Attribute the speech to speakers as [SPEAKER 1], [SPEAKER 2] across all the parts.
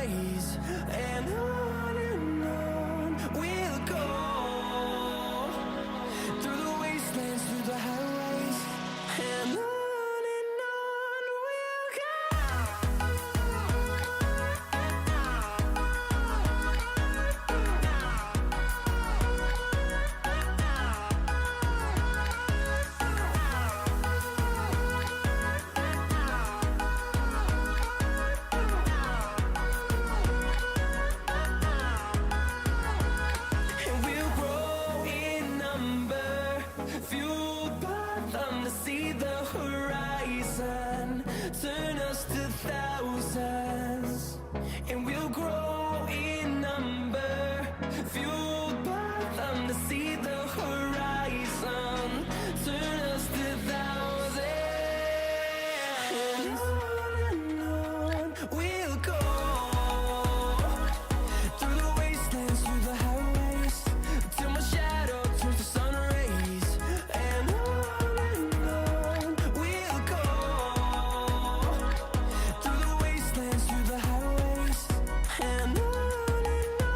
[SPEAKER 1] rays, and on we'll go, through the wastelands, through the highways, and on we'll go. And we'll grow in number, fueled by them to see the horizon, turn us to thousands. And we'll grow in number, fueled by them to see the horizon, turn us to thousands. And on we'll go, through the wastelands, through the highways, till my shadow turns to sun rays, and on we'll go, through the wastelands, through the highways, and on we'll go.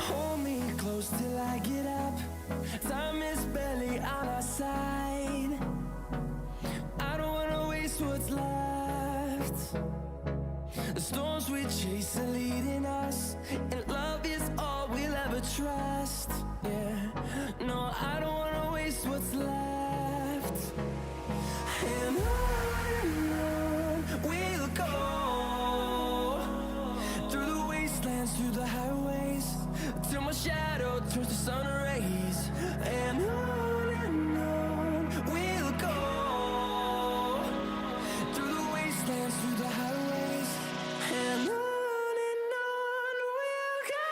[SPEAKER 1] Hold me close till I get up. Time is barely on our side. I don't wanna waste what's left. The storms we chase are leading us, and love is all we'll ever trust. Yeah, no, I don't wanna waste what's left. And on we'll go, through the wastelands, through the highways, till my shadow turns to sun rays, and on we'll go, through the wastelands, through the highways, and on we'll go.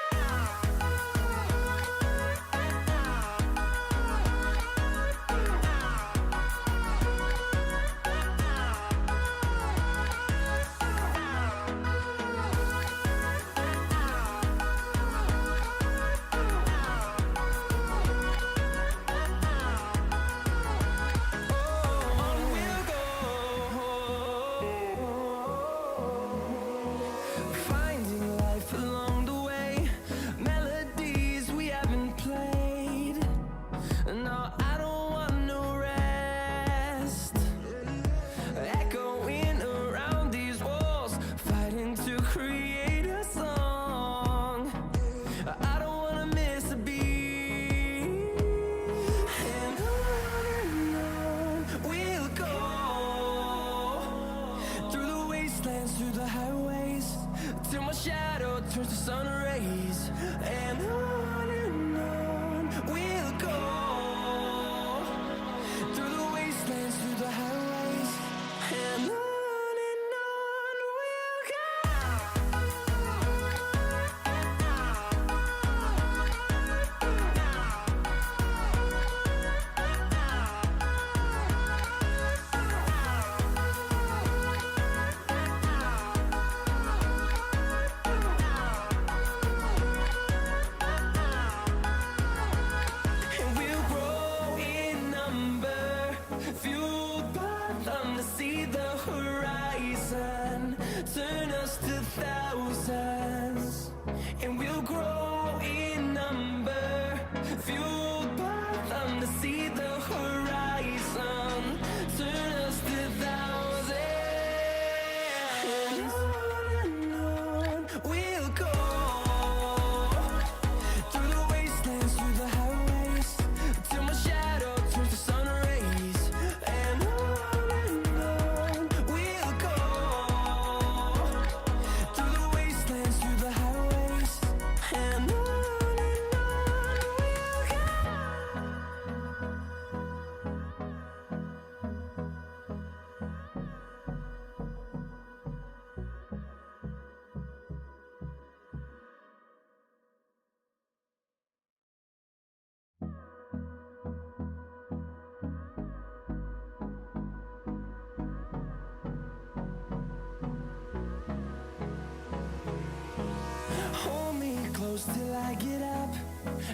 [SPEAKER 1] close till I get up.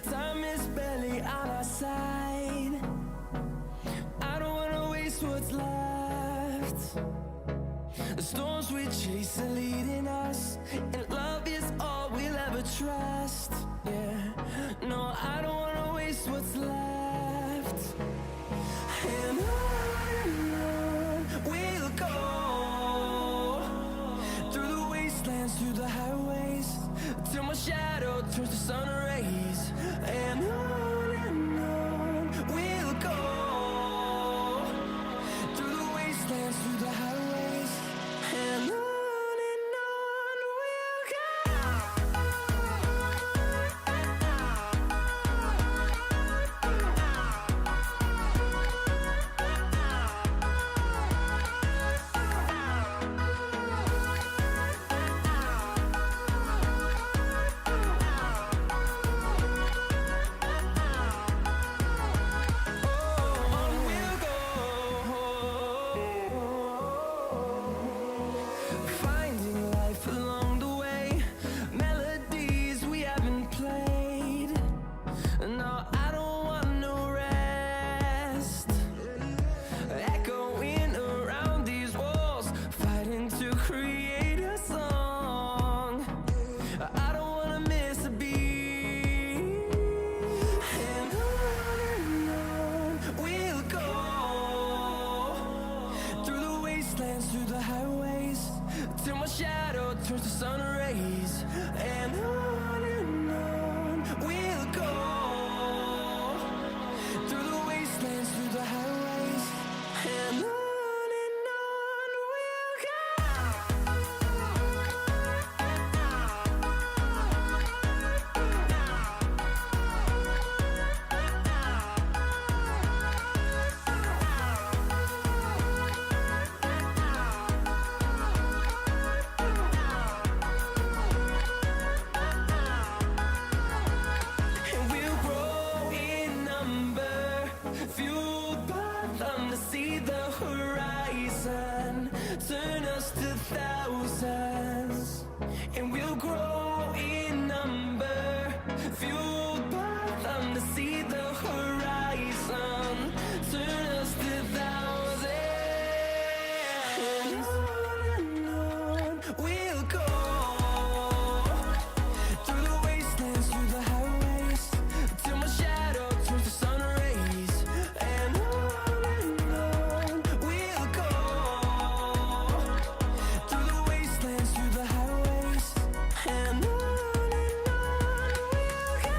[SPEAKER 1] Time is barely on our side. I don't wanna waste what's left. The storms we chase are leading us, and love is all we'll ever trust. Yeah, no, I don't wanna waste what's left. And on we'll go, through the wastelands, through the highways, till my shadow turns to sun rays. And on we'll go, through the wastelands, through the highways, and on we'll go. Finding life along the way, melodies we haven't played. No, I don't want no rest. Echoing around these walls, fighting to create a song. I don't wanna miss a beat. And on we'll go, through the wastelands, through the highways, till my shadow turns to sun rays. And on we'll go, through the wastelands, through the highways, and on we'll go. And we'll grow in number, fueled by them to see the horizon, turn us to thousands. And we'll grow in number, fueled by them to see the horizon, turn us to thousands. And on we'll go, through the wastelands, through the highways, till my shadow turns to sun rays. And on we'll go, through the wastelands, through the highways, and on we'll go.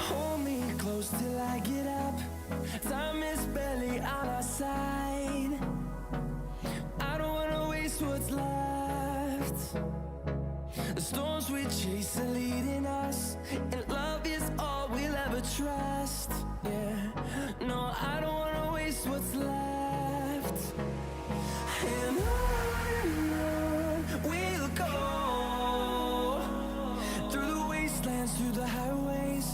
[SPEAKER 1] Hold me close till I get up. Time is barely on our side. I don't wanna waste what's left. The storms we chase are leading us, and love is all we'll ever trust. Yeah, no, I don't wanna waste what's left. And on we'll go, through the wastelands, through the highways,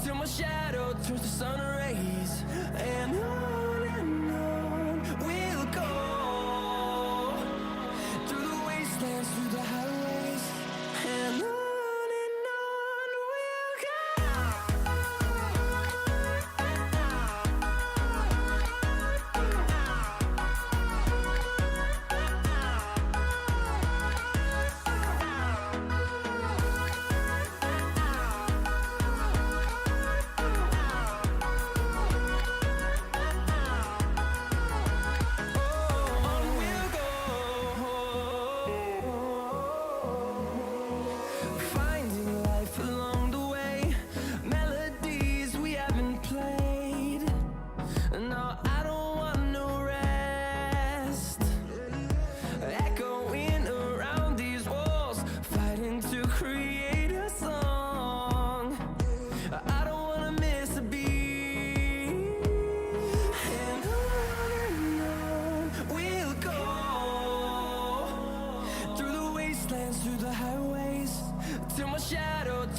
[SPEAKER 1] till my shadow turns to sun rays. And on we'll go, through the wastelands, through the highways, and on we'll go.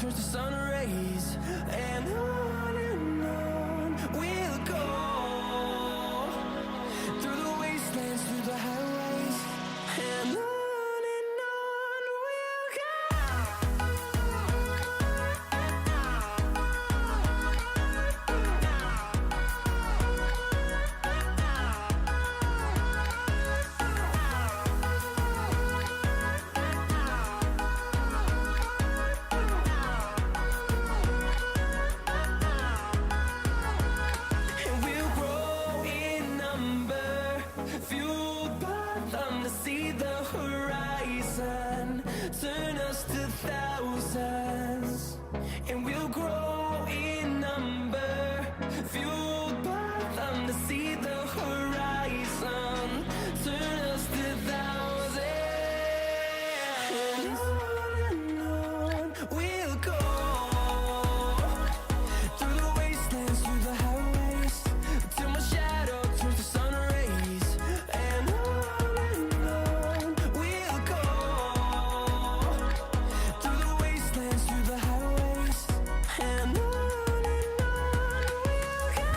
[SPEAKER 1] turns to sun rays, and on we'll go through the wastelands, through the highways, and on we'll go. And we'll grow in number, fueled by them to see the horizon, turn us to thousands. And we'll grow in number, fueled by them to see the horizon, turn us to thousands. And on we'll go through the wastelands, through the highways, till my shadow turns to sun rays, and on we'll go through the wastelands, through the highways, and on we'll go.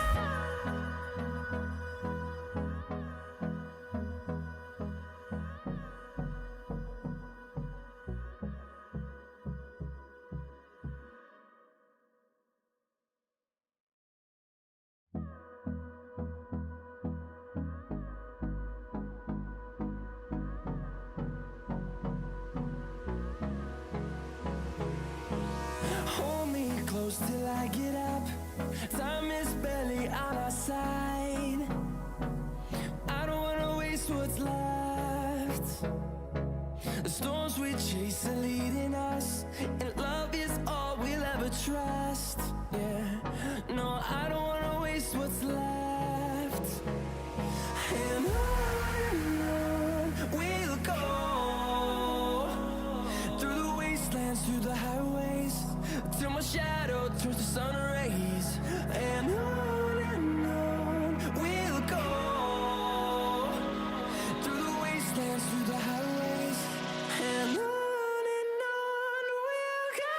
[SPEAKER 1] Hold me close till I get up. Time is barely on our side. I don't wanna waste what's left. The storms we chase are leading us, and love is all we'll ever trust. Yeah, no, I don't wanna waste what's left. And on we'll go through the wastelands, through the highways, till my shadow turns to sun rays, and on we'll go through the wastelands, through the highways, and on we'll go.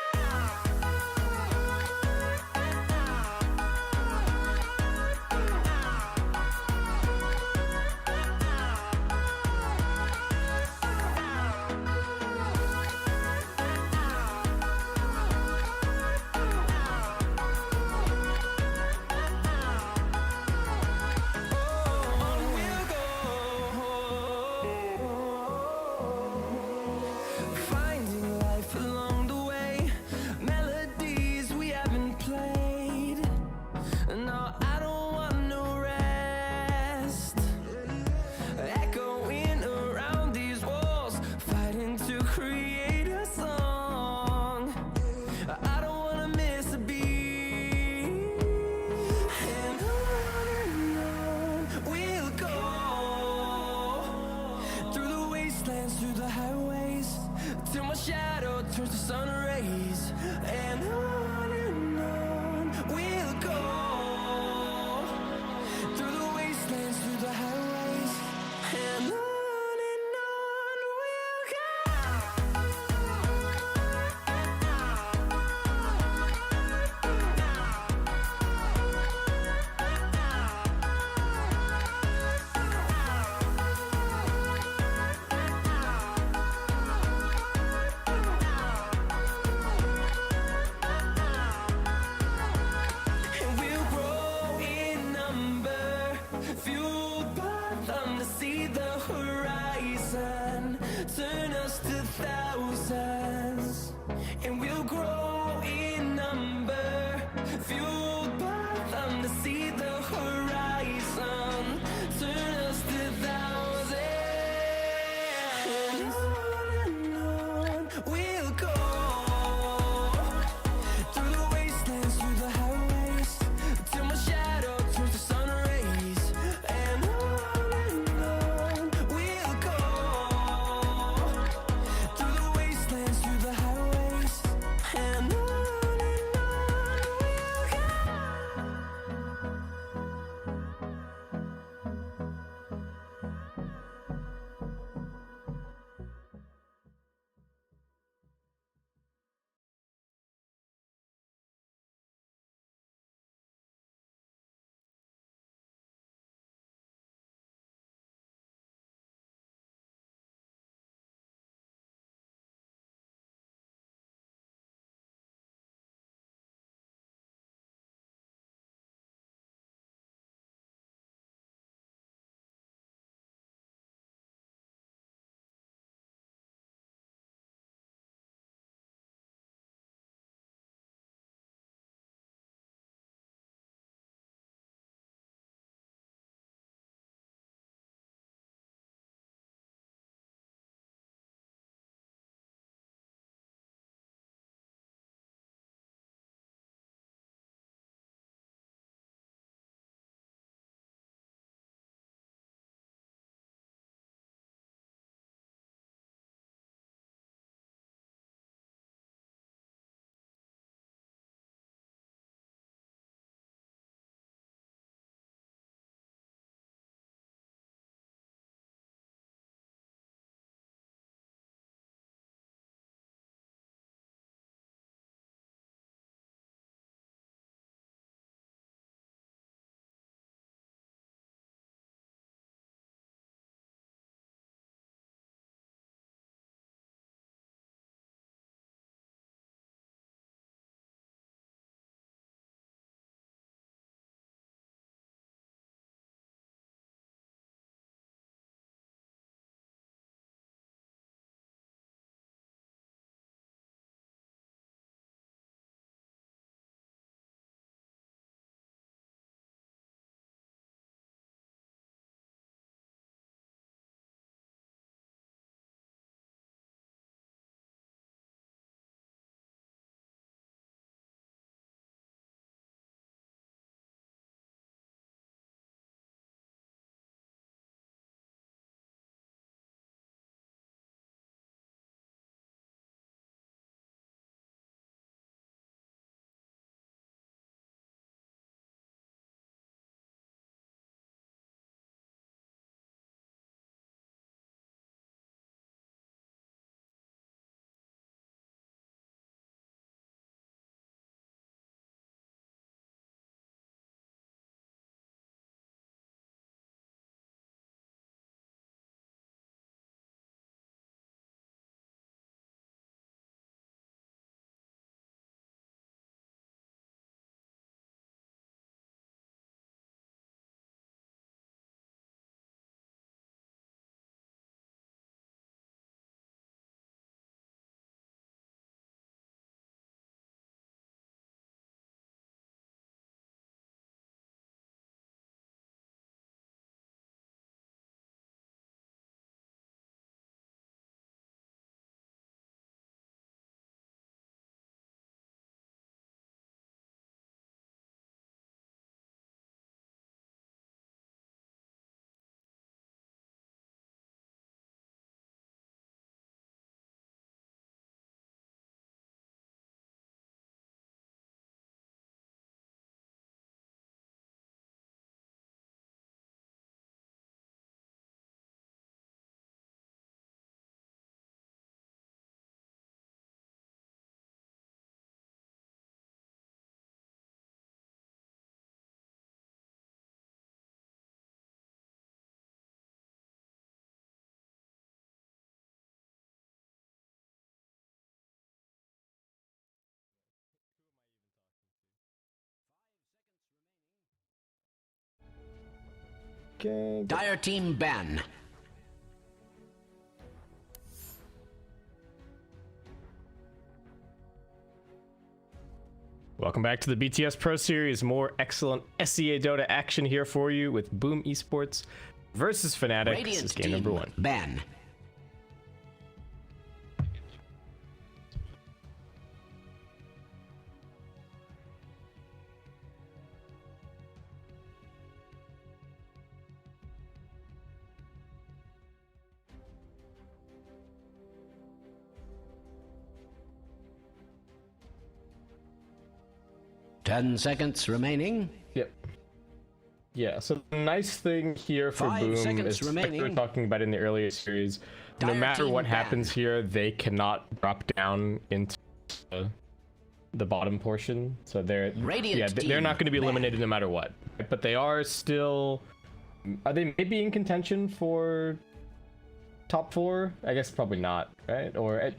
[SPEAKER 1] Finding life along the way, melodies we haven't played. No, I don't want no rest. Echoing around these walls, fighting to create a song. I don't wanna miss a beat. And on we'll go through the wastelands, through the highways, till my shadow turns to sun rays, and on we'll go through the wastelands, through the highways, and on we'll go.
[SPEAKER 2] Okay.
[SPEAKER 3] Dire team ban.
[SPEAKER 2] Welcome back to the BTS Pro Series. More excellent SEA Dota action here for you with Boom Esports versus FNATIC. This is game number 1.
[SPEAKER 3] Ban. Ten seconds remaining.
[SPEAKER 2] Yep. Yeah, so the nice thing here for
[SPEAKER 3] 5
[SPEAKER 2] Boom
[SPEAKER 3] seconds
[SPEAKER 2] is, like we were
[SPEAKER 3] remaining.
[SPEAKER 2] talking about in the earlier series, no
[SPEAKER 3] Dire
[SPEAKER 2] matter
[SPEAKER 3] team
[SPEAKER 2] what
[SPEAKER 3] ban.
[SPEAKER 2] happens here, they cannot drop down into the bottom portion. So they're they're not going to be eliminated no matter what. But they are still... Are they maybe in contention for top 4? I guess probably not, right? Or...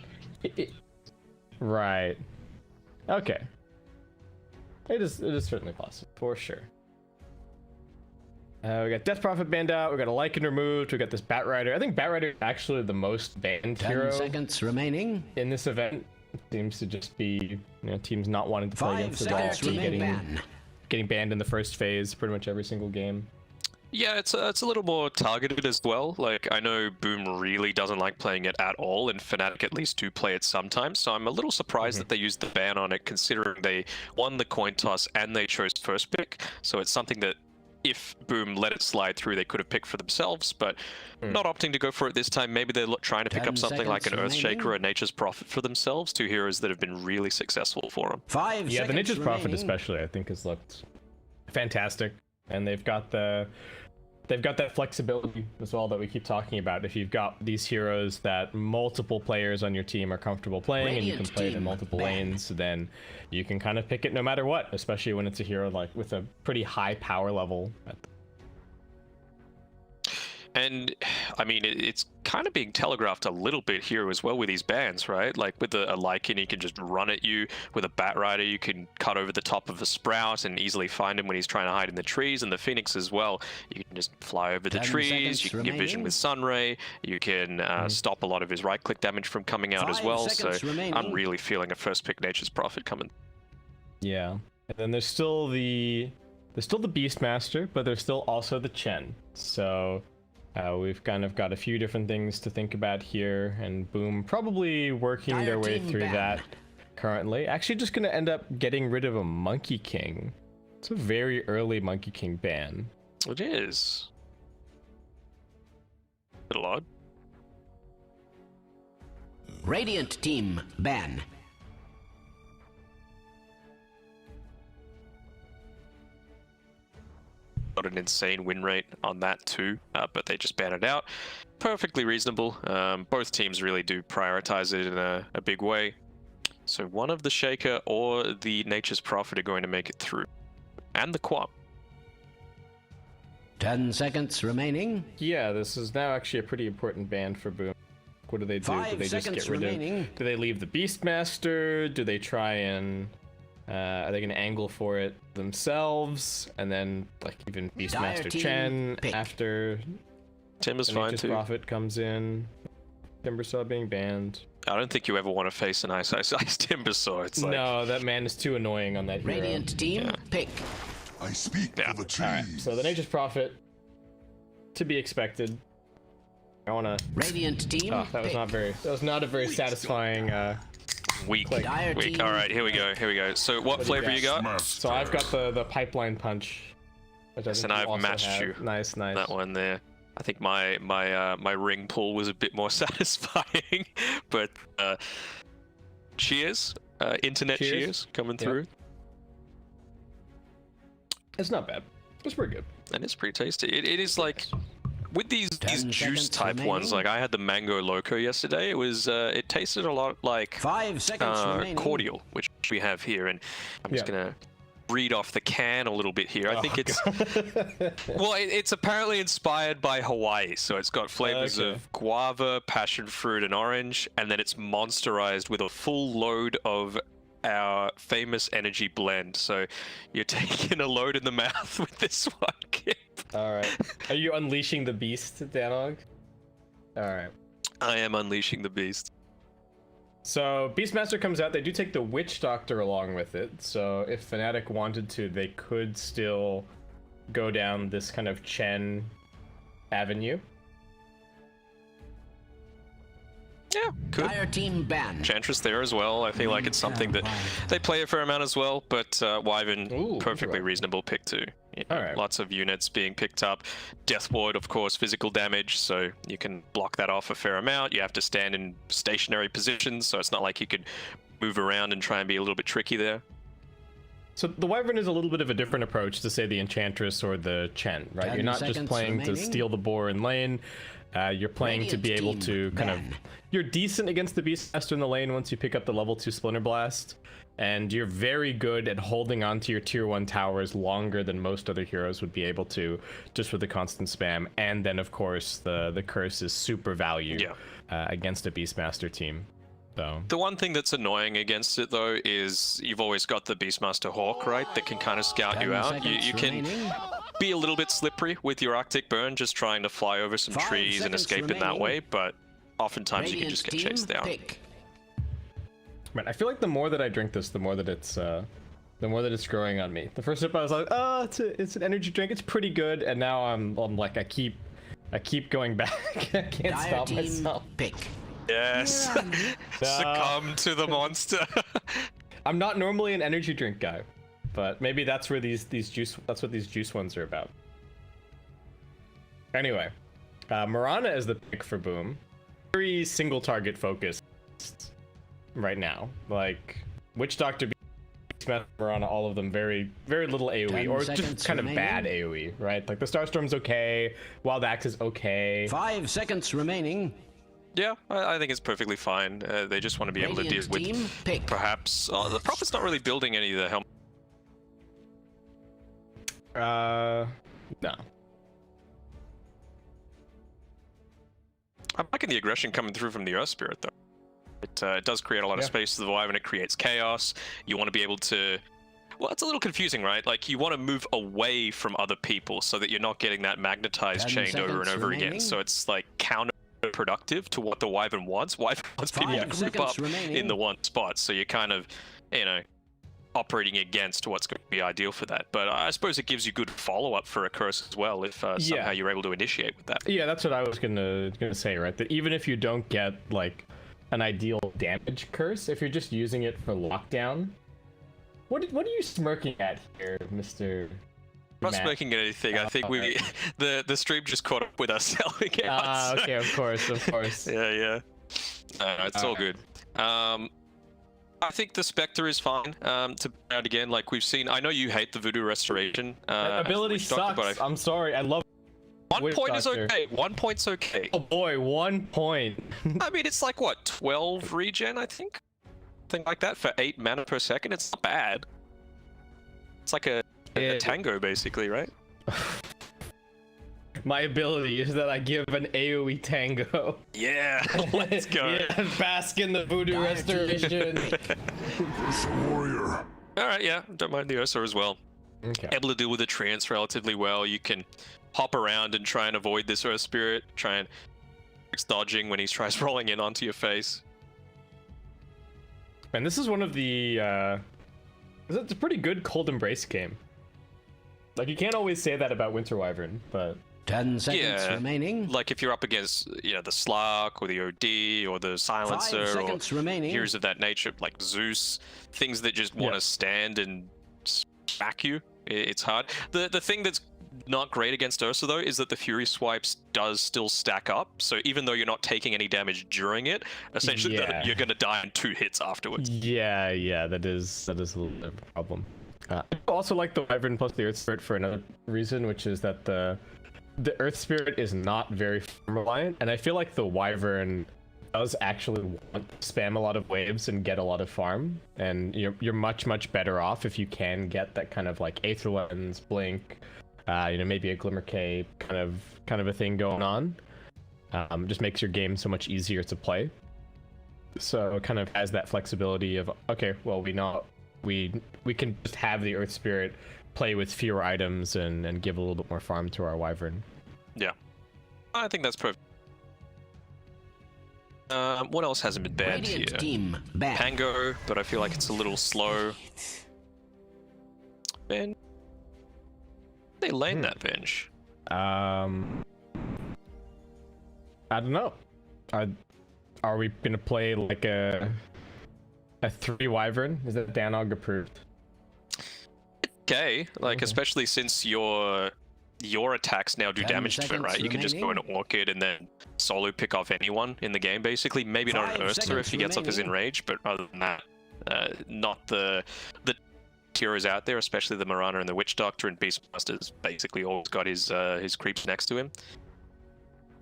[SPEAKER 2] right. Okay. It is certainly possible, for sure. We got Death Prophet banned out, we got a Lycan removed, we got this Bat Rider. I think Bat Rider is actually the most banned
[SPEAKER 3] 10
[SPEAKER 2] hero
[SPEAKER 3] seconds remaining.
[SPEAKER 2] in this event. Seems to just be, teams not wanting to play
[SPEAKER 3] 5
[SPEAKER 2] against the wall,
[SPEAKER 3] seconds remaining.
[SPEAKER 2] getting banned in the first phase pretty much every single game.
[SPEAKER 4] Yeah, it's a little more targeted as well. Like, I know Boom really doesn't like playing it at all, and FNATIC at least do play it sometimes, so I'm a little surprised that they used the ban on it, considering they won the coin toss and they chose first pick. So it's something that if Boom let it slide through, they could have picked for themselves, but not opting to go for it this time. Maybe they're trying to pick
[SPEAKER 3] 10
[SPEAKER 4] up something like an
[SPEAKER 3] seconds
[SPEAKER 4] Earthshaker
[SPEAKER 3] remaining.
[SPEAKER 4] or a Nature's Prophet for themselves, 2 heroes that have been really successful for them.
[SPEAKER 3] 5
[SPEAKER 2] Yeah,
[SPEAKER 3] seconds
[SPEAKER 2] the Nature's Prophet
[SPEAKER 3] remaining.
[SPEAKER 2] especially, I think, has looked fantastic, and they've got that flexibility as well that we keep talking about. If you've got these heroes that multiple players on your team are comfortable playing and you can
[SPEAKER 3] Radiant
[SPEAKER 2] play it in
[SPEAKER 3] team
[SPEAKER 2] multiple
[SPEAKER 3] banned.
[SPEAKER 2] lanes, then you can kind of pick it no matter what, especially when it's a hero like with a pretty high power level.
[SPEAKER 4] And I mean, it's kind of being telegraphed a little bit here as well with these bans, right? Like with a Lycan, he can just run at you. With a Bat Rider, you can cut over the top of a Sprout and easily find him when he's trying to hide in the trees. And the Phoenix as well, you can just fly over the
[SPEAKER 3] 10
[SPEAKER 4] trees.
[SPEAKER 3] seconds
[SPEAKER 4] You can get vision
[SPEAKER 3] remaining.
[SPEAKER 4] with Sunray. You can stop a lot of his right-click damage from coming out as
[SPEAKER 3] 5
[SPEAKER 4] well. So
[SPEAKER 3] seconds remaining.
[SPEAKER 4] I'm really feeling a first pick Nature's Prophet coming.
[SPEAKER 2] Yeah, and then there's still the Beastmaster, but there's still also the Chen. So we've kind of got a few different things to think about here, and Boom probably working
[SPEAKER 3] Dire
[SPEAKER 2] their way
[SPEAKER 3] team
[SPEAKER 2] through
[SPEAKER 3] ban.
[SPEAKER 2] that currently. Actually just going to end up getting rid of a Monkey King. It's a very early Monkey King ban.
[SPEAKER 4] It is. A little odd.
[SPEAKER 3] Radiant team ban.
[SPEAKER 4] Got an insane win rate on that too, but they just ban it out. Perfectly reasonable. Both teams really do prioritize it in a big way. So one of the Shaker or the Nature's Prophet are going to make it through. And the Quap.
[SPEAKER 3] 10 seconds remaining.
[SPEAKER 2] Yeah, this is now actually a pretty important ban for Boom. What do they do?
[SPEAKER 3] 5
[SPEAKER 2] Do they just
[SPEAKER 3] seconds
[SPEAKER 2] get rid
[SPEAKER 3] remaining.
[SPEAKER 2] of... Do they leave the Beastmaster? Do they try and... are they going to angle for it themselves? And then, like, even Beastmaster
[SPEAKER 3] team
[SPEAKER 2] Chen
[SPEAKER 3] pick.
[SPEAKER 2] after
[SPEAKER 4] Timber's
[SPEAKER 2] the
[SPEAKER 4] fine
[SPEAKER 2] Nature's
[SPEAKER 4] too.
[SPEAKER 2] Prophet comes in. Timbersaw being banned.
[SPEAKER 4] I don't think you ever want to face an Ice Timbersaw. It's like,
[SPEAKER 2] No, that man is too annoying on that hero.
[SPEAKER 3] Radiant team pick.
[SPEAKER 5] I speak
[SPEAKER 4] Yeah.
[SPEAKER 5] for the trees.
[SPEAKER 2] Alright, so the Nature's Prophet, to be expected. I want to...
[SPEAKER 3] Radiant team
[SPEAKER 2] Oh, that was
[SPEAKER 3] pick.
[SPEAKER 2] not very... That was not a very satisfying...
[SPEAKER 4] weak.
[SPEAKER 2] Click.
[SPEAKER 3] Dire
[SPEAKER 4] Weak.
[SPEAKER 3] team
[SPEAKER 4] All right, here we go. Here we go. So what
[SPEAKER 2] do you
[SPEAKER 4] flavor
[SPEAKER 2] got?
[SPEAKER 4] you got?
[SPEAKER 5] Master.
[SPEAKER 2] So I've got the pipeline punch. Which I
[SPEAKER 4] Yes,
[SPEAKER 2] think
[SPEAKER 4] and
[SPEAKER 2] you
[SPEAKER 4] I've
[SPEAKER 2] also
[SPEAKER 4] matched
[SPEAKER 2] have.
[SPEAKER 4] you.
[SPEAKER 2] Nice, nice.
[SPEAKER 4] That one there. I think my ring pull was a bit more satisfying, but cheers, internet cheers coming
[SPEAKER 2] Yep.
[SPEAKER 4] through,
[SPEAKER 2] It's not bad. It's pretty good.
[SPEAKER 4] and it's pretty tasty. It is like with these
[SPEAKER 3] 10
[SPEAKER 4] juice
[SPEAKER 3] seconds
[SPEAKER 4] type ones.
[SPEAKER 3] remaining.
[SPEAKER 4] Like I had the mango loco yesterday. It was it tasted a lot like
[SPEAKER 3] 5 seconds remaining.
[SPEAKER 4] cordial, which we have here, and I'm just gonna read off the can a little bit here. I think it's well, it's apparently inspired by Hawaii, so it's got flavors
[SPEAKER 2] Okay.
[SPEAKER 4] of guava, passion fruit, and orange, and then it's monsterized with a full load of our famous energy blend. So you're taking a load in the mouth with this one, Kip.
[SPEAKER 2] All right. Are you unleashing the beast, Danog? All right.
[SPEAKER 4] I am unleashing the beast.
[SPEAKER 2] So Beastmaster comes out. They do take the Witch Doctor along with it. So if FNATIC wanted to, they could still go down this kind of Chen avenue.
[SPEAKER 4] Yeah, could.
[SPEAKER 3] Dire team ban.
[SPEAKER 4] Enchantress there as well. I feel like it's something that they play a fair amount as well, but Wyvern,
[SPEAKER 2] Ooh,
[SPEAKER 4] perfectly reasonable pick too. You know,
[SPEAKER 2] Alright.
[SPEAKER 4] Lots of units being picked up. Death Ward, of course, physical damage, so you can block that off a fair amount. You have to stand in stationary positions, so it's not like you could move around and try and be a little bit tricky there.
[SPEAKER 2] So the Wyvern is a little bit of a different approach to, say, the Enchantress or the Chen, right?
[SPEAKER 3] 10
[SPEAKER 2] You're not just
[SPEAKER 3] seconds
[SPEAKER 2] playing to
[SPEAKER 3] remaining.
[SPEAKER 2] steal the boar in lane. You're playing to be
[SPEAKER 3] Radiant
[SPEAKER 2] able
[SPEAKER 3] team
[SPEAKER 2] to kind of...
[SPEAKER 3] ban.
[SPEAKER 2] You're decent against the Beastmaster in the lane once you pick up the level 2 Splinter Blast. And you're very good at holding onto your tier 1 towers longer than most other heroes would be able to, just with the constant spam. And then, of course, the curse is super value against a Beastmaster team. So.
[SPEAKER 4] The one thing that's annoying against it, though, is you've always got the Beastmaster Hawk, right, that can kind of scout you
[SPEAKER 3] 10
[SPEAKER 4] out. You
[SPEAKER 3] seconds
[SPEAKER 4] can
[SPEAKER 3] remaining.
[SPEAKER 4] be a little bit slippery with your Arctic Burn, just trying to fly over some
[SPEAKER 3] 5
[SPEAKER 4] trees and
[SPEAKER 3] seconds
[SPEAKER 4] escape in that
[SPEAKER 3] remaining.
[SPEAKER 4] way, but oftentimes you can
[SPEAKER 3] Radiant
[SPEAKER 4] just get
[SPEAKER 3] team
[SPEAKER 4] chased down.
[SPEAKER 3] pick.
[SPEAKER 2] Man, I feel like the more that I drink this, the more that it's growing on me. The first sip I was like, oh, it's an energy drink. It's pretty good, and now I'm like, I keep going back. I can't
[SPEAKER 3] Dire
[SPEAKER 2] stop
[SPEAKER 3] team
[SPEAKER 2] myself.
[SPEAKER 3] pick.
[SPEAKER 4] Yes! Succumb to the monster.
[SPEAKER 2] I'm not normally an energy drink guy, but maybe that's where that's what these juice ones are about. Anyway, Mirana is the pick for Boom. Very single target focused right now. Like Witch Doctor, Beastmaster, Mirana, all of them very, very little AoE,
[SPEAKER 3] 10
[SPEAKER 2] or
[SPEAKER 3] seconds
[SPEAKER 2] just kind of
[SPEAKER 3] remaining.
[SPEAKER 2] bad AoE, right? Like the Starstorm's okay, Wild Axe is okay.
[SPEAKER 3] 5 seconds remaining.
[SPEAKER 4] Yeah, I think it's perfectly fine. They just want to be able to deal
[SPEAKER 3] Radiant
[SPEAKER 4] with
[SPEAKER 3] team pick.
[SPEAKER 4] perhaps... the Prophet's not really building any of the helmet.
[SPEAKER 2] No.
[SPEAKER 4] I'm liking the aggression coming through from the Earth Spirit, though. It does create a lot of space to the Wyvern, and it creates chaos. You want to be able to... Well, it's a little confusing, right? Like, you want to move away from other people so that you're not getting that magnetized
[SPEAKER 3] 10
[SPEAKER 4] chain over and
[SPEAKER 3] seconds
[SPEAKER 4] over again.
[SPEAKER 3] remaining.
[SPEAKER 4] So it's, like, counterproductive to what the Wyvern wants. Wyvern wants people to
[SPEAKER 3] 5
[SPEAKER 4] group
[SPEAKER 3] seconds
[SPEAKER 4] up
[SPEAKER 3] remaining.
[SPEAKER 4] in the one spot. So you're kind of, you know, operating against what's going to be ideal for that. But I suppose it gives you good follow-up for a curse as well, if somehow you're able to initiate with that.
[SPEAKER 2] Yeah, that's what I was gonna say, right? That even if you don't get like an ideal damage curse, if you're just using it for lockdown, what are you smirking at here, Mr.
[SPEAKER 4] I'm not
[SPEAKER 2] Matt?
[SPEAKER 4] smoking anything. I think we the stream just caught up with us selling it.
[SPEAKER 2] Ah,
[SPEAKER 4] so-
[SPEAKER 2] okay, of course.
[SPEAKER 4] Yeah. It's all good. I think the Spectre is fine. To bring out again, like we've seen. I know you hate the Voodoo Restoration.
[SPEAKER 2] Ability
[SPEAKER 4] Witch Doctor,
[SPEAKER 2] sucks.
[SPEAKER 4] but
[SPEAKER 2] I'm sorry. I love.
[SPEAKER 4] 1
[SPEAKER 2] Witch
[SPEAKER 4] point is
[SPEAKER 2] Doctor.
[SPEAKER 4] okay. 1 point's okay.
[SPEAKER 2] Oh boy, 1 point.
[SPEAKER 4] I mean, it's like what, 12 regen, I think, thing like that for 8 mana per second. It's not bad. It's like a tango, basically, right?
[SPEAKER 2] My ability is that I give an AoE tango.
[SPEAKER 4] Yeah, let's go.
[SPEAKER 2] Yeah, bask in the Voodoo
[SPEAKER 3] Dire team
[SPEAKER 2] Restoration.
[SPEAKER 3] pick.
[SPEAKER 4] All right, yeah, don't mind the Ursa as well.
[SPEAKER 2] Okay.
[SPEAKER 4] Able to deal with the trance relatively well. You can hop around and try and avoid this Earth Spirit. Try and dodging when he tries rolling in onto your face.
[SPEAKER 2] Man, this is one of the. It's a pretty good Cold Embrace game. Like, you can't always say that about Winter Wyvern, but
[SPEAKER 3] 10 seconds
[SPEAKER 4] Yeah.
[SPEAKER 3] remaining.
[SPEAKER 4] Like if you're up against, the Slark or the OD or the
[SPEAKER 3] 5
[SPEAKER 4] Silencer or
[SPEAKER 3] seconds remaining.
[SPEAKER 4] heroes of that nature, like Zeus, things that just want to stand and smack you. It's hard. The thing that's not great against Ursa, though, is that the Fury Swipes does still stack up. So even though you're not taking any damage during it, essentially you're going to die in 2 hits afterwards.
[SPEAKER 2] yeah, that is a little bit of a problem. I also like the Wyvern plus the Earth Spirit for another reason, which is that the Earth Spirit is not very farm reliant, and I feel like the Wyvern does actually want to spam a lot of waves and get a lot of farm, and you're much better off if you can get that kind of like Aether Lens, Blink, maybe a Glimmer Cape kind of a thing going on. Just makes your game so much easier to play. So it kind of has that flexibility of, okay, well, we can just have the Earth Spirit play with fewer items and give a little bit more farm to our Wyvern.
[SPEAKER 4] Yeah, I think that's perfect. What else hasn't been banned
[SPEAKER 3] Radiant
[SPEAKER 4] here?
[SPEAKER 3] team banned.
[SPEAKER 4] Pango, but I feel like it's a little slow. Ben, they lane that bench.
[SPEAKER 2] I don't know. Are we gonna play like a 3 Wyvern? Is that Danog approved?
[SPEAKER 4] Okay, like especially since your attacks now do
[SPEAKER 3] 10
[SPEAKER 4] damage to it,
[SPEAKER 3] seconds
[SPEAKER 4] right? You can just go in Orchid and then solo pick off anyone in the game, basically. Maybe not
[SPEAKER 3] 5
[SPEAKER 4] an Ursa
[SPEAKER 3] seconds
[SPEAKER 4] if he gets up his
[SPEAKER 3] remaining.
[SPEAKER 4] enrage, but other than that, not the heroes out there, especially the Marana and the Witch Doctor, and Beastmaster's basically always got his creeps next to him.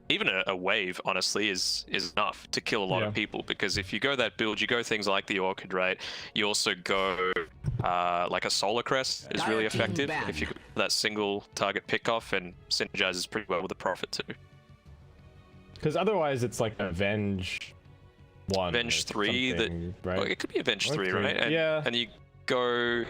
[SPEAKER 4] Even a wave, honestly, is enough to kill a lot of people, because if you go that build, you go things like the Orchid, right? You also go like a Solar Crest is really effective if you go that single target pickoff, and synergizes pretty well with the Prophet too.
[SPEAKER 2] Because otherwise it's like a Venge 1.
[SPEAKER 4] Venge 3, that
[SPEAKER 2] right?
[SPEAKER 4] well, it could be a Venge
[SPEAKER 2] Or
[SPEAKER 4] 3,
[SPEAKER 2] 3,
[SPEAKER 4] right? And,
[SPEAKER 2] yeah.
[SPEAKER 4] And you go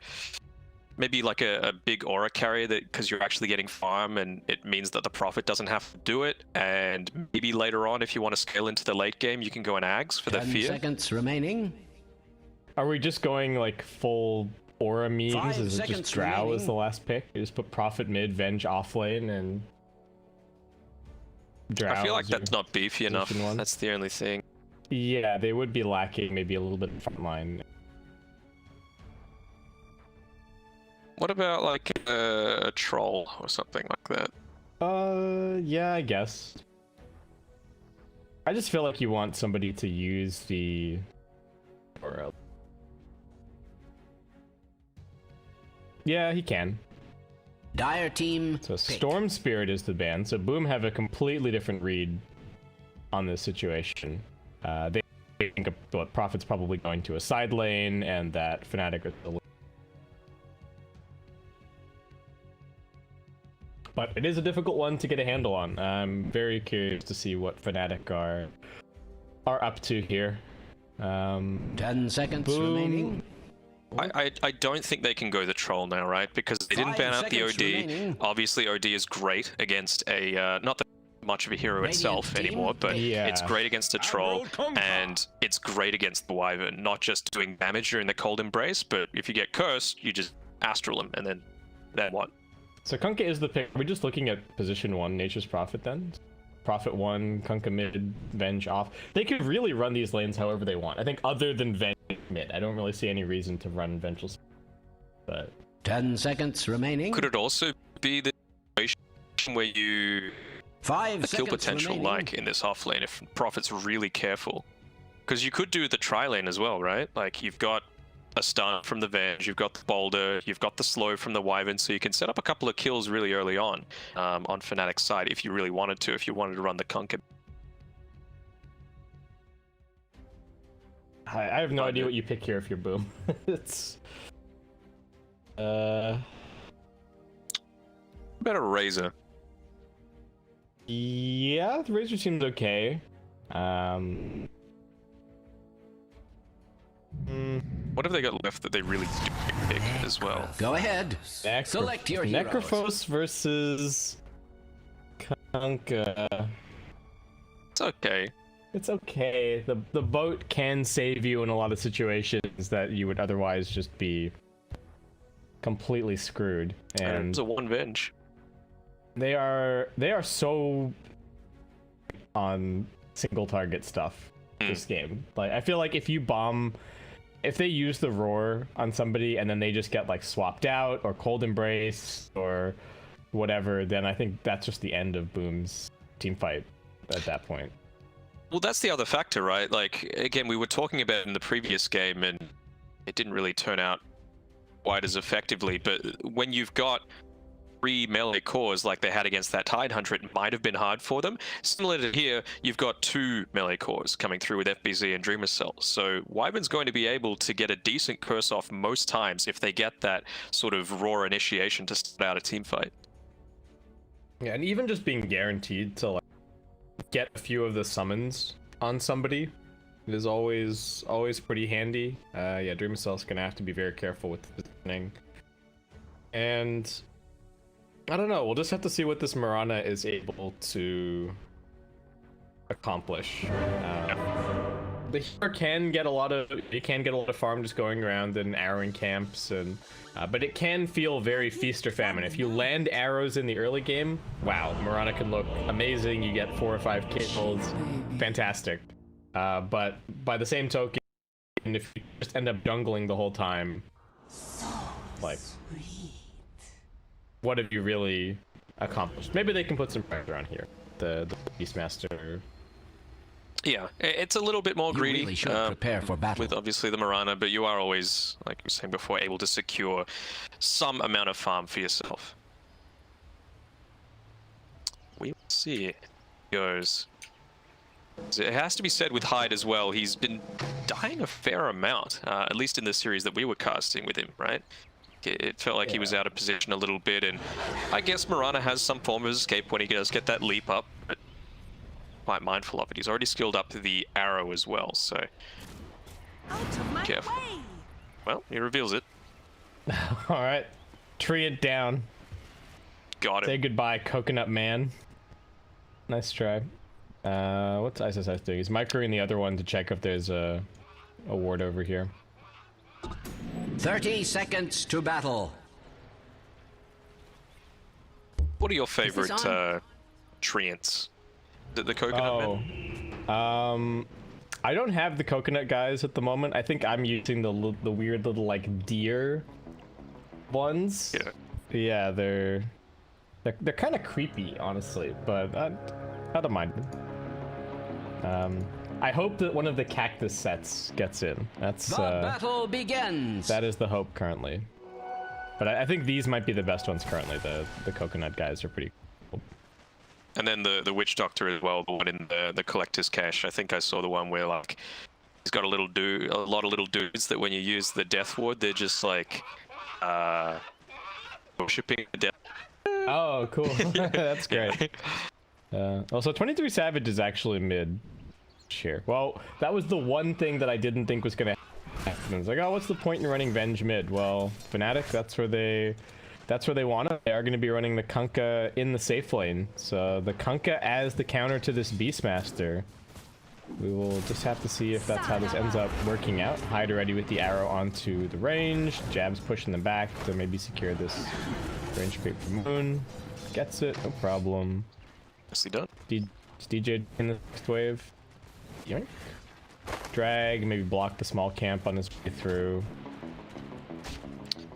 [SPEAKER 4] maybe like a big aura carrier, that because you're actually getting farm, and it means that the Prophet doesn't have to do it. And maybe later on, if you want to scale into the late game, you can go in Ags for the
[SPEAKER 3] 10
[SPEAKER 4] fear.
[SPEAKER 3] seconds remaining.
[SPEAKER 2] Are we just going like full aura memes?
[SPEAKER 3] 5
[SPEAKER 2] Is it
[SPEAKER 3] seconds
[SPEAKER 2] just Drow
[SPEAKER 3] remaining.
[SPEAKER 2] as the last pick? You just put Prophet mid, Venge off lane, and Drow.
[SPEAKER 4] I feel like
[SPEAKER 2] as your
[SPEAKER 4] that's not beefy enough.
[SPEAKER 2] position one?
[SPEAKER 4] That's the only thing.
[SPEAKER 2] Yeah, they would be lacking maybe a little bit of front line.
[SPEAKER 4] What about like a troll or something like that?
[SPEAKER 2] Yeah, I guess. I just feel like you want somebody to use the... Yeah, he can.
[SPEAKER 3] Dire team.
[SPEAKER 2] So
[SPEAKER 3] pick.
[SPEAKER 2] Storm Spirit is the ban. So Boom have a completely different read on this situation. They think what Prophet's probably going to a side lane, and that Fnatic is the... But it is a difficult one to get a handle on. I'm very curious to see what Fnatic are up to here.
[SPEAKER 3] 10 seconds
[SPEAKER 2] Boom.
[SPEAKER 3] remaining.
[SPEAKER 4] I don't think they can go the troll now, right? Because they didn't
[SPEAKER 3] 5
[SPEAKER 4] ban out the
[SPEAKER 3] seconds
[SPEAKER 4] OD.
[SPEAKER 3] remaining.
[SPEAKER 4] Obviously, OD is great against a not that much of a hero
[SPEAKER 3] Radiant
[SPEAKER 4] itself
[SPEAKER 3] team
[SPEAKER 4] anymore, but
[SPEAKER 2] Yeah.
[SPEAKER 4] it's great against a troll, and it's great against the Wyvern. Not just doing damage during the cold embrace, but if you get cursed, you just astral him, and then what?
[SPEAKER 2] So Kunkka is the pick. Are we just looking at position 1, Nature's Prophet then? Prophet 1, Kunkka mid, Venge off. They could really run these lanes however they want. I think other than Venge mid, I don't really see any reason to run Venge. But
[SPEAKER 3] 10 seconds remaining.
[SPEAKER 4] Could it also be the situation where you
[SPEAKER 3] 5
[SPEAKER 4] the kill
[SPEAKER 3] seconds
[SPEAKER 4] potential
[SPEAKER 3] remaining.
[SPEAKER 4] like in this off lane if Prophet's really careful? Because you could do the tri lane as well, right? Like you've got a stun from the Venge, you've got the Boulder, you've got the slow from the Wyvern, so you can set up a couple of kills really early on Fnatic's side if you really wanted to, if you wanted to run the Kunkka.
[SPEAKER 2] I have no idea what you pick here if you're Boom. It's...
[SPEAKER 4] Better Razor.
[SPEAKER 2] Yeah, the Razor seems okay.
[SPEAKER 4] What have they got left that they really do pick as well?
[SPEAKER 3] Go ahead. Select your heroes.
[SPEAKER 2] Necrophos versus Kunkka.
[SPEAKER 4] It's okay.
[SPEAKER 2] It's okay. The boat can save you in a lot of situations that you would otherwise just be completely screwed.
[SPEAKER 4] And
[SPEAKER 2] And
[SPEAKER 4] it's a one Venge.
[SPEAKER 2] they are so on single target stuff this game. Like I feel like if they use the roar on somebody and then they just get like swapped out or cold embrace or whatever, then I think that's just the end of Boom's team fight at that point.
[SPEAKER 4] Well, that's the other factor, right? Like, again, we were talking about it in the previous game, and it didn't really turn out quite as effectively, but when you've got 3 melee cores like they had against that Tidehunter, it might have been hard for them. Similar to here, you've got 2 melee cores coming through with FBZ and Dreamer Cell. So Wyvern's going to be able to get a decent curse off most times if they get that sort of raw initiation to start out a team fight.
[SPEAKER 2] Yeah, and even just being guaranteed to like get a few of the summons on somebody is always pretty handy. Yeah, Dream Cell's gonna have to be very careful with the positioning. And I don't know, we'll just have to see what this Mirana is able to accomplish. The healer can get a lot of farm just going around and arrowing camps, and but it can feel very feast or famine. If you land arrows in the early game, wow, Mirana can look amazing. You get 4 or 5 kills, fantastic. But by the same token, if you just end up jungling the whole time, like, what have you really accomplished? Maybe they can put some pressure on here. The Beastmaster.
[SPEAKER 4] Yeah, it's a little bit more greedy.
[SPEAKER 3] You really should prepare for battle.
[SPEAKER 4] With obviously the Mirana, but you are always, like you were saying before, able to secure some amount of farm for yourself. We will see it goes. It has to be said with Hyde as well, he's been dying a fair amount, at least in the series that we were casting with him, right? It felt like he was out of position a little bit, and I guess Mirana has some form of escape when he does get that leap up, but quite mindful of it. He's already skilled up to the arrow as well, so careful. Well, he reveals it.
[SPEAKER 2] Alright, tree it down.
[SPEAKER 4] Got it.
[SPEAKER 2] Say goodbye, Coconut Man. Nice try. What's ISS doing? He's microing the other one to check if there's a ward over here.
[SPEAKER 3] 30 seconds to battle.
[SPEAKER 4] What are your favorite treants? The coconut men?
[SPEAKER 2] I don't have the coconut guys at the moment. I think I'm using the weird little like deer ones. Yeah, they're kind of creepy, honestly, but I don't mind them. I hope that one of the cactus sets gets in. That's
[SPEAKER 3] the battle begins.
[SPEAKER 2] That is the hope currently. But I think these might be the best ones currently. The coconut guys are pretty cool.
[SPEAKER 4] And then the witch doctor as well, the one in the collector's cache. I think I saw the one where like he's got a lot of little dudes that when you use the death ward, they're just like worshipping the death.
[SPEAKER 2] Oh, cool. That's great. Also, 23 Savage is actually mid here. Well, that was the one thing that I didn't think was gonna happen. It's like, oh, what's the point in running Venge mid? Well, FNATIC, that's where they want it. They are going to be running the Kunkka in the safe lane. So the Kunkka as the counter to this Beastmaster. We will just have to see if that's how this ends up working out. Hyde already with the arrow onto the range. Jab's pushing them back to maybe secure this range creep for Moon. Gets it, no problem.
[SPEAKER 4] Nicely done.
[SPEAKER 2] DJ in the next wave. Yoink. Drag, maybe block the small camp on his way through.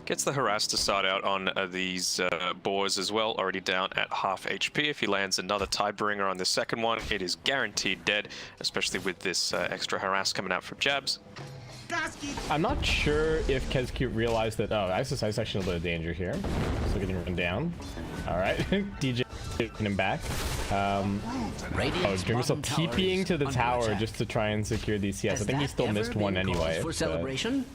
[SPEAKER 4] Gets the harass to start out on these boars as well, already down at half HP. If he lands another Tidebringer on the second one, it is guaranteed dead, especially with this extra harass coming out from Jabs.
[SPEAKER 2] I'm not sure if Kezcute realized that, oh, ISS actually a little bit of danger here. Still getting run down. Alright, DJ getting him back. Dream Cell TPing to the tower just to try and secure these CS. I think he still missed one anyway.
[SPEAKER 3] For celebration?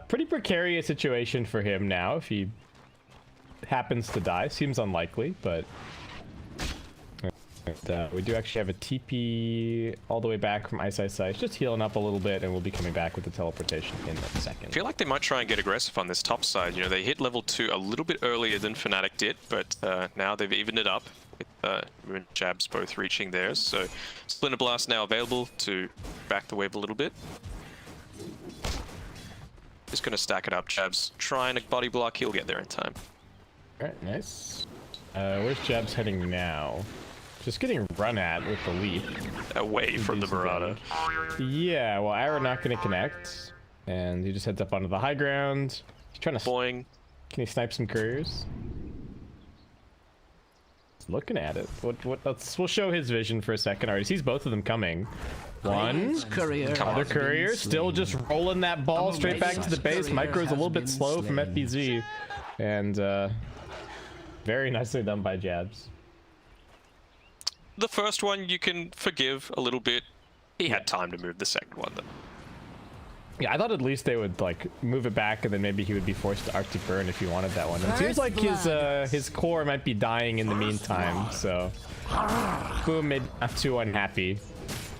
[SPEAKER 2] Pretty precarious situation for him now if he happens to die. Seems unlikely, but we do actually have a TP all the way back from Ice. Just healing up a little bit, and we'll be coming back with the teleportation in a second.
[SPEAKER 4] I feel like they might try and get aggressive on this top side. You know, they hit level 2 a little bit earlier than FNATIC did, but now they've evened it up with Moon and Jabs both reaching theirs. So Splinter Blast now available to back the wave a little bit. Just gonna stack it up, Jabs. Trying to body block, he'll get there in time.
[SPEAKER 2] Alright, nice. Where's Jabs heading now? Just getting run at with the leap.
[SPEAKER 4] Away from the Mirana.
[SPEAKER 2] Yeah, well, arrow not gonna connect. And he just heads up onto the high ground. He's trying to...
[SPEAKER 4] Boing.
[SPEAKER 2] Can he snipe some couriers? He's looking at it. We'll show his vision for a second. Alright, he sees both of them coming. One, other courier, still just rolling that ball straight back to the base. Micro's a little bit slow from FBZ. And very nicely done by Jabs.
[SPEAKER 4] The first one you can forgive a little bit. He had time to move the second one though.
[SPEAKER 2] Yeah, I thought at least they would like move it back, and then maybe he would be forced to Arctic Burn if he wanted that one. And it seems like his core might be dying in the meantime, so boom, maybe not too unhappy.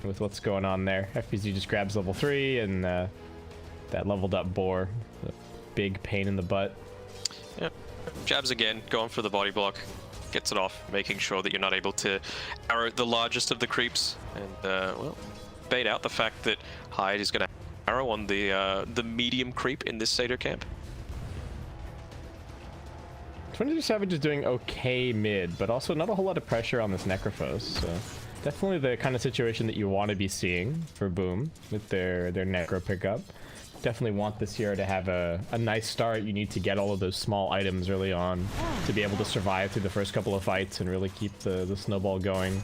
[SPEAKER 2] with what's going on there. FBZ just grabs level 3 and that leveled up boar. A big pain in the butt.
[SPEAKER 4] Yeah. Jabs again, going for the body block. Gets it off, making sure that you're not able to arrow the largest of the creeps. And, well, bait out the fact that Hyde is going to arrow on the medium creep in this Sato camp.
[SPEAKER 2] 22 Savage is doing okay mid, but also not a whole lot of pressure on this Necrophos. So definitely the kind of situation that you want to be seeing for Boom with their Necro pickup. Definitely want this hero to have a nice start. You need to get all of those small items early on to be able to survive through the first couple of fights and really keep the snowball going.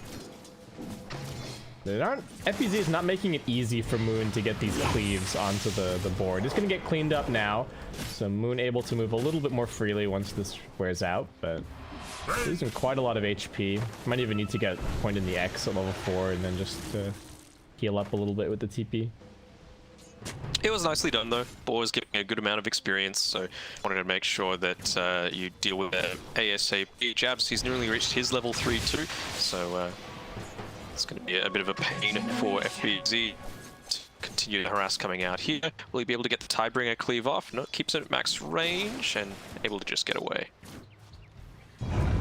[SPEAKER 2] FBZ is not making it easy for Moon to get these cleaves onto the board. It's going to get cleaned up now, so Moon able to move a little bit more freely once this wears out, but losing quite a lot of HP. Might even need to get point in the X at level 4 and then just heal up a little bit with the TP.
[SPEAKER 4] It was nicely done though. Boar was giving a good amount of experience, so wanted to make sure that you deal with ASAP. Jabs, he's nearly reached his level 3 too, so it's going to be a bit of a pain for FBZ to continue to harass coming out here. Will he be able to get the Tidebringer cleave off? No, keeps it at max range and able to just get away.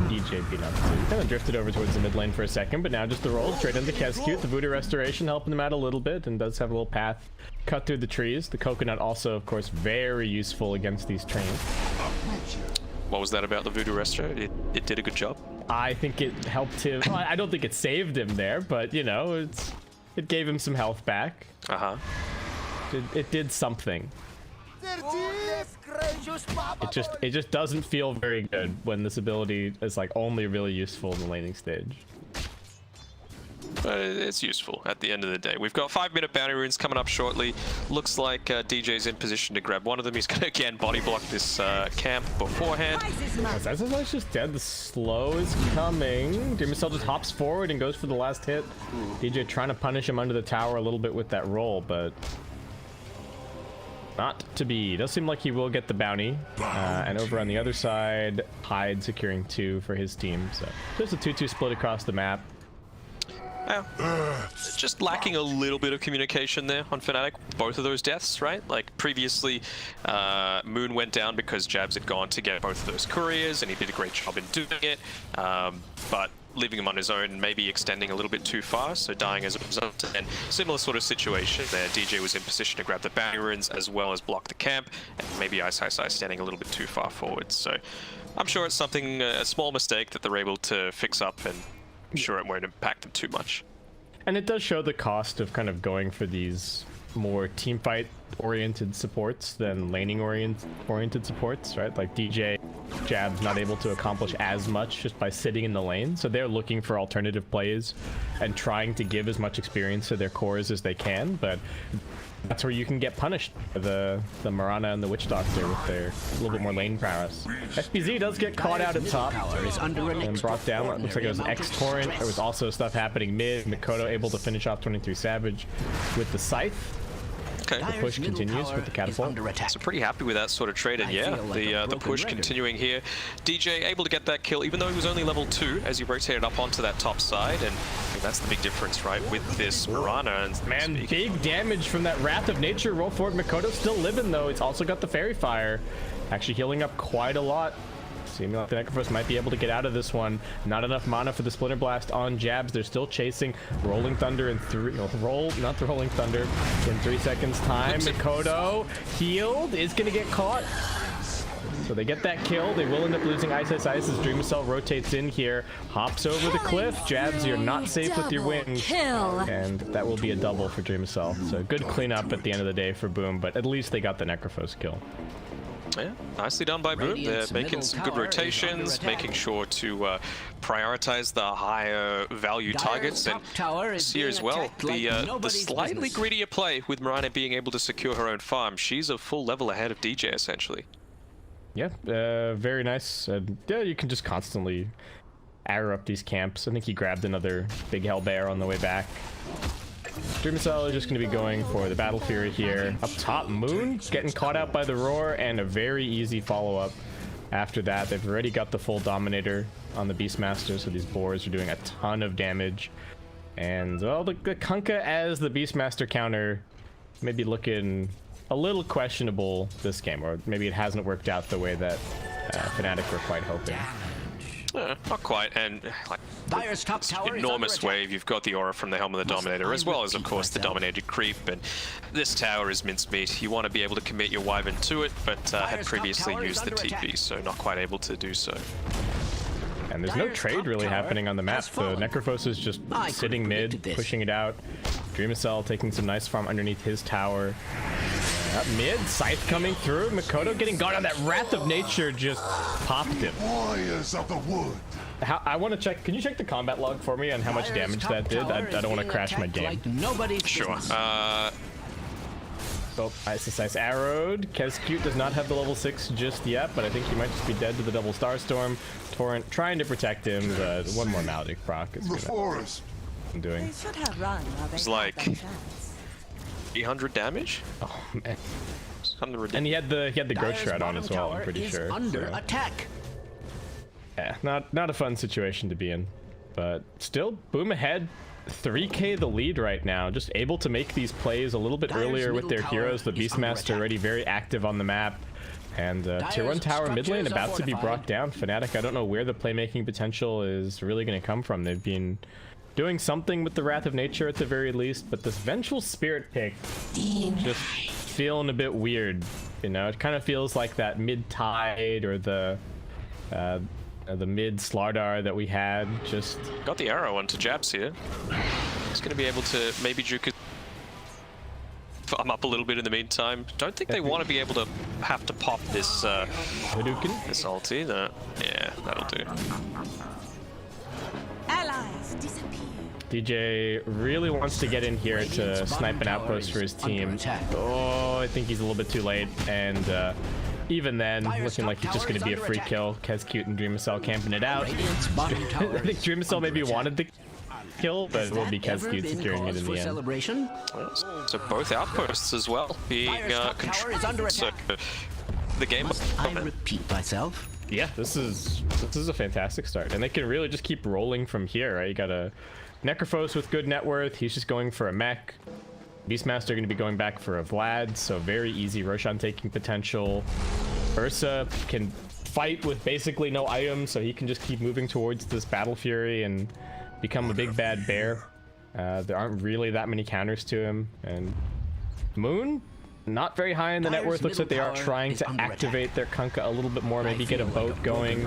[SPEAKER 2] DJ beat up too. Kind of drifted over towards the mid lane for a second, but now just the roll straight into Kescute. The Voodoo Restoration helping them out a little bit and does have a little path cut through the trees. The Coconut also, of course, very useful against these trains.
[SPEAKER 4] What was that about the Voodoo Resto? It did a good job.
[SPEAKER 2] I think it helped him. Well, I don't think it saved him there, but you know, it gave him some health back. It did something. It just doesn't feel very good when this ability is like only really useful in the laning stage.
[SPEAKER 4] But it's useful at the end of the day. We've got 5-minute bounty runes coming up shortly. Looks like DJ's in position to grab one of them. He's going to again body block this camp beforehand.
[SPEAKER 2] That's just dead. The slow is coming. Dreamcell just hops forward and goes for the last hit. DJ trying to punish him under the tower a little bit with that roll, but not to be. Does seem like he will get the bounty. And over on the other side, Hyde securing 2 for his team. So there's a 2-2 split across the map.
[SPEAKER 4] Yeah. Just lacking a little bit of communication there on FNATIC. Both of those deaths, right? Like previously, Moon went down because Jabs had gone to get both of those couriers, and he did a great job in doing it. But leaving him on his own, maybe extending a little bit too far, so dying as a result. And similar sort of situation there. DJ was in position to grab the bounty runes as well as block the camp, and maybe Ice standing a little bit too far forward. So I'm sure it's something, a small mistake that they're able to fix up, and I'm sure it won't impact them too much.
[SPEAKER 2] And it does show the cost of kind of going for these more team fight oriented supports than laning oriented supports, right? Like DJ, Jab's not able to accomplish as much just by sitting in the lane, so they're looking for alternative plays and trying to give as much experience to their cores as they can, but that's where you can get punished by the Mirana and the Witch Doctor with their a little bit more lane prowess. FBZ does get caught out at top and brought down. It looks like it was an X-Torrent. There was also stuff happening mid. Mikoto able to finish off 23 Savage with the Scythe.
[SPEAKER 4] Okay.
[SPEAKER 2] The push continues with the catapult.
[SPEAKER 4] So pretty happy with that sort of trade, and yeah, the push continuing here. DJ able to get that kill, even though he was only level 2 as he rotated up onto that top side, and I think that's the big difference, right, with this Mirana. And
[SPEAKER 2] man, big damage from that Wrath of Nature. Roll forward. Mikoto's still living though. It's also got the Fairy Fire, actually healing up quite a lot. Seeming like the Necrophos might be able to get out of this one. Not enough mana for the Splinter Blast on Jabs. They're still chasing. Rolling Thunder in 3... No, not the Rolling Thunder. In 3 seconds time. Mikoto healed. Is going to get caught. So they get that kill. They will end up losing Ice as Dreamcell rotates in here. Hops over the cliff. Jabs, you're not safe with your wings. And that will be a double for Dreamcell. So good cleanup at the end of the day for Boom, but at least they got the Necrophos kill.
[SPEAKER 4] Yeah, nicely done by Boom. They're making some good rotations, making sure to prioritize the higher value targets, and see as well the slightly greedier play with Mirana being able to secure her own farm. She's a full level ahead of DJ essentially. Yeah,
[SPEAKER 2] very nice. Yeah, you can just constantly aggro up these camps. I think he grabbed another big Hellbear on the way back. Dreamcell is just going to be going for the Battle Fury here. Up top, Moon getting caught out by the Roar, and a very easy follow-up after that. They've already got the full Dominator on the Beastmaster, so these boars are doing a ton of damage. And well, the Kunkka as the Beastmaster counter may be looking a little questionable this game, or maybe it hasn't worked out the way that FNATIC were quite hoping.
[SPEAKER 4] Not quite, and like
[SPEAKER 3] Dire's top tower
[SPEAKER 4] enormous wave. You've got the aura from the Helm of the Dominator, as well as, of course, the Dominator creep. And this tower is mincemeat. You want to be able to commit your Wyvern to it, but had previously used the TP, so not quite able to do so.
[SPEAKER 2] And there's no trade really happening on the map. The Necrophos is just sitting mid, pushing it out. Dreamcell taking some nice farm underneath his tower. Up mid, Scythe coming through. Makoto getting got on that Wrath of Nature just popped him.
[SPEAKER 5] Warriors of the wood.
[SPEAKER 2] I want to check. Can you check the combat log for me on how much damage that did? I don't want to crash my game.
[SPEAKER 4] Sure.
[SPEAKER 2] So Ice arrowed. Kezcute does not have the level 6 just yet, but I think he might just be dead to the double Starstorm. Torrent trying to protect him. One more Maledict proc is
[SPEAKER 5] The forest.
[SPEAKER 2] I'm doing.
[SPEAKER 6] They should have run while they
[SPEAKER 4] It's
[SPEAKER 6] had
[SPEAKER 4] like
[SPEAKER 6] that chance.
[SPEAKER 4] 300 damage.
[SPEAKER 2] Oh man.
[SPEAKER 4] Something ridiculous.
[SPEAKER 2] And he had the growth shroud on as well. I'm pretty sure.
[SPEAKER 3] Under
[SPEAKER 2] So.
[SPEAKER 3] attack.
[SPEAKER 2] Yeah, not a fun situation to be in, but still, Boom ahead. 3k the lead right now, just able to make these plays a little bit earlier with their heroes. The Beastmaster already very active on the map, and tier 1 tower mid lane about to be brought down. FNATIC, I don't know where the playmaking potential is really going to come from. They've been doing something with the Wrath of Nature at the very least, but this Vengeful Spirit pick just feeling a bit weird. You know, it kind of feels like that mid-tide or the mid Slardar that we had. Just
[SPEAKER 4] Got the arrow onto Jabs here. He's going to be able to maybe juke his farm up a little bit in the meantime. Don't think they want to be able to have to pop this
[SPEAKER 2] Hadouken.
[SPEAKER 4] this ult either. Yeah, that'll do.
[SPEAKER 6] Allies disappear.
[SPEAKER 2] DJ really wants to get in here to snipe an outpost for his team. Oh, I think he's a little bit too late, and even then, looking like he's just going to be a free kill. Kezcute and Dreamcell camping it out. I think Dreamcell maybe wanted the kill, but it will be Kezcute securing it in the end.
[SPEAKER 4] So both outposts as well being controlled. So the game.
[SPEAKER 3] I repeat myself.
[SPEAKER 2] Yeah, this is a fantastic start, and they can really just keep rolling from here, right? You got a Necrophos with good net worth. He's just going for a mech. Beastmaster going to be going back for a Vlad, so very easy Roshan taking potential. Ursa can fight with basically no items, so he can just keep moving towards this Battle Fury and become a big bad bear. There aren't really that many counters to him, and Moon, not very high in the net worth. Looks like they are trying to activate their Kunkka a little bit more, maybe get a boat going.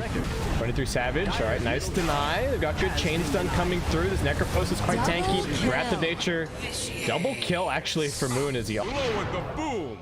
[SPEAKER 2] Running through Savage. All right, nice deny. They've got good chain stun coming through. This Necrophos is quite tanky. Wrath of Nature. Double kill, actually, for Moon as he...
[SPEAKER 5] Blow with the boom.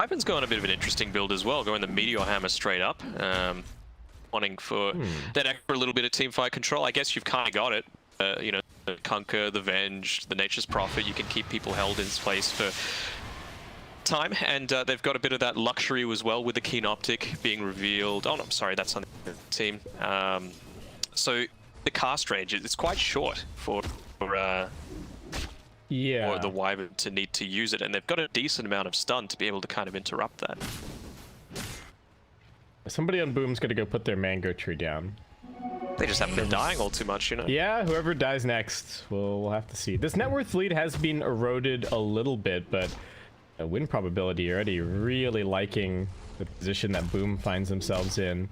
[SPEAKER 4] Ivan's going a bit of an interesting build as well, going the Meteor Hammer straight up. Wanting for that extra little bit of teamfight control. I guess you've kind of got it. You know, the Kunkka, the Venge, the Nature's Prophet, you can keep people held in place for time, and they've got a bit of that luxury as well with the Keen Optic being revealed. Oh no, I'm sorry, that's on the team. So the cast range is quite short for
[SPEAKER 2] Yeah.
[SPEAKER 4] or the Wyvern to need to use it, and they've got a decent amount of stun to be able to kind of interrupt that.
[SPEAKER 2] Somebody on Boom's gonna go put their mango tree down.
[SPEAKER 4] They just haven't been dying all too much, you know?
[SPEAKER 2] Yeah, whoever dies next, we'll have to see. This net worth lead has been eroded a little bit, but a win probability already really liking the position that Boom finds themselves in.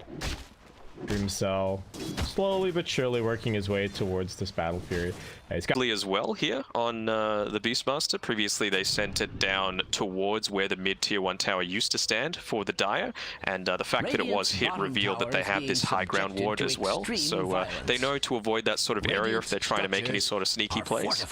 [SPEAKER 2] Dreamcell slowly but surely working his way towards this Battle Fury. He's got
[SPEAKER 4] As well here on the Beastmaster. Previously they sent it down towards where the mid-tier 1 tower used to stand for the Dire, and the fact that it was hit revealed that they have this high ground ward as well, so they know to avoid that sort of area if they're trying to make any sort of sneaky plays. So.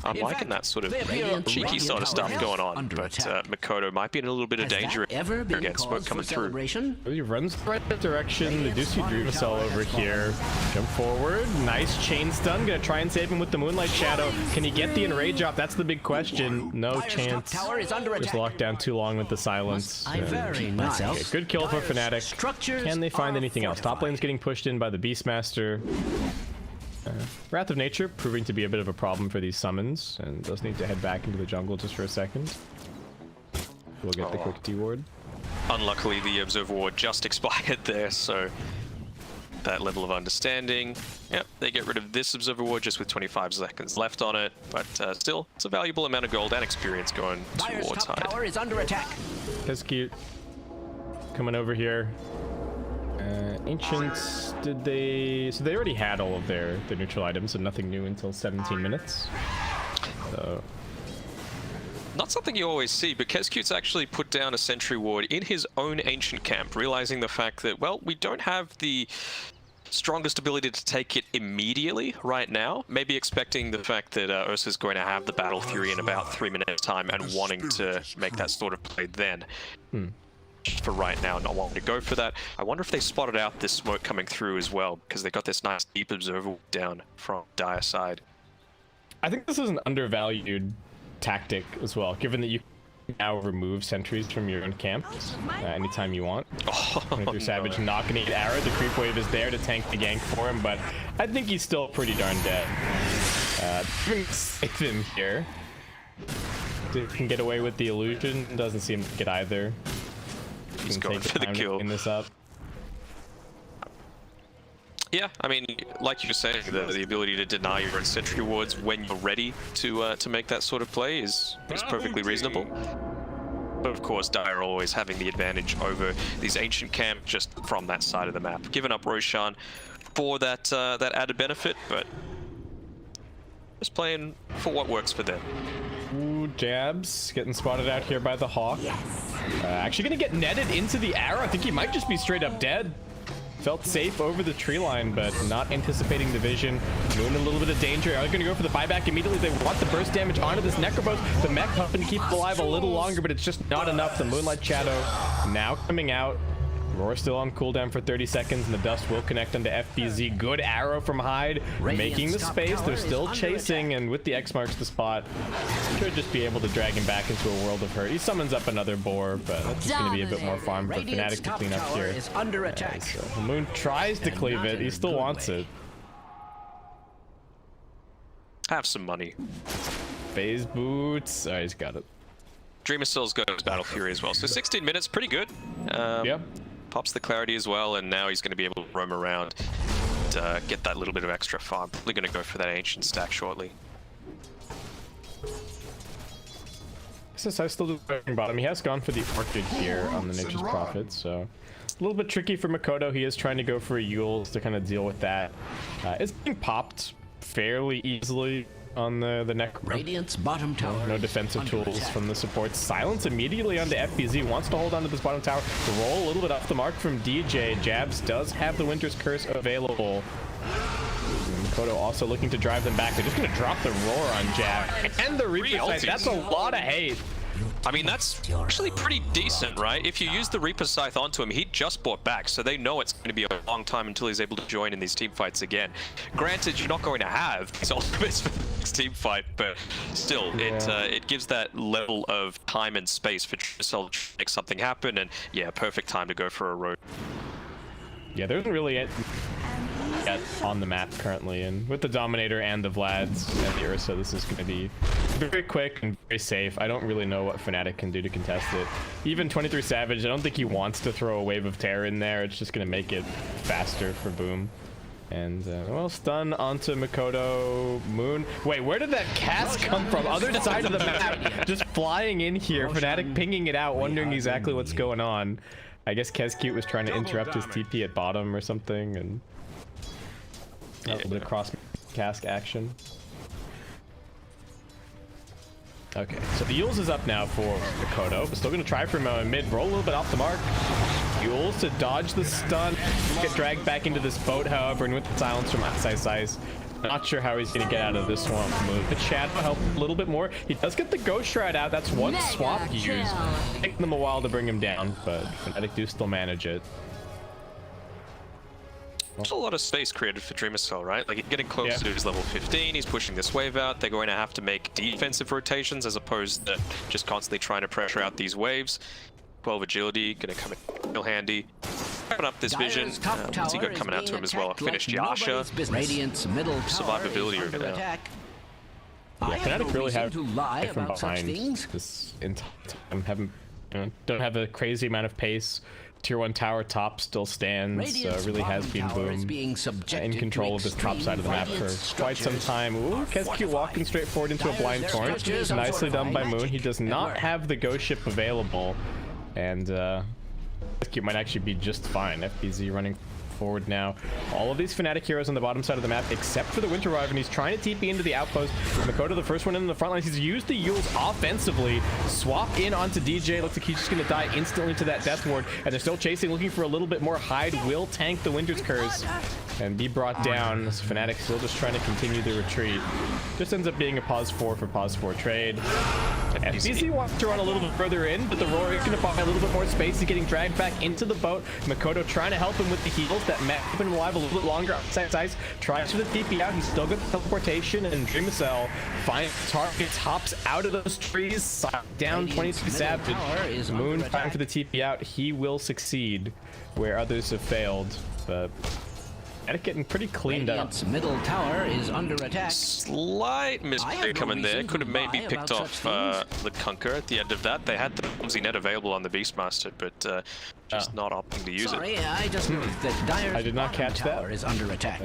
[SPEAKER 4] I'm
[SPEAKER 3] In
[SPEAKER 4] liking
[SPEAKER 3] fact,
[SPEAKER 4] that sort of
[SPEAKER 3] Radiant
[SPEAKER 4] cheeky sort of
[SPEAKER 3] Tower
[SPEAKER 4] stuff
[SPEAKER 3] is
[SPEAKER 4] going on,
[SPEAKER 3] under
[SPEAKER 4] but
[SPEAKER 3] attack.
[SPEAKER 4] Makoto might be in a little bit of
[SPEAKER 3] Has
[SPEAKER 4] danger
[SPEAKER 3] that ever been
[SPEAKER 4] again. Smoke
[SPEAKER 3] cause for
[SPEAKER 4] coming through.
[SPEAKER 3] celebration?
[SPEAKER 2] He runs the right direction. They do see Dream Cell over here. Jump forward. Nice chain stun. Gonna try and save him with the Moonlight Shadow. Can he get the enrage off? That's the big question. No
[SPEAKER 3] Dire's top
[SPEAKER 2] chance.
[SPEAKER 3] tower is under
[SPEAKER 2] Just
[SPEAKER 3] attack.
[SPEAKER 2] locked down too long with the silence.
[SPEAKER 3] I very nice.
[SPEAKER 2] Okay, good kill for Fnatic.
[SPEAKER 3] Structures
[SPEAKER 2] Can they find
[SPEAKER 3] are
[SPEAKER 2] anything else? Top lane's getting pushed in by the Beastmaster. Wrath of Nature proving to be a bit of a problem for these summons, and does need to head back into the jungle just for a second. We'll get the quick T-ward.
[SPEAKER 4] Unluckily, the Observer Ward just expired there, so that level of understanding. Yep, they get rid of this Observer Ward just with 25 seconds left on it, but still, it's a valuable amount of gold and experience going
[SPEAKER 3] Dire's
[SPEAKER 4] towards
[SPEAKER 3] top
[SPEAKER 4] Hyde.
[SPEAKER 3] tower is under attack.
[SPEAKER 2] That's cute. Coming over here. Ancients, did they... So they already had all of their neutral items, so nothing new until 17 minutes. So...
[SPEAKER 4] Not something you always see, but Kescute's actually put down a sentry ward in his own ancient camp, realizing the fact that, well, we don't have the strongest ability to take it immediately right now. Maybe expecting the fact that Ursa's going to have the Battle Fury in about 3 minutes time and wanting to make that sort of play then. For right now, not wanting to go for that. I wonder if they spotted out this smoke coming through as well, because they got this nice deep observer down from Dire side.
[SPEAKER 2] I think this is an undervalued tactic as well, given that you can now remove sentries from your own camp anytime you want. Through Savage not gonna get arrowed. The creep wave is there to tank the gank for him, but I think he's still pretty darn dead. Safe in here. Can get away with the illusion. Doesn't seem like it either.
[SPEAKER 4] He's going for the kill.
[SPEAKER 2] Clean this up.
[SPEAKER 4] Yeah, I mean, like you were saying, the ability to deny your own sentry wards when you're ready to make that sort of play is perfectly reasonable. But of course, Dire always having the advantage over these ancient camp just from that side of the map. Giving up Roshan for that that added benefit, but just playing for what works for them.
[SPEAKER 2] Ooh, jabs getting spotted out here by the Hawk. Actually gonna get netted into the arrow. I think he might just be straight up dead. Felt safe over the tree line, but not anticipating the vision. Doing a little bit of danger. Are they gonna go for the buyback immediately? They want the burst damage onto this Necrobos. The mech hoping to keep it alive a little longer, but it's just not enough. The Moonlight Shadow now coming out. Roar still on cooldown for 30 seconds, and the dust will connect onto FBZ. Good arrow from Hyde, making the space. They're still chasing, and with the X marks the spot, should just be able to drag him back into a world of hurt. He summons up another boar, but that's just going to be a bit more farm for Fnatic to clean up here.
[SPEAKER 3] Is under attack.
[SPEAKER 2] So the Moon tries to cleave it. He still wants it.
[SPEAKER 4] Have some money.
[SPEAKER 2] Phase boots. Oh, he's got it.
[SPEAKER 4] Dreamer still's got his Battle Fury as well, so 16 minutes, pretty good.
[SPEAKER 2] Yep.
[SPEAKER 4] Pops the clarity as well, and now he's going to be able to roam around to get that little bit of extra farm. Probably going to go for that ancient stack shortly.
[SPEAKER 2] I still do bottom. He has gone for the Orchid here on the Nature's Prophet, so a little bit tricky for Makoto. He is trying to go for a Yules to kind of deal with that. It's being popped fairly easily on the neck.
[SPEAKER 3] Radiant's bottom tower.
[SPEAKER 2] No defensive tools from the supports. Silence immediately onto FBZ. Wants to hold on to this bottom tower. Roll a little bit off the mark from DJ. Jabs does have the Winter's Curse available. Makoto also looking to drive them back. They're just going to drop the Roar on Jab. And the Reaper Sight. That's a lot of hate.
[SPEAKER 4] I mean, that's actually pretty decent, right? If you use the Reaper Scythe onto him, he just bought back, so they know it's going to be a long time until he's able to join in these team fights again. Granted, you're not going to have these ultimates for the next team fight, but still, it gives that level of time and space for Trisol to make something happen, and yeah, perfect time to go for a road.
[SPEAKER 2] Yeah, there isn't really yet on the map currently, and with the Dominator and the Vlads and the Ursa, this is going to be very quick and very safe. I don't really know what Fnatic can do to contest it. Even 23 Savage, I don't think he wants to throw a wave of terror in there. It's just going to make it faster for Boom. And, well, stun onto Makoto. Moon. Wait, where did that cast come from? Other side of the map, just flying in here. Fnatic pinging it out, wondering exactly what's going on. I guess Kescute was trying to interrupt his TP at bottom or something, and a little bit of cross cast action. Okay, so the Yules is up now for Makoto, but still going to try from mid. Roll a little bit off the mark. Yules to dodge the stun. Get dragged back into this boat, however, and with the silence from Ice, Not sure how he's gonna get out of this one. Move the shadow help a little bit more. He does get the ghost shroud out. That's one swap used. Take them a while to bring him down, but FNATIC do still manage it.
[SPEAKER 4] There's a lot of space created for Dreamer Cell, right? Like, getting close to his level 15, he's pushing this wave out. They're going to have to make defensive rotations as opposed to just constantly trying to pressure out these waves. 12 agility, gonna come in real handy. Open up this vision. What's he got coming out to him as well? Finished Yasha.
[SPEAKER 3] Radiant's middle
[SPEAKER 4] Survivability
[SPEAKER 3] tower is
[SPEAKER 4] right
[SPEAKER 3] under
[SPEAKER 4] now.
[SPEAKER 3] attack.
[SPEAKER 2] Yeah,
[SPEAKER 3] I have
[SPEAKER 2] FNATIC
[SPEAKER 3] no
[SPEAKER 2] really
[SPEAKER 3] reason
[SPEAKER 2] have
[SPEAKER 3] to lie
[SPEAKER 2] from
[SPEAKER 3] about such
[SPEAKER 2] behind
[SPEAKER 3] things.
[SPEAKER 2] this entire time. Haven't, don't have a crazy amount of pace. Tier 1 tower top still stands. Really has been Boom in control of this top side of the map for quite some time. Ooh, Kesky walking straight forward into a blind torrent. Nicely done by Moon. He does not have the ghost ship available, and Kesky might actually be just fine. FBZ running forward now. All of these FNATIC heroes on the bottom side of the map, except for the Winter Wyvern. He's trying to TP into the outpost. Makoto, the first one in the front lines. He's used the Yules offensively. Swap in onto DJ. Looks like he's just going to die instantly to that Death Ward. And they're still chasing, looking for a little bit more. Hyde will tank the Winter's Curse and be brought down. As FNATIC still just trying to continue the retreat. Just ends up being a pause 4 for pause 4 trade. FBZ wants to run a little bit further in, but the Roar is going to buy a little bit more space. He's getting dragged back into the boat. Makoto trying to help him with the heals that keep him alive a little bit longer. Outside ice, tries for the TP out. He's still got teleportation, and Dreamer Cell finds targets, hops out of those trees, down 22 Savage. Moon trying for the TP out. He will succeed where others have failed, but getting pretty cleaned up.
[SPEAKER 3] Middle tower is under attack.
[SPEAKER 4] Slight misplay coming there. Could have maybe picked off the Conquer at the end of that. They had the clumsy net available on the Beastmaster, but just not opting to use it.
[SPEAKER 3] I just noticed that Dire's
[SPEAKER 2] I did not catch that.
[SPEAKER 3] tower is under attack.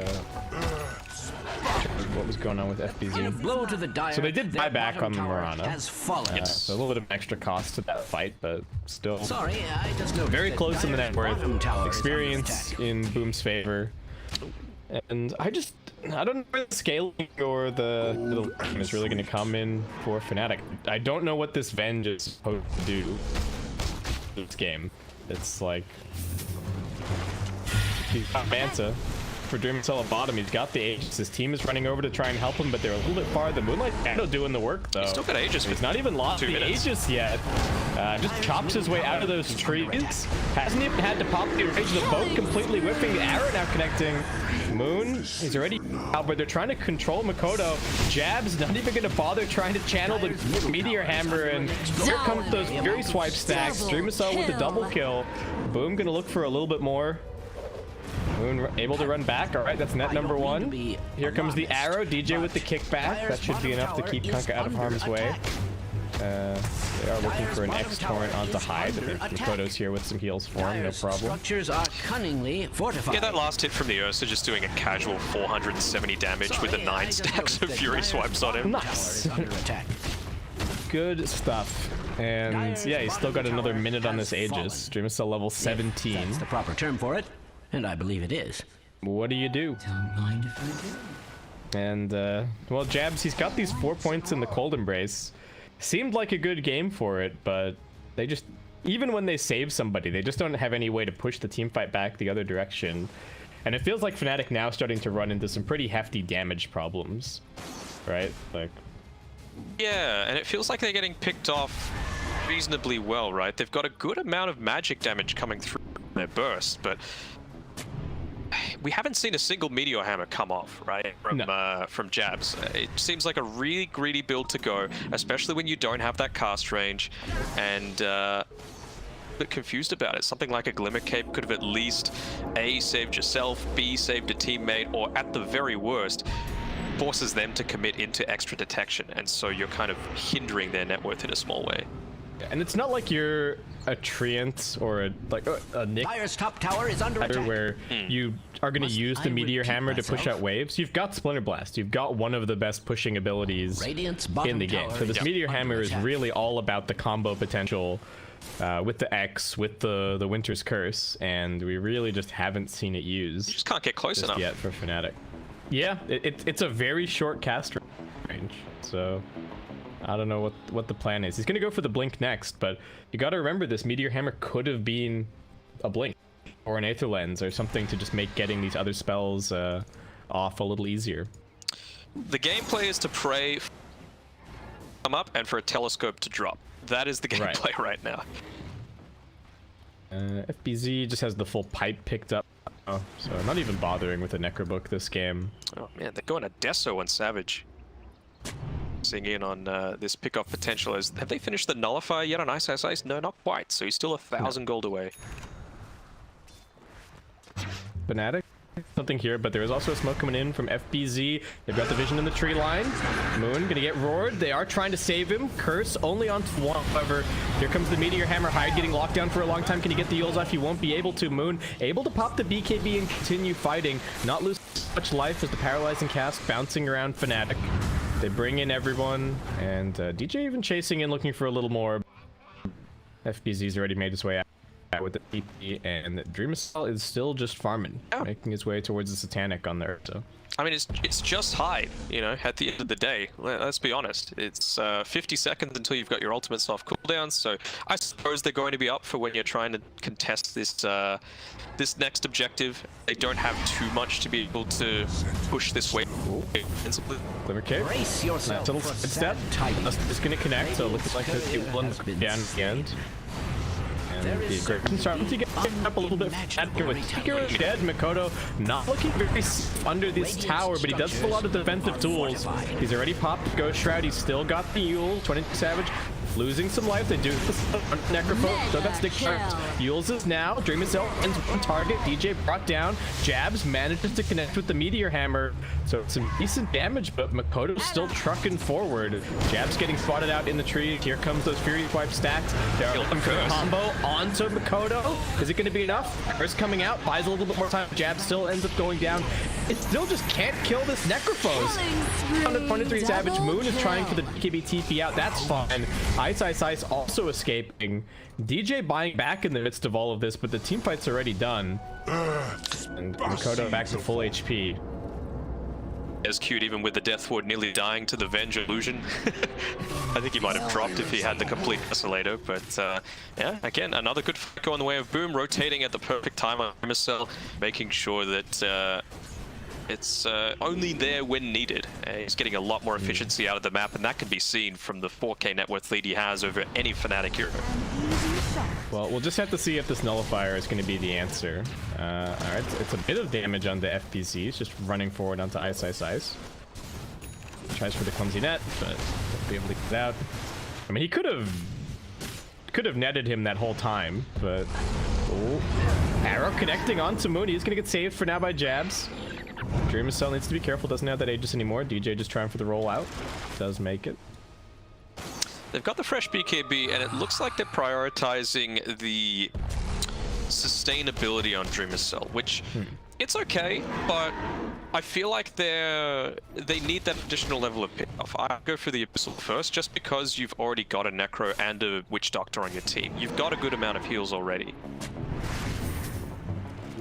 [SPEAKER 2] What was going on with FBZ?
[SPEAKER 3] Blow to the Dire.
[SPEAKER 2] So they did buy back on the Mirana.
[SPEAKER 3] Has fallen.
[SPEAKER 2] So a little bit of extra cost to that fight, but still
[SPEAKER 3] I just noticed
[SPEAKER 2] very
[SPEAKER 3] that
[SPEAKER 2] close in the net
[SPEAKER 3] Dire's
[SPEAKER 2] worth.
[SPEAKER 3] bottom tower is
[SPEAKER 2] Experience
[SPEAKER 3] under
[SPEAKER 2] in Boom's favor. And I don't know where the scaling or the is really going to come in for FNATIC. I don't know what this Venge is supposed to do this game. It's like he's got Manta for Dreamer Cell at bottom. He's got the Aegis. His team is running over to try and help him, but they're a little bit far. The Moonlight Shadow doing the work though.
[SPEAKER 4] He's still got Aegis.
[SPEAKER 2] He's not even lost the Aegis yet. Just chops his way out of those trees. Hasn't even had to pop the rage. The boat completely whiffing. The arrow now connecting. Moon, he's already out, but they're trying to control Makoto. Jab's not even going to bother trying to channel the Meteor Hammer, and here comes those Fury Swipe stacks. Dreamer Cell with a double kill. Boom going to look for a little bit more. Moon able to run back. All right, that's net number 1. Here comes the arrow. DJ with the kickback. That should be enough to keep Kunkka out of harm's way. They are looking for an X torrent onto Hyde. Makoto's here with some heals for him, no problem.
[SPEAKER 3] Structures are cunningly fortified.
[SPEAKER 4] Yeah, that last hit from the Ursa just doing a casual 470 damage with the 9 stacks of Fury Swipes on him.
[SPEAKER 2] Nice. Good stuff. And yeah, he's still got another minute on this Aegis. Dreamer Cell level 17.
[SPEAKER 3] That's the proper term for it, and I believe it is.
[SPEAKER 2] What do you do?
[SPEAKER 6] Don't mind if I do.
[SPEAKER 2] And well, Jabs, he's got these 4 points in the Cold Embrace. Seemed like a good game for it, but they just, even when they save somebody, they just don't have any way to push the team fight back the other direction. And it feels like FNATIC now starting to run into some pretty hefty damage problems, right? Like,
[SPEAKER 4] yeah, and it feels like they're getting picked off reasonably well, right? They've got a good amount of magic damage coming through their burst, but we haven't seen a single Meteor Hammer come off, right, from Jabs. It seems like a really greedy build to go, especially when you don't have that cast range, and a bit confused about it. Something like a Glimmer Cape could have at least A, saved yourself, B, saved a teammate, or at the very worst, forces them to commit into extra detection, and so you're kind of hindering their net worth in a small way.
[SPEAKER 2] and it's not like you're a Treant or a Nick
[SPEAKER 3] Dire's top tower is under attack.
[SPEAKER 2] where you are going to use the Meteor Hammer to push out waves. You've got Splinter Blast. You've got one of the best pushing abilities in the game. So this Meteor Hammer is really all about the combo potential with the X, with the Winter's Curse, and we really just haven't seen it used.
[SPEAKER 4] You just can't get close enough
[SPEAKER 2] yet for FNATIC. Yeah, it's a very short cast range, so I don't know what the plan is. He's gonna go for the Blink next, but you gotta remember this Meteor Hammer could have been a Blink or an Aether Lens or something to just make getting these other spells off a little easier.
[SPEAKER 4] The gameplay is to pray for come up and for a telescope to drop. That is the gameplay right now.
[SPEAKER 2] FBZ just has the full pipe picked up. Oh, so not even bothering with a Necrobook this game.
[SPEAKER 4] Oh man, they're going to Deso and Savage. Seeing in on this pickoff potential. Have they finished the Nullifier yet on Ice Ice Ice? No, not quite. So he's still 1,000 gold away.
[SPEAKER 2] FNATIC, something here, but there is also a smoke coming in from FBZ. They've got the vision in the tree line. Moon gonna get roared. They are trying to save him. Curse only on one. However, here comes the Meteor Hammer. Hyde getting locked down for a long time. Can he get the Yules off? He won't be able to. Moon able to pop the BKB and continue fighting. Not lose much life as the paralyzing cast bouncing around FNATIC. They bring in everyone, and DJ even chasing in, looking for a little more. FBZ's already made his way out with the TP, and Dreamcell is still just farming, making his way towards the Satanic on there. So,
[SPEAKER 4] I mean, it's just Hyde, you know, at the end of the day. Let's be honest. It's 50 seconds until you've got your ultimates off cooldowns, so I suppose they're going to be up for when you're trying to contest this this next objective. They don't have too much to be able to push this way.
[SPEAKER 2] Glimmer Cave.
[SPEAKER 3] Brace yourself
[SPEAKER 2] Little
[SPEAKER 3] for
[SPEAKER 2] step. It's gonna connect, so it looks like it one down at the end. And the aggression starting to get up a little bit. With dead, Mikoto not looking very safe under this tower, but he does have a lot of defensive tools. He's already popped Ghost Shroud. He's still got the Yule. 20 Savage losing some life. They do Necrophone, so that's Stick Sharp. Yules is now. Dreamcell ends one target. DJ brought down. Jabs manages to connect with the Meteor Hammer, so it's some decent damage, but Makoto's still trucking forward. Jabs getting spotted out in the tree. Here comes those Fury Swipe stacks. They're looking for the combo onto Makoto. Is it going to be enough? First coming out, buys a little bit more time. Jab still ends up going down. It still just can't kill this Necrophose. On the 23 Savage, Moon is trying for the BKB TP out. That's fine. Ice Ice Ice also escaping. DJ buying back in the midst of all of this, but the team fight's already done. And Makoto back to full HP.
[SPEAKER 4] As cute, even with the Death Ward nearly dying to the Venge illusion. I think he might have dropped if he had the complete Isolator, but yeah, again, another good fight going the way of Boom, rotating at the perfect time on Dreamcell, making sure that it's only there when needed. He's getting a lot more efficiency out of the map, and that can be seen from the 4K net worth lead he has over any FNATIC hero.
[SPEAKER 2] Well, we'll just have to see if this Nullifier is going to be the answer. Alright, it's a bit of damage on the FPC. It's just running forward onto Ice Ice Ice. Tries for the clumsy net, but won't be able to get it out. I mean, he could have netted him that whole time, but... Oh. Arrow connecting onto Moon. He's going to get saved for now by Jabs. Dreamcell needs to be careful, doesn't have that Aegis anymore. DJ just trying for the rollout. Does make it.
[SPEAKER 4] They've got the fresh BKB, and it looks like they're prioritizing the sustainability on Dreamcell, which it's okay, but I feel like they need that additional level of pick-off. I go for the Abyssal first, just because you've already got a Necro and a Witch Doctor on your team. You've got a good amount of heals already.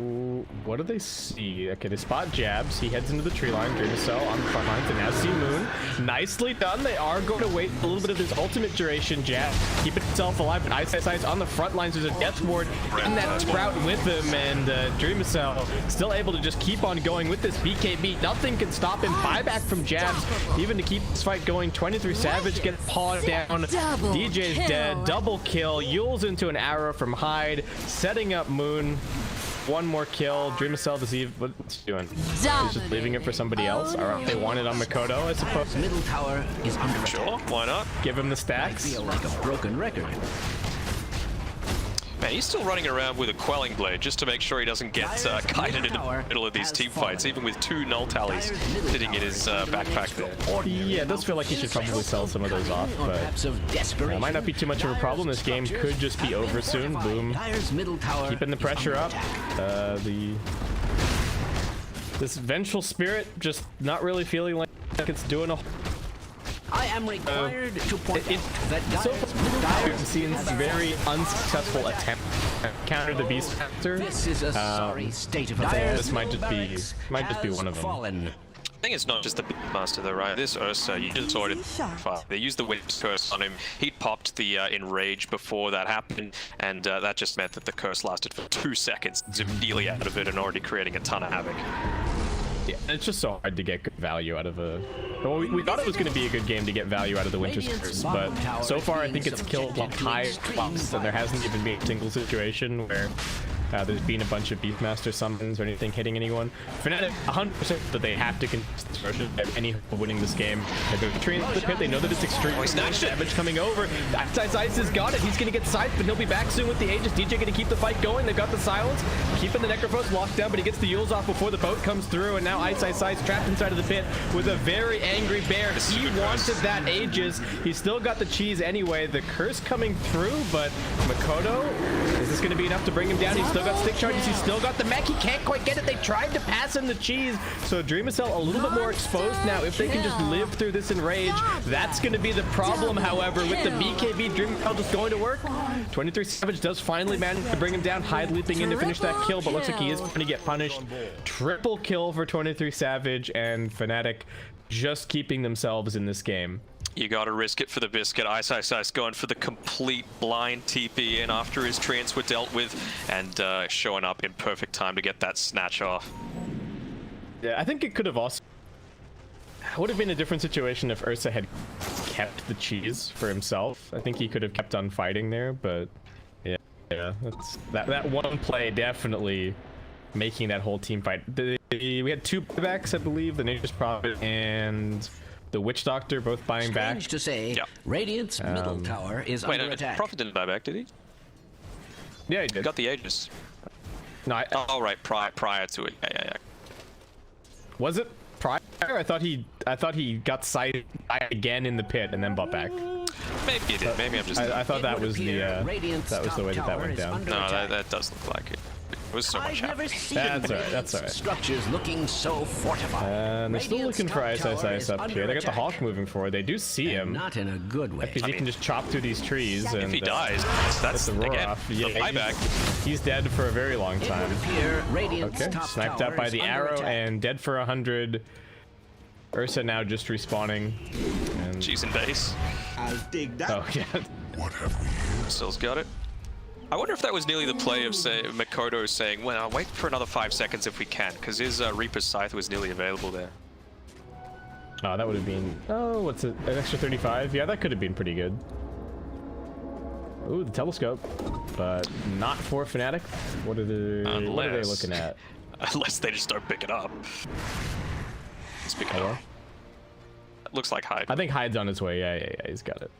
[SPEAKER 2] Ooh, what do they see? Okay, they spot Jabs. He heads into the tree line. Dreamcell on the front lines, and now see Moon. Nicely done. They are going to wait a little bit of his ultimate duration. Jab keeping himself alive, but Ice Ice Ice on the front lines. There's a Death Ward in that Sprout with him, and Dreamcell still able to just keep on going with this BKB. Nothing can stop him. Buyback from Jabs, even to keep this fight going. 23 Savage gets pawed down. DJ's dead. Double kill. Yules into an arrow from Hyde, setting up Moon. One more kill. Dreamcell to see what's he doing. He's just leaving it for somebody else. All right, they want it on Makoto, I suppose.
[SPEAKER 3] Middle tower is under attack.
[SPEAKER 4] Sure, why not?
[SPEAKER 2] Give him the
[SPEAKER 3] I
[SPEAKER 2] stacks.
[SPEAKER 3] feel like a broken record.
[SPEAKER 4] Man, he's still running around with a Quelling Blade just to make sure he doesn't get kited in the middle of these team fights, even with 2 null tallies sitting in his backpack there.
[SPEAKER 2] Yeah, it does feel like he should probably sell some of those off, but it might not be too much of a problem. This game could just be over soon. Boom. Keeping the pressure up. This Vengeful Spirit just not really feeling like it's doing a...
[SPEAKER 3] I am required to point out that
[SPEAKER 2] so far, seen very unsuccessful attempt to counter the Beast Factor.
[SPEAKER 3] This is a sorry state of affairs.
[SPEAKER 2] This might just be one of them.
[SPEAKER 3] Fallen.
[SPEAKER 4] I think it's not just the Beastmaster though, right? This Ursa, you just saw it. They used the Witch Curse on him. He'd popped the Enrage before that happened, and that just meant that the curse lasted for 2 seconds. He's immediately out of it and already creating a ton of havoc.
[SPEAKER 2] Yeah, it's just so hard to get good value out of a... Well, we thought it was going to be a good game to get value out of the Winter Spurs, but so far I think it's killed like high bucks, and there hasn't even been a single situation where there's been a bunch of Beastmaster summons or anything hitting anyone. FNATIC, 100% that they have to have any hope of winning this game. They're training the pit, they know that it's extremely savage coming over. Ice has got it, he's going to get scythed, but he'll be back soon with the Aegis. DJ going to keep the fight going, they've got the silence, keeping the Necrophos locked down, but he gets the Yules off before the boat comes through, and now Ice trapped inside of the pit with a very angry bear. He wanted that Aegis, he's still got the cheese anyway. The curse coming through, but Makoto, is this going to be enough to bring him down? He's still got stick charges, he's still got the mech, he can't quite get it. They tried to pass him the cheese, so Dreamcell a little bit more exposed now. If they can just live through this enrage, that's going to be the problem. However, with the BKB, Dreamcell just going to work. 23 Savage does finally manage to bring him down, Hyde leaping in to finish that kill, but looks like he is going to get punished. Triple kill for 23 Savage, and FNATIC just keeping themselves in this game.
[SPEAKER 4] You gotta risk it for the biscuit. Ice going for the complete blind TP in after his trance were dealt with, and showing up in perfect time to get that snatch off.
[SPEAKER 2] Yeah, I think it could have also... It would have been a different situation if Ursa had kept the cheese for himself. I think he could have kept on fighting there, but yeah, that's that one play definitely making that whole team fight. We had 2 buybacks, I believe, the Nature's Prophet and the Witch Doctor both buying back.
[SPEAKER 3] Strange to say, Radiant's middle tower is under attack.
[SPEAKER 4] Prophet didn't buy back, did he?
[SPEAKER 2] Yeah, he did.
[SPEAKER 4] He got the Aegis.
[SPEAKER 2] No,
[SPEAKER 4] oh right, prior to it. Yeah.
[SPEAKER 2] Was it prior? I thought he got sighted again in the pit and then bought back.
[SPEAKER 4] Maybe he did. Maybe I'm just.
[SPEAKER 2] I thought that was the way that went down.
[SPEAKER 4] No, that does look like it. It was so much happening.
[SPEAKER 2] That's alright.
[SPEAKER 3] Structures looking so fortified.
[SPEAKER 2] And they're still looking for Ice up here. They got the Hawk moving forward. They do see him.
[SPEAKER 3] Not in a good way.
[SPEAKER 2] Because he can just chop through these trees. And
[SPEAKER 4] if he dies, that's
[SPEAKER 2] the roar
[SPEAKER 4] again,
[SPEAKER 2] off.
[SPEAKER 4] the buyback.
[SPEAKER 2] He's dead for a very long time. Okay, sniped out by the arrow and dead for 100. Ursa now just respawning. And...
[SPEAKER 4] She's in base.
[SPEAKER 6] I'll dig that.
[SPEAKER 2] Oh yeah.
[SPEAKER 5] What have we here?
[SPEAKER 4] Still's got it. I wonder if that was nearly the play of, say, Makoto saying, well, wait for another 5 seconds if we can, because his Reaper's Scythe was nearly available there.
[SPEAKER 2] Oh, that would have been... Oh, what's it? An extra 35? Yeah, that could have been pretty good. Ooh, the telescope. But not for FNATIC. What are they looking at?
[SPEAKER 4] Unless they just don't pick it up. Let's pick it up. It looks like Hyde.
[SPEAKER 2] I think Hyde's on his way. Yeah, he's got it.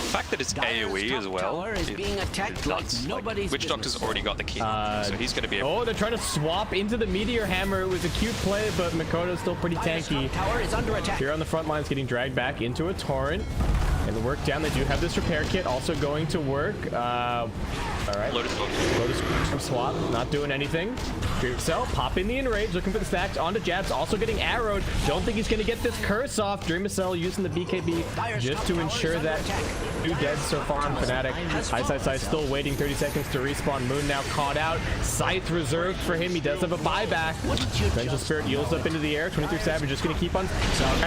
[SPEAKER 4] The fact that it's AoE as well
[SPEAKER 3] is being attacked
[SPEAKER 4] nuts. Like, Witch Doctor's already got the key, so he's going to be able...
[SPEAKER 2] Oh, they're trying to swap into the Meteor Hammer. It was a cute play, but Makoto's still pretty tanky.
[SPEAKER 3] Tower is under attack.
[SPEAKER 2] Here on the front lines, getting dragged back into a torrent. And the work down, they do have this repair kit also going to work. All right.
[SPEAKER 4] Lotus
[SPEAKER 2] swap, not doing anything. Dreamcell, pop in the enrage, looking for the stacks onto Jabs, also getting arrowed. Don't think he's going to get this curse off. Dreamcell using the BKB just to ensure that 2 dead so far on FNATIC. Ice still waiting 30 seconds to respawn. Moon now caught out. Scythe reserved for him. He does have a buyback. Vengeful Spirit yields up into the air. 23 Savage just going to keep on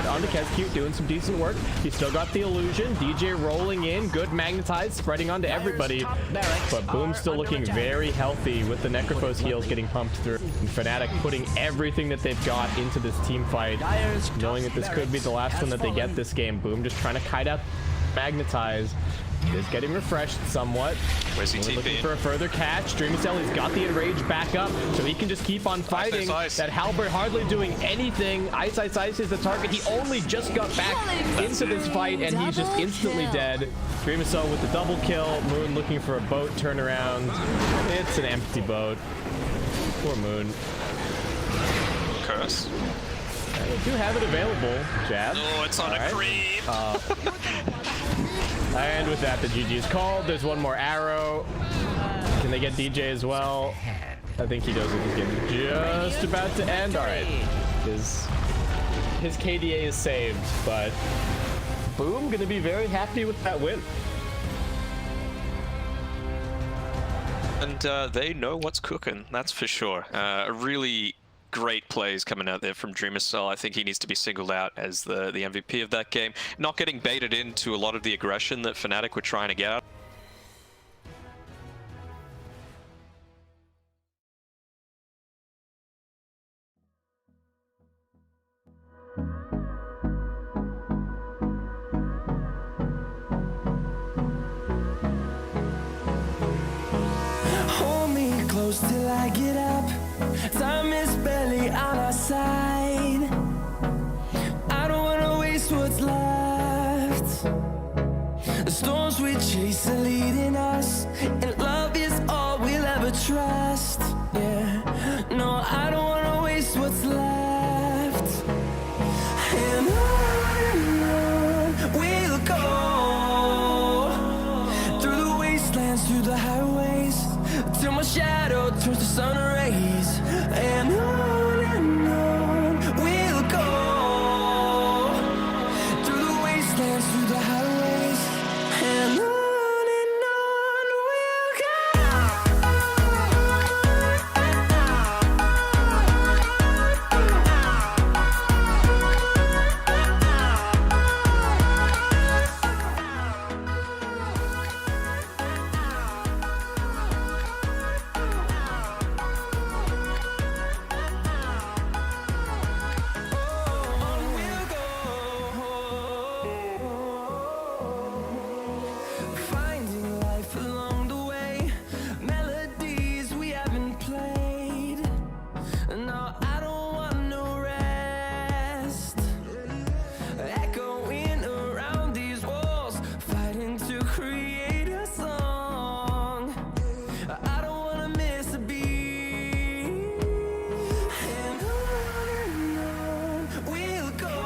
[SPEAKER 2] onto Kezcute, doing some decent work. He's still got the illusion. DJ rolling in. Good magnetize, spreading onto everybody. But Boom's still looking very healthy with the Necrophos heals getting pumped through. And FNATIC putting everything that they've got into this team fight, knowing that this could be the last one that they get this game. Boom just trying to kite out magnetize. Is getting refreshed somewhat.
[SPEAKER 4] Where's he
[SPEAKER 2] looking for a further catch. Dreamcell, he's got the enrage back up, so he can just keep on fighting. That Halberd hardly doing anything. Ice is the target. He only just got back into this fight, and he's just instantly dead. Dreamcell with the double kill. Moon looking for a boat turnaround. It's an empty boat. Poor Moon.
[SPEAKER 4] Curse.
[SPEAKER 2] They do have it available. Jab.
[SPEAKER 4] Oh, it's on a creep.
[SPEAKER 2] And with that, the GG is called. There's one more arrow. Can they get DJ as well? I think he knows that he's getting just about to end. All right. His KDA is saved, but Boom gonna be very happy with that win.
[SPEAKER 4] And they know what's cooking, that's for sure. Really great plays coming out there from Dreamcell. I think he needs to be singled out as the MVP of that game. Not getting baited into a lot of the aggression that FNATIC were trying to get out.
[SPEAKER 1] storms we chase are leading us, and love is all we'll ever trust. Yeah, no, I don't wanna waste what's left. And on we'll go, through the wastelands, through the highways, till my shadow turns to sun rays. And on we'll go, through the wastelands, through the highways, and on we'll go. Finding life along the way, melodies we haven't played. No, I don't want no rest. Echoing around these walls, fighting to create a song. I don't wanna miss a beat. And on we'll go,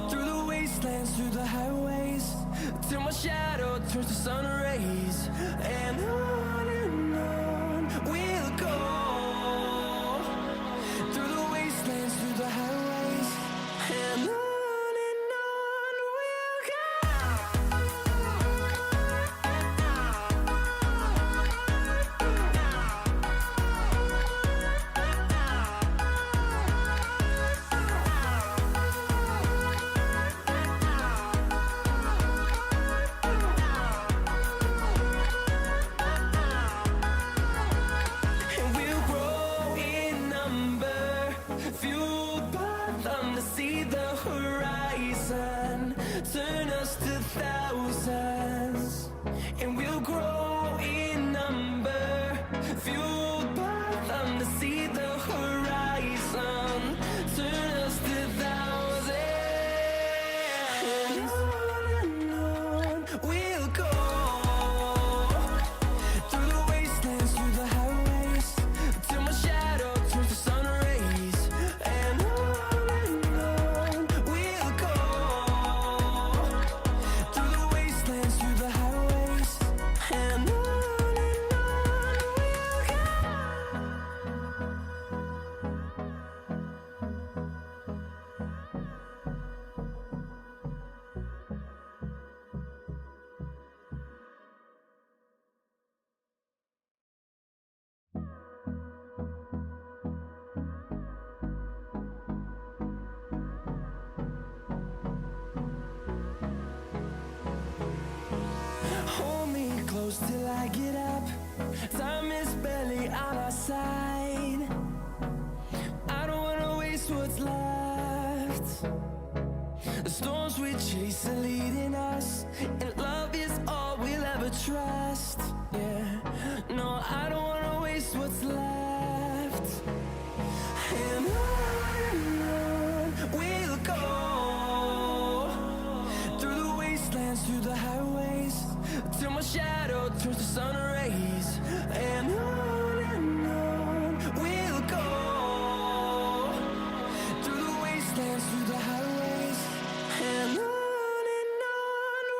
[SPEAKER 1] through the wastelands, through the highways, till my shadow turns to sun rays. And on we'll go, through the wastelands, through the highways, and on we'll go. And we'll grow in number, fueled by them to see the horizon, turn us to thousands. And we'll grow in number, fueled by them to see the horizon, turn us to thousands. And on we'll go, through the wastelands, through the highways, till my shadow turns to sun rays. And on we'll go, through the wastelands, through the highways, and on we'll go. Hold me close till I get up. Time is barely on our side. I don't wanna waste what's left. The storms we chase are leading us, and love is all we'll ever trust. Yeah, no, I don't wanna waste what's left. And on we'll go, through the wastelands, through the highways, till my shadow turns to sun rays. And on we'll go, through the wastelands, through the highways, and on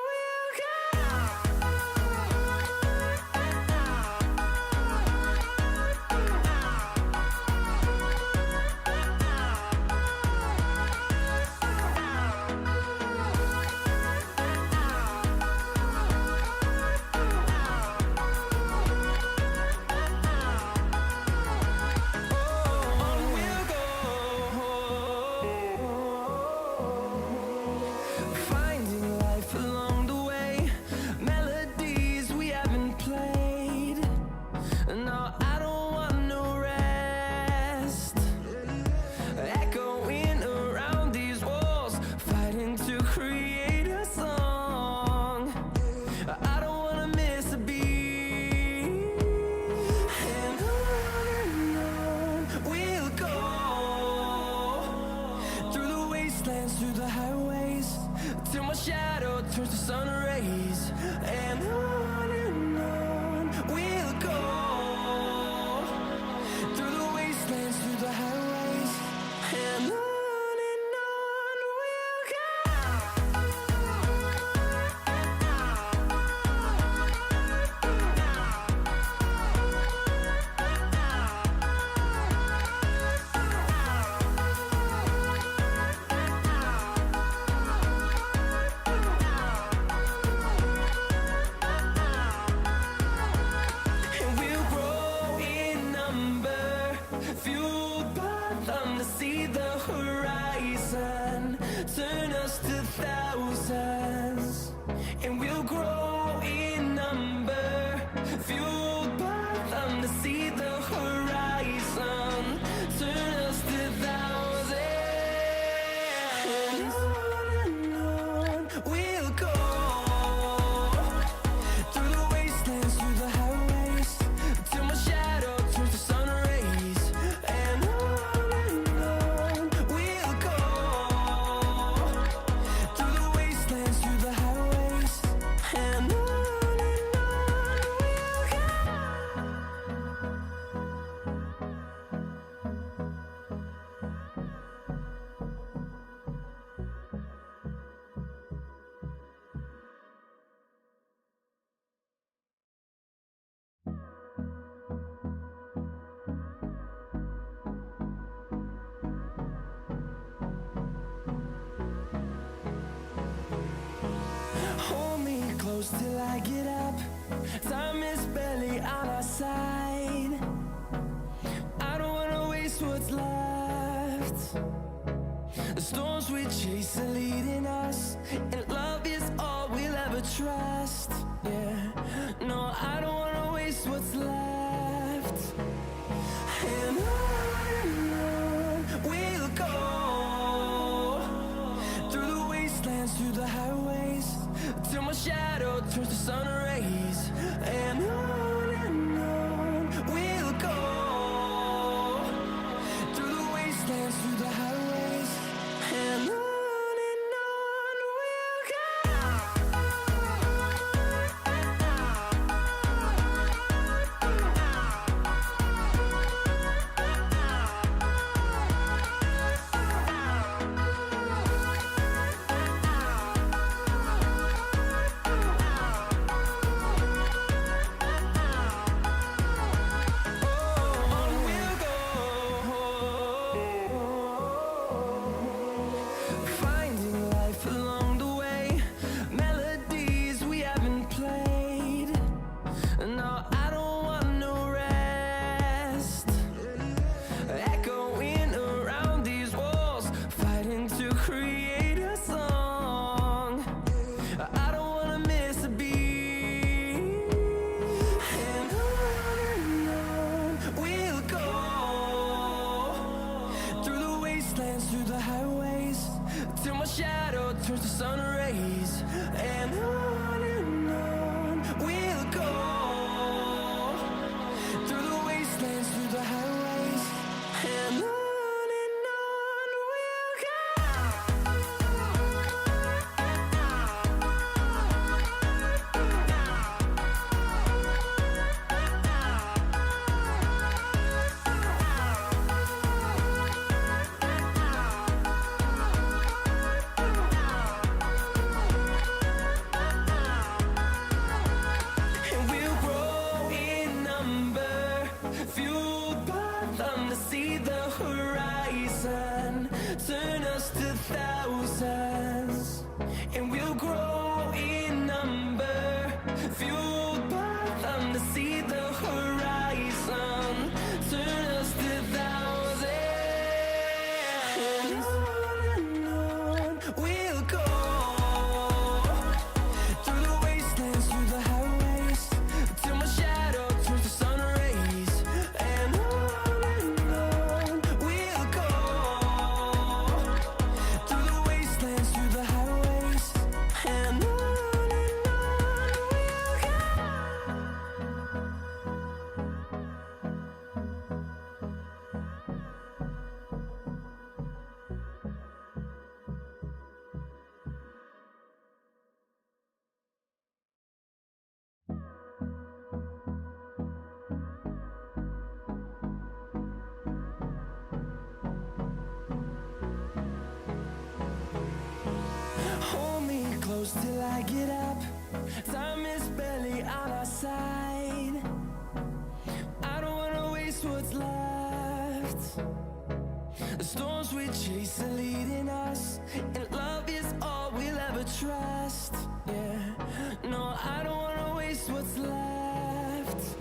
[SPEAKER 1] we'll go. sun rays, and on we'll go through the wastelands, through the highways, and on we'll go. And we'll grow in number, fueled by them to see the horizon, turn us to thousands. And we'll grow in number, fueled by them to see the horizon, turn us to thousands. And on we'll go through the wastelands, through the highways, till my shadow turns to sun rays, and on we'll go through the wastelands, through the highways, and on we'll go. Hold me close till I get up. Time is barely on our side. I don't wanna waste what's left. The storms we chase are leading us, and love is all we'll ever trust. Yeah, no, I don't wanna waste what's left. And on we'll go through the wastelands, through the highways, till my shadow turns to sun rays, and on we'll go through the wastelands, through the highways, and on we'll go. On we'll go, finding life along the way, melodies we haven't played. No, I don't want no rest, echoing around these walls, fighting to create a song. I don't wanna miss a beat. And on we'll go through the wastelands, through the highways, till my shadow turns to sun rays, and on we'll go through the wastelands, through the highways, and on we'll go. close till I get up. Time is barely on our side. I don't wanna waste what's left. The storms we chase are leading us, and love is all we'll ever trust. Yeah, no, I don't wanna waste what's left.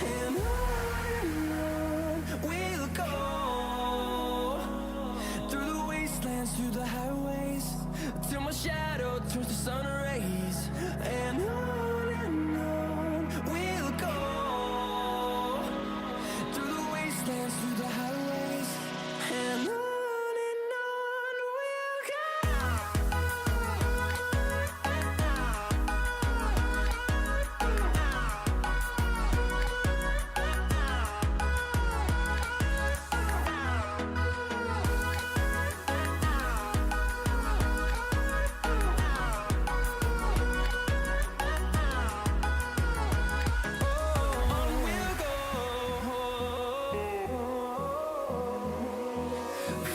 [SPEAKER 1] And on we'll go, through the wastelands, through the highways, till my shadow turns to sun rays. And on we'll go, through the wastelands, through the highways, and on we'll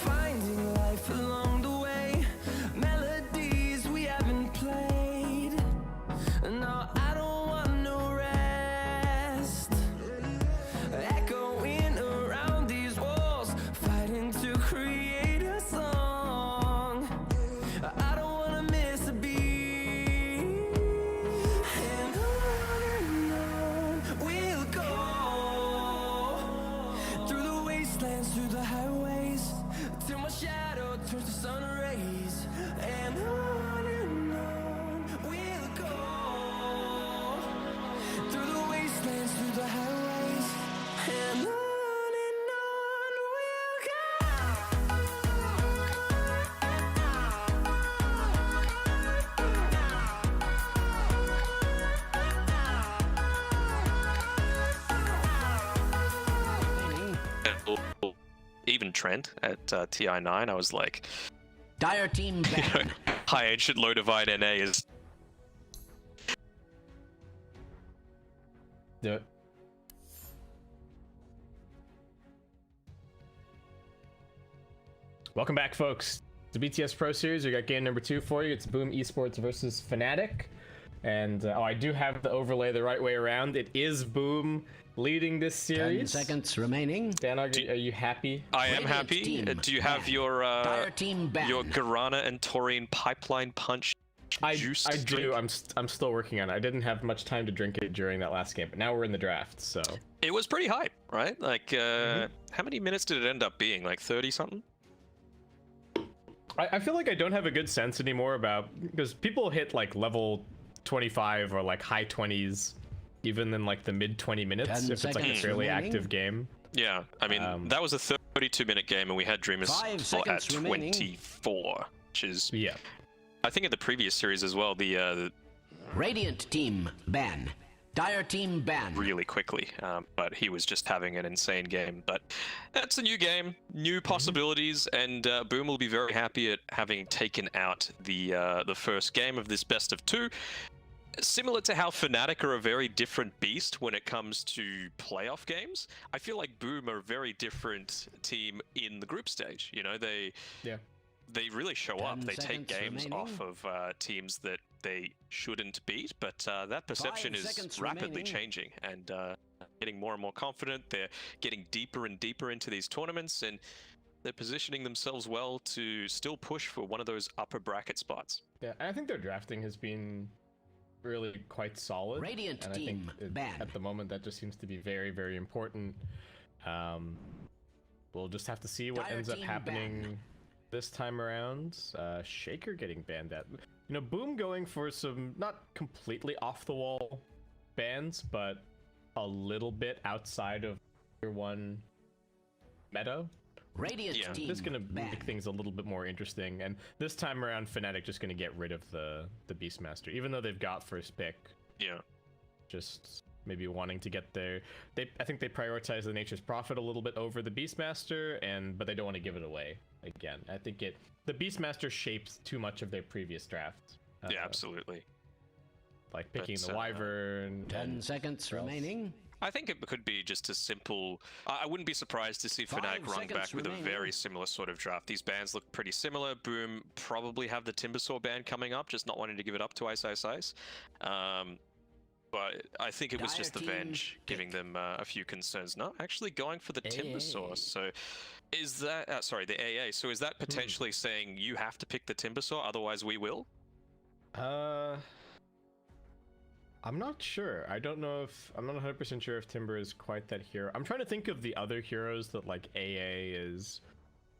[SPEAKER 1] finding life along the way, melodies we haven't played. No, I don't want no rest. Echoing around these walls, fighting to create a song. I don't wanna miss a beat. And on we'll go, through the wastelands, through the highways, till my shadow turns to sun rays. And on we'll go, through the wastelands, through the highways, and on we'll
[SPEAKER 4] Even Trent at TI9, I was like,
[SPEAKER 3] Dire team ban.
[SPEAKER 4] high ancient low divine NA is
[SPEAKER 2] Do it. Welcome back, folks. The BTS Pro Series. We got game number 2 for you. It's Boom Esports versus FNATIC. And oh, I do have the overlay the right way around. It is Boom leading this
[SPEAKER 3] 10
[SPEAKER 2] series.
[SPEAKER 3] seconds remaining.
[SPEAKER 2] Dan, are you happy?
[SPEAKER 4] I am
[SPEAKER 3] Radiant
[SPEAKER 4] happy.
[SPEAKER 3] team
[SPEAKER 4] Do you have
[SPEAKER 3] ban.
[SPEAKER 4] your
[SPEAKER 3] Dire team ban.
[SPEAKER 4] Guarana and Taurine pipeline punch juice?
[SPEAKER 2] I
[SPEAKER 4] to
[SPEAKER 2] do.
[SPEAKER 4] drink?
[SPEAKER 2] I'm still working on it. I didn't have much time to drink it during that last game, but now we're in the draft, so.
[SPEAKER 4] It was pretty hype, right? Like, how many minutes did it end up being? Like 30 something?
[SPEAKER 2] I feel like I don't have a good sense anymore about, because people hit like level 25 or like high 20s even in like the mid 20 minutes
[SPEAKER 3] 10
[SPEAKER 2] if it's like a
[SPEAKER 3] seconds
[SPEAKER 2] fairly
[SPEAKER 3] remaining.
[SPEAKER 2] active game.
[SPEAKER 4] Yeah, I mean, that was a 32-minute game, and we had Dreamers
[SPEAKER 3] 5
[SPEAKER 4] at
[SPEAKER 3] seconds remaining.
[SPEAKER 4] 24, which is,
[SPEAKER 2] Yeah.
[SPEAKER 4] I think in the previous series as well, the
[SPEAKER 3] Radiant team ban. Dire team ban.
[SPEAKER 4] really quickly, but he was just having an insane game. But that's a new game, new possibilities, and Boom will be very happy at having taken out the first game of this best of 2. Similar to how FNATIC are a very different beast when it comes to playoff games, I feel like Boom are a very different team in the group stage. You know, they really show up.
[SPEAKER 3] 10
[SPEAKER 4] They take
[SPEAKER 3] seconds
[SPEAKER 4] games
[SPEAKER 3] remaining.
[SPEAKER 4] off of teams that they shouldn't beat, but that perception
[SPEAKER 3] 5
[SPEAKER 4] is
[SPEAKER 3] seconds
[SPEAKER 4] rapidly
[SPEAKER 3] remaining.
[SPEAKER 4] changing and getting more and more confident. They're getting deeper and deeper into these tournaments, and they're positioning themselves well to still push for one of those upper bracket spots.
[SPEAKER 2] Yeah, and I think their drafting has been really quite solid.
[SPEAKER 3] Radiant
[SPEAKER 2] and
[SPEAKER 3] team
[SPEAKER 2] I think
[SPEAKER 3] ban.
[SPEAKER 2] at the moment that just seems to be very, very important. We'll just have to see what
[SPEAKER 3] Dire
[SPEAKER 2] ends up
[SPEAKER 3] team
[SPEAKER 2] happening
[SPEAKER 3] ban.
[SPEAKER 2] this time around. Shaker getting banned at, you know, Boom going for some not completely off the wall bans, but a little bit outside of Tier 1 meta.
[SPEAKER 3] Radiant
[SPEAKER 4] Yeah.
[SPEAKER 3] team
[SPEAKER 2] This is gonna
[SPEAKER 3] ban.
[SPEAKER 2] make things a little bit more interesting, and this time around FNATIC just gonna get rid of the Beastmaster, even though they've got first pick.
[SPEAKER 4] Yeah.
[SPEAKER 2] Just maybe wanting to get their, I think they prioritize the Nature's Prophet a little bit over the Beastmaster, but they don't want to give it away again. I think the Beastmaster shapes too much of their previous drafts.
[SPEAKER 4] Yeah, absolutely.
[SPEAKER 2] Like picking
[SPEAKER 4] But,
[SPEAKER 2] the Wyvern.
[SPEAKER 3] 10
[SPEAKER 2] and
[SPEAKER 3] seconds
[SPEAKER 2] what else?
[SPEAKER 3] remaining.
[SPEAKER 4] I think it could be just a simple... I wouldn't be surprised to see FNATIC run back with a very similar sort of draft. These bans look pretty similar. Boom probably have the Timbersaw ban coming up, just not wanting to give it up to Ice Ice Ice. But I think it was just the Venge giving them a few concerns. No, actually going for the Timbersaw. So is that... sorry, the AA. So is that potentially saying you have to pick the Timbersaw, otherwise we will?
[SPEAKER 2] I'm not sure. I don't know if... I'm not 100% sure if Timber is quite that hero. I'm trying to think of the other heroes that, like, AA is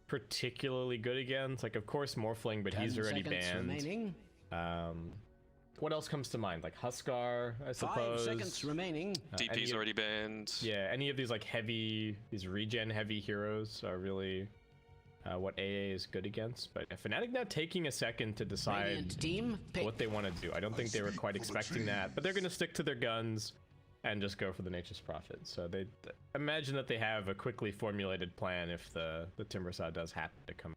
[SPEAKER 2] particularly good against. Like, of course, Morphling, but he's already banned. Remaining. What else comes to mind? Like, Huskar, I suppose.
[SPEAKER 3] 5 seconds remaining.
[SPEAKER 4] DP's already banned.
[SPEAKER 2] Yeah, any of these, like, heavy... These regen-heavy heroes are really... what AA is good against, but FNATIC now taking a second to decide what they want to do. I don't think they were quite expecting that, but they're going to stick to their guns and just go for the Nature's Prophet. So they imagine that they have a quickly formulated plan if the Timbersaw does happen to come.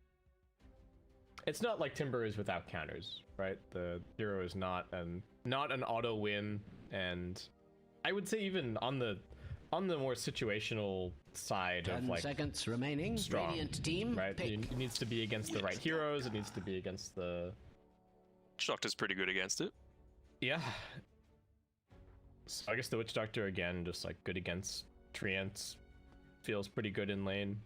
[SPEAKER 2] It's not like Timber is without counters, right? The hero is not an auto win, and I would say even on the more situational side of like
[SPEAKER 3] 10 seconds remaining.
[SPEAKER 2] Strong,
[SPEAKER 3] Radiant team,
[SPEAKER 2] right? It needs to be against the right heroes. It needs to be against the...
[SPEAKER 4] Doctor's pretty good against it.
[SPEAKER 2] Yeah. So I guess the Witch Doctor again, just like good against Treants. Feels pretty good in lane.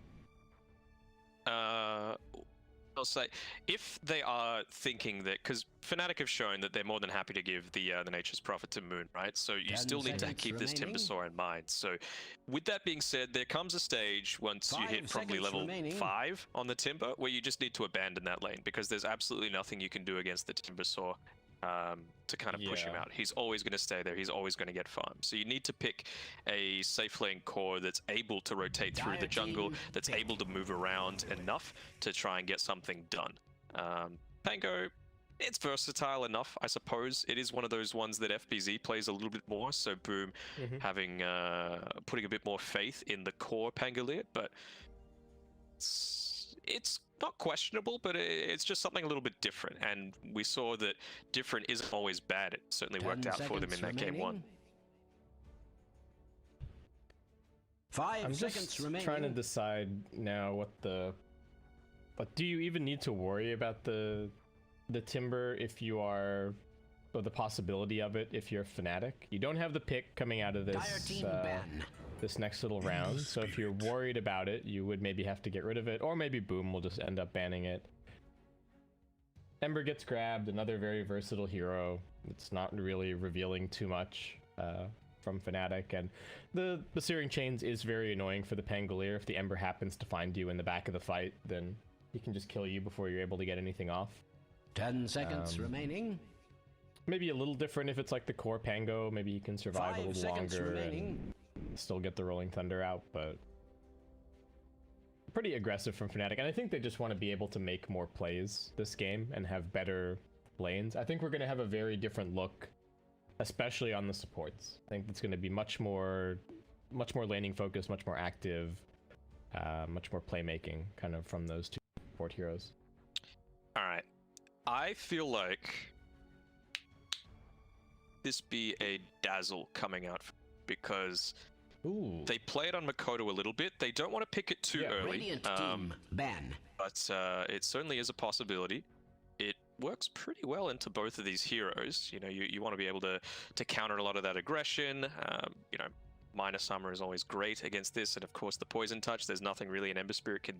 [SPEAKER 4] I'll say, if they are thinking that, because FNATIC have shown that they're more than happy to give the Nature's Prophet to Moon, right? So you still need to keep this Timbersaw in mind. So with that being said, there comes a stage once you hit probably level 5 on the Timber where you just need to abandon that lane, because there's absolutely nothing you can do against the Timbersaw to kind of push him out. He's always going to stay there. He's always going to get farmed. So you need to pick a safe lane core that's able to rotate through the jungle, that's able to move around enough to try and get something done. Pango, it's versatile enough, I suppose. It is one of those ones that FBZ plays a little bit more. So Boom having putting a bit more faith in the core Pangolier, but it's not questionable, but it's just something a little bit different. And we saw that different isn't always bad. It certainly worked out for them in that game 1.
[SPEAKER 3] 5 seconds remaining.
[SPEAKER 2] Trying to decide now what the... But do you even need to worry about the Timber if you are... or the possibility of it if you're FNATIC? You don't have the pick coming out of this this next little round, so if you're worried about it, you would maybe have to get rid of it, or maybe Boom will just end up banning it. Ember gets grabbed, another very versatile hero. It's not really revealing too much from FNATIC, and the Searing Chains is very annoying for the Pangolier. If the Ember happens to find you in the back of the fight, then he can just kill you before you're able to get anything off.
[SPEAKER 3] 10 seconds remaining.
[SPEAKER 2] Maybe a little different if it's like the core Pango. Maybe you can survive a little longer and still get the Rolling Thunder out, but pretty aggressive from FNATIC. And I think they just want to be able to make more plays this game and have better lanes. I think we're going to have a very different look, especially on the supports. I think it's going to be much more laning focused, much more active, much more playmaking kind of from those two support heroes.
[SPEAKER 4] All right. I feel like this be a Dazzle coming out, because they play it on Makoto a little bit. They don't want to pick it too early.
[SPEAKER 3] Radiant team ban.
[SPEAKER 4] But it certainly is a possibility. It works pretty well into both of these heroes. You know, you want to be able to counter a lot of that aggression. You know, Minor Summer is always great against this, and of course the Poison Touch. There's nothing really an Ember Spirit can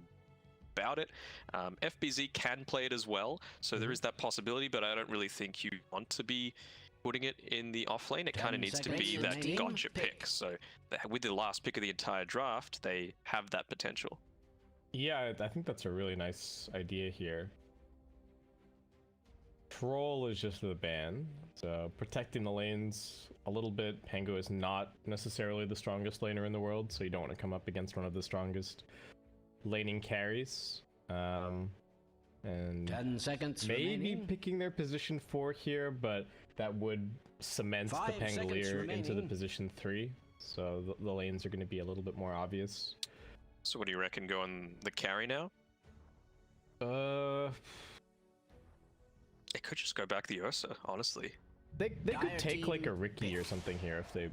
[SPEAKER 4] about it. FBZ can play it as well, so there is that possibility, but I don't really think you want to be putting it in the off lane. It kind of needs to be that gotcha pick. So with the last pick of the entire draft, they have that potential.
[SPEAKER 2] Yeah, I think that's a really nice idea here. Troll is just the ban, so protecting the lanes a little bit. Pango is not necessarily the strongest laner in the world, so you don't want to come up against one of the strongest laning carries. And
[SPEAKER 3] 10 seconds
[SPEAKER 2] maybe
[SPEAKER 3] remaining.
[SPEAKER 2] picking their position 4 here, but that would cement the Pangolier into the position 3, so the lanes are going to be a little bit more obvious.
[SPEAKER 4] So what do you reckon, going the carry now? They could just go back the Ursa, honestly.
[SPEAKER 2] They could take like a Riki or something here if they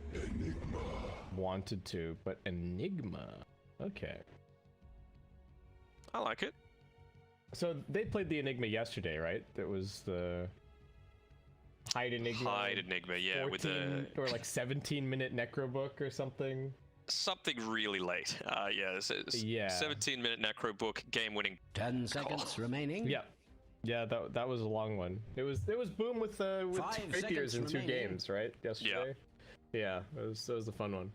[SPEAKER 2] wanted to, but Enigma. Okay.
[SPEAKER 4] I like it.
[SPEAKER 2] So they played the Enigma yesterday, right? That was the Hide Enigma.
[SPEAKER 4] Hide Enigma, yeah, with the
[SPEAKER 2] or like 17-minute necro book or something.
[SPEAKER 4] something really late. Yeah,
[SPEAKER 2] Yeah.
[SPEAKER 4] 17-minute necro book, game-winning.
[SPEAKER 3] 10 seconds remaining.
[SPEAKER 2] Yeah. Yeah, that was a long one. It was Boom with
[SPEAKER 3] 5
[SPEAKER 2] two rapiers in
[SPEAKER 3] seconds
[SPEAKER 2] 2
[SPEAKER 3] remaining.
[SPEAKER 2] games, right? Yesterday. Yeah, it was a fun one.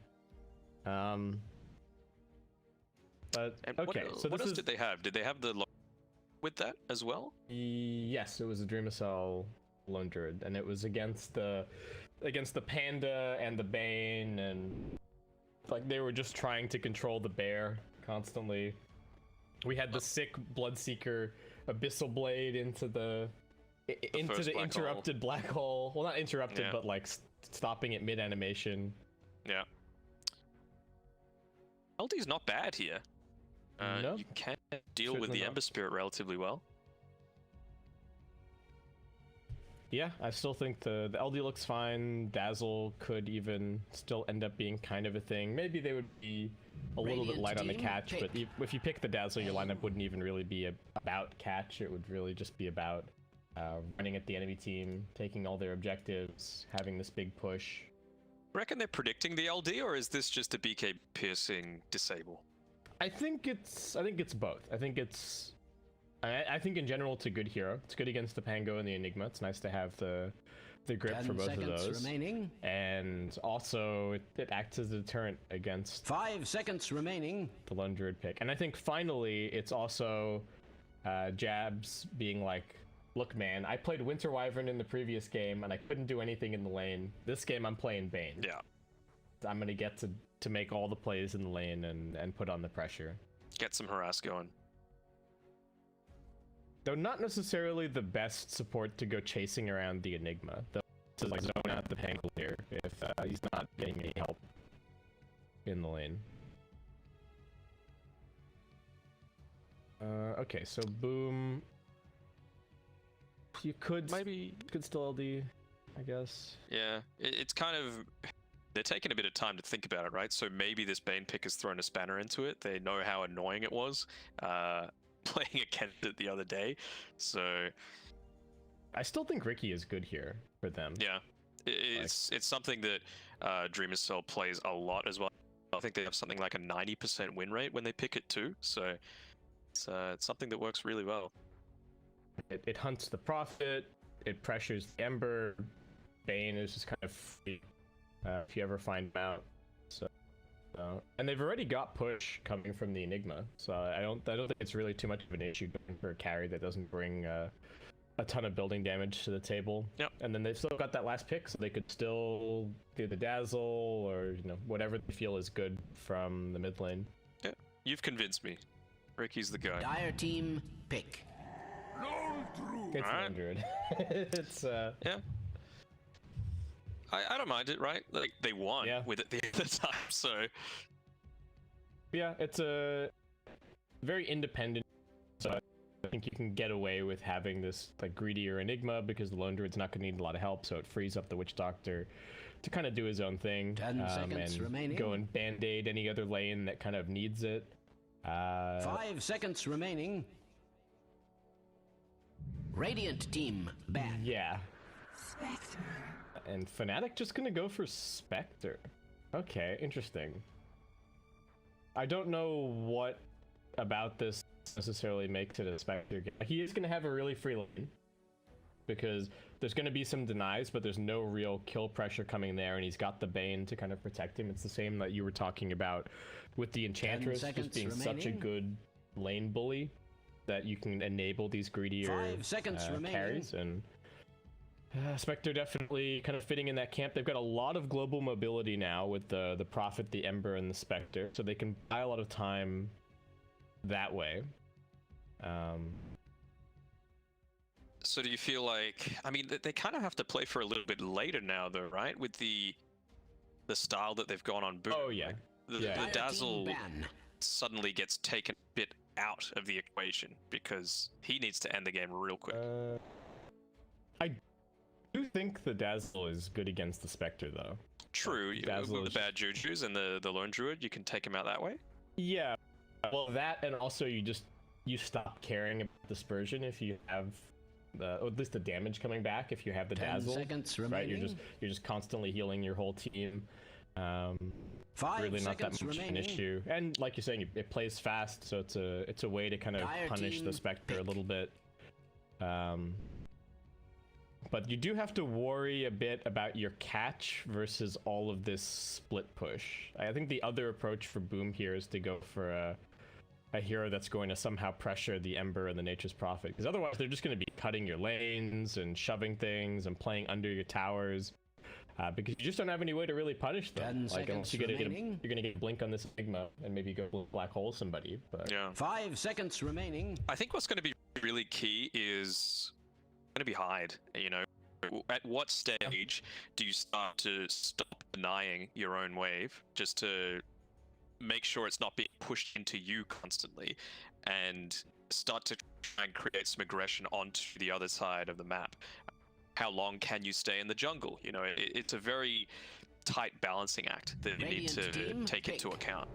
[SPEAKER 2] But
[SPEAKER 4] And
[SPEAKER 2] okay,
[SPEAKER 4] what,
[SPEAKER 2] so
[SPEAKER 4] what
[SPEAKER 2] this
[SPEAKER 4] else
[SPEAKER 2] is
[SPEAKER 4] did they have? Did they have the with that as well?
[SPEAKER 2] yes, it was a Dreamacell Lone Druid, and it was against the Panda and the Bane, and like they were just trying to control the bear constantly. We had the sick Bloodseeker Abyssal Blade into the
[SPEAKER 4] first black
[SPEAKER 2] interrupted black hole. Well, not interrupted,
[SPEAKER 4] Yeah.
[SPEAKER 2] but like stopping it mid animation.
[SPEAKER 4] Yeah. LD's not bad here.
[SPEAKER 2] No,
[SPEAKER 4] You can deal with
[SPEAKER 2] certainly
[SPEAKER 4] the
[SPEAKER 2] not.
[SPEAKER 4] Ember Spirit relatively well.
[SPEAKER 2] Yeah, I still think the LD looks fine. Dazzle could even still end up being kind of a thing. Maybe they would be a little bit
[SPEAKER 3] Radiant
[SPEAKER 2] light on the
[SPEAKER 3] team,
[SPEAKER 2] catch, but
[SPEAKER 3] pick.
[SPEAKER 2] if you pick the Dazzle, your lineup wouldn't even really be about catch. It would really just be about running at the enemy team, taking all their objectives, having this big push.
[SPEAKER 4] Reckon they're predicting the LD, or is this just a BK piercing disable?
[SPEAKER 2] I think it's both. I think in general it's a good hero. It's good against the Pango and the Enigma. It's nice to have the grip
[SPEAKER 3] 10
[SPEAKER 2] for both of
[SPEAKER 3] seconds
[SPEAKER 2] those.
[SPEAKER 3] remaining.
[SPEAKER 2] And also it acts as a deterrent against
[SPEAKER 3] 5 seconds remaining.
[SPEAKER 2] the Lone Druid pick. And I think finally it's also Jabs being like, look man, I played Winter Wyvern in the previous game and I couldn't do anything in the lane. This game I'm playing Bane.
[SPEAKER 4] Yeah.
[SPEAKER 2] I'm gonna get to make all the plays in the lane and put on the pressure.
[SPEAKER 4] Get some harass going.
[SPEAKER 2] Though not necessarily the best support to go chasing around the Enigma. Though to like zone out the Pango here if he's not getting any help in the lane. Okay, so Boom. You could still LD, I guess.
[SPEAKER 4] Yeah, it's kind of... They're taking a bit of time to think about it, right? So maybe this Bane pick has thrown a spanner into it. They know how annoying it was playing against it the other day. So
[SPEAKER 2] I still think Ricky is good here for them.
[SPEAKER 4] yeah, it's something that Dreamacell plays a lot as well. I think they have something like a 90% win rate when they pick it too. So it's something that works really well.
[SPEAKER 2] It hunts the Prophet. It pressures the Ember. Bane is just kind of free. If you ever find him out, and they've already got push coming from the Enigma, so I don't think it's really too much of an issue going for a carry that doesn't bring a ton of building damage to the table.
[SPEAKER 4] Yep.
[SPEAKER 2] And then they've still got that last pick, so they could still do the Dazzle or whatever they feel is good from the mid lane.
[SPEAKER 4] Yeah, you've convinced me. Ricky's the guy.
[SPEAKER 3] Dire team pick.
[SPEAKER 2] It's
[SPEAKER 4] Alright.
[SPEAKER 2] 100. It's
[SPEAKER 4] Yeah. I don't mind it, right? Like they won
[SPEAKER 2] Yeah.
[SPEAKER 4] with it the other time, so
[SPEAKER 2] yeah, it's a very independent. So I think you can get away with having this like greedier Enigma because the Lone Druid's not going to need a lot of help, so it frees up the Witch Doctor to kind of do his own thing
[SPEAKER 3] 10 seconds
[SPEAKER 2] and
[SPEAKER 3] remaining.
[SPEAKER 2] go and band-aid any other lane that kind of needs it.
[SPEAKER 3] 5 seconds remaining. Radiant team back.
[SPEAKER 2] Yeah. And FNATIC just gonna go for Spectre. Okay, interesting. I don't know what about this necessarily makes it a Spectre game. He is gonna have a really free lane because there's gonna be some denies, but there's no real kill pressure coming there, and he's got the Bane to kind of protect him. It's the same that you were talking about with the Enchantress just
[SPEAKER 3] seconds
[SPEAKER 2] being such a
[SPEAKER 3] remaining.
[SPEAKER 2] good lane bully that you can enable these greedier
[SPEAKER 3] 5 seconds remaining.
[SPEAKER 2] carries, and Spectre definitely kind of fitting in that camp. They've got a lot of global mobility now with the Prophet, the Ember, and the Spectre, so they can buy a lot of time that way.
[SPEAKER 4] So do you feel like, I mean, they kind of have to play for a little bit later now, though, right? With the style that they've gone on Boom.
[SPEAKER 2] Oh yeah,
[SPEAKER 4] The
[SPEAKER 2] yeah.
[SPEAKER 3] Dire
[SPEAKER 4] Dazzle
[SPEAKER 3] team ban.
[SPEAKER 4] suddenly gets taken a bit out of the equation because he needs to end the game real quick.
[SPEAKER 2] I do think the Dazzle is good against the Spectre, though.
[SPEAKER 4] True,
[SPEAKER 2] Dazzle
[SPEAKER 4] with the bad jujus and the lone druid, you can take him out that way.
[SPEAKER 2] Yeah, well that, and also you stop caring about dispersion if you have or at least the damage coming back if you have the
[SPEAKER 3] 10
[SPEAKER 2] dazzle.
[SPEAKER 3] seconds
[SPEAKER 2] right,
[SPEAKER 3] remaining.
[SPEAKER 2] you're just constantly healing your whole team.
[SPEAKER 3] 5
[SPEAKER 2] really not that
[SPEAKER 3] seconds
[SPEAKER 2] much
[SPEAKER 3] remaining.
[SPEAKER 2] an issue, and like you're saying, it plays fast, so it's a way to kind of
[SPEAKER 3] Dire
[SPEAKER 2] punish the
[SPEAKER 3] team
[SPEAKER 2] Spectre a
[SPEAKER 3] pick.
[SPEAKER 2] little bit. But you do have to worry a bit about your catch versus all of this split push. I think the other approach for Boom here is to go for a hero that's going to somehow pressure the Ember and the Nature's Prophet, because otherwise they're just going to be cutting your lanes and shoving things and playing under your towers, because you just don't have any way to really punish them.
[SPEAKER 3] 10
[SPEAKER 2] Like, unless
[SPEAKER 3] seconds
[SPEAKER 2] you're
[SPEAKER 3] remaining.
[SPEAKER 2] gonna get a blink on this Enigma and maybe go black hole somebody. But
[SPEAKER 4] Yeah.
[SPEAKER 3] 5 seconds remaining.
[SPEAKER 4] I think what's going to be really key is going to be hide. You know, at what stage do you start to stop denying your own wave just to make sure it's not being pushed into you constantly, and start to try and create some aggression onto the other side of the map? How long can you stay in the jungle? You know, it's a very tight balancing act that you need
[SPEAKER 3] Radiant
[SPEAKER 4] to
[SPEAKER 3] team,
[SPEAKER 4] take into
[SPEAKER 3] pick.
[SPEAKER 4] account.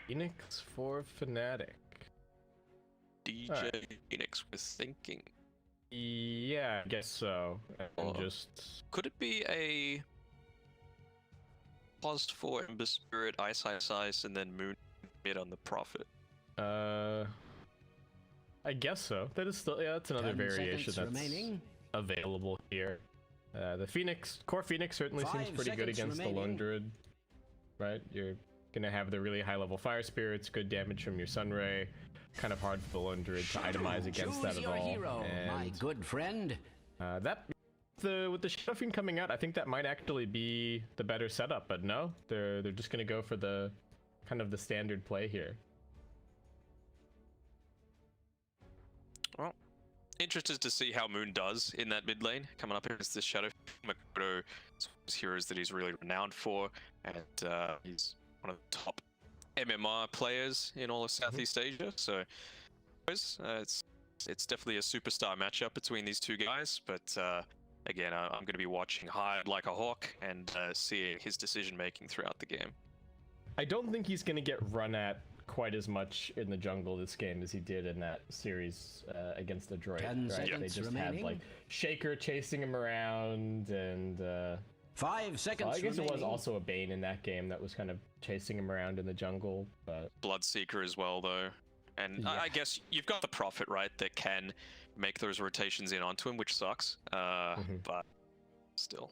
[SPEAKER 2] Phoenix for Fnatic.
[SPEAKER 4] DJ
[SPEAKER 2] Alright.
[SPEAKER 4] Phoenix was thinking.
[SPEAKER 2] Yeah, I guess so. And
[SPEAKER 4] Oh.
[SPEAKER 2] just
[SPEAKER 4] Could it be a paused for Ember Spirit, Ice, and then Moon mid on the Prophet?
[SPEAKER 2] I guess so. That is still, yeah, that's another
[SPEAKER 3] 10
[SPEAKER 2] variation
[SPEAKER 3] seconds
[SPEAKER 2] that's
[SPEAKER 3] remaining.
[SPEAKER 2] available here. The core Phoenix certainly seems
[SPEAKER 3] 5
[SPEAKER 2] pretty good
[SPEAKER 3] seconds
[SPEAKER 2] against the Lone
[SPEAKER 3] remaining.
[SPEAKER 2] Druid, right? You're gonna have the really high level Fire Spirits, good damage from your Sunray. Kind of hard for the Lone Druid to itemize against
[SPEAKER 3] Choose
[SPEAKER 2] that at
[SPEAKER 3] your
[SPEAKER 2] all.
[SPEAKER 3] hero, my
[SPEAKER 2] And
[SPEAKER 3] good friend.
[SPEAKER 2] that with the Shadow Fiend coming out, I think that might actually be the better setup. But no, they're just gonna go for the kind of the standard play here.
[SPEAKER 4] Well, interested to see how Moon does in that mid lane, coming up against this Shadow Makoto. It's one of his heroes that he's really renowned for, and he's one of the top MMR players in all of Southeast Asia. So it's definitely a superstar matchup between these two guys. But again, I'm going to be watching hard like a hawk and seeing his decision making throughout the game.
[SPEAKER 2] I don't think he's gonna get run at quite as much in the jungle this game as he did in that series against the Droid.
[SPEAKER 3] 10
[SPEAKER 2] Right? They
[SPEAKER 3] seconds
[SPEAKER 2] just had
[SPEAKER 3] remaining.
[SPEAKER 2] like Shaker chasing him around, and
[SPEAKER 3] 5 seconds
[SPEAKER 2] well, I guess
[SPEAKER 3] remaining.
[SPEAKER 2] it was also a Bane in that game that was kind of chasing him around in the jungle. But
[SPEAKER 4] Bloodseeker as well, though. And I guess you've got the Prophet, right, that can make those rotations in onto him, which sucks. But still,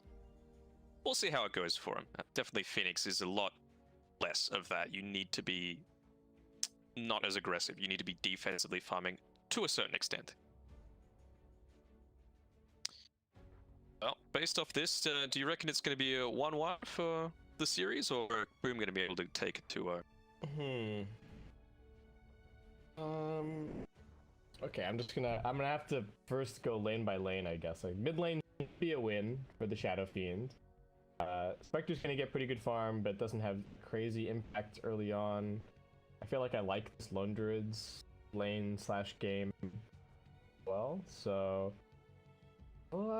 [SPEAKER 4] we'll see how it goes for him. Definitely Phoenix is a lot less of that. You need to be not as aggressive. You need to be defensively farming to a certain extent. Well, based off this, do you reckon it's going to be a 1-1 for the series, or are Boom going to be able to take it to a...
[SPEAKER 2] Okay, I'm gonna have to first go lane by lane, I guess. Like mid lane should be a win for the Shadow Fiend. Spectre's gonna get pretty good farm, but doesn't have crazy impact early on. I feel like I like this Lone Druid's lane / game well, so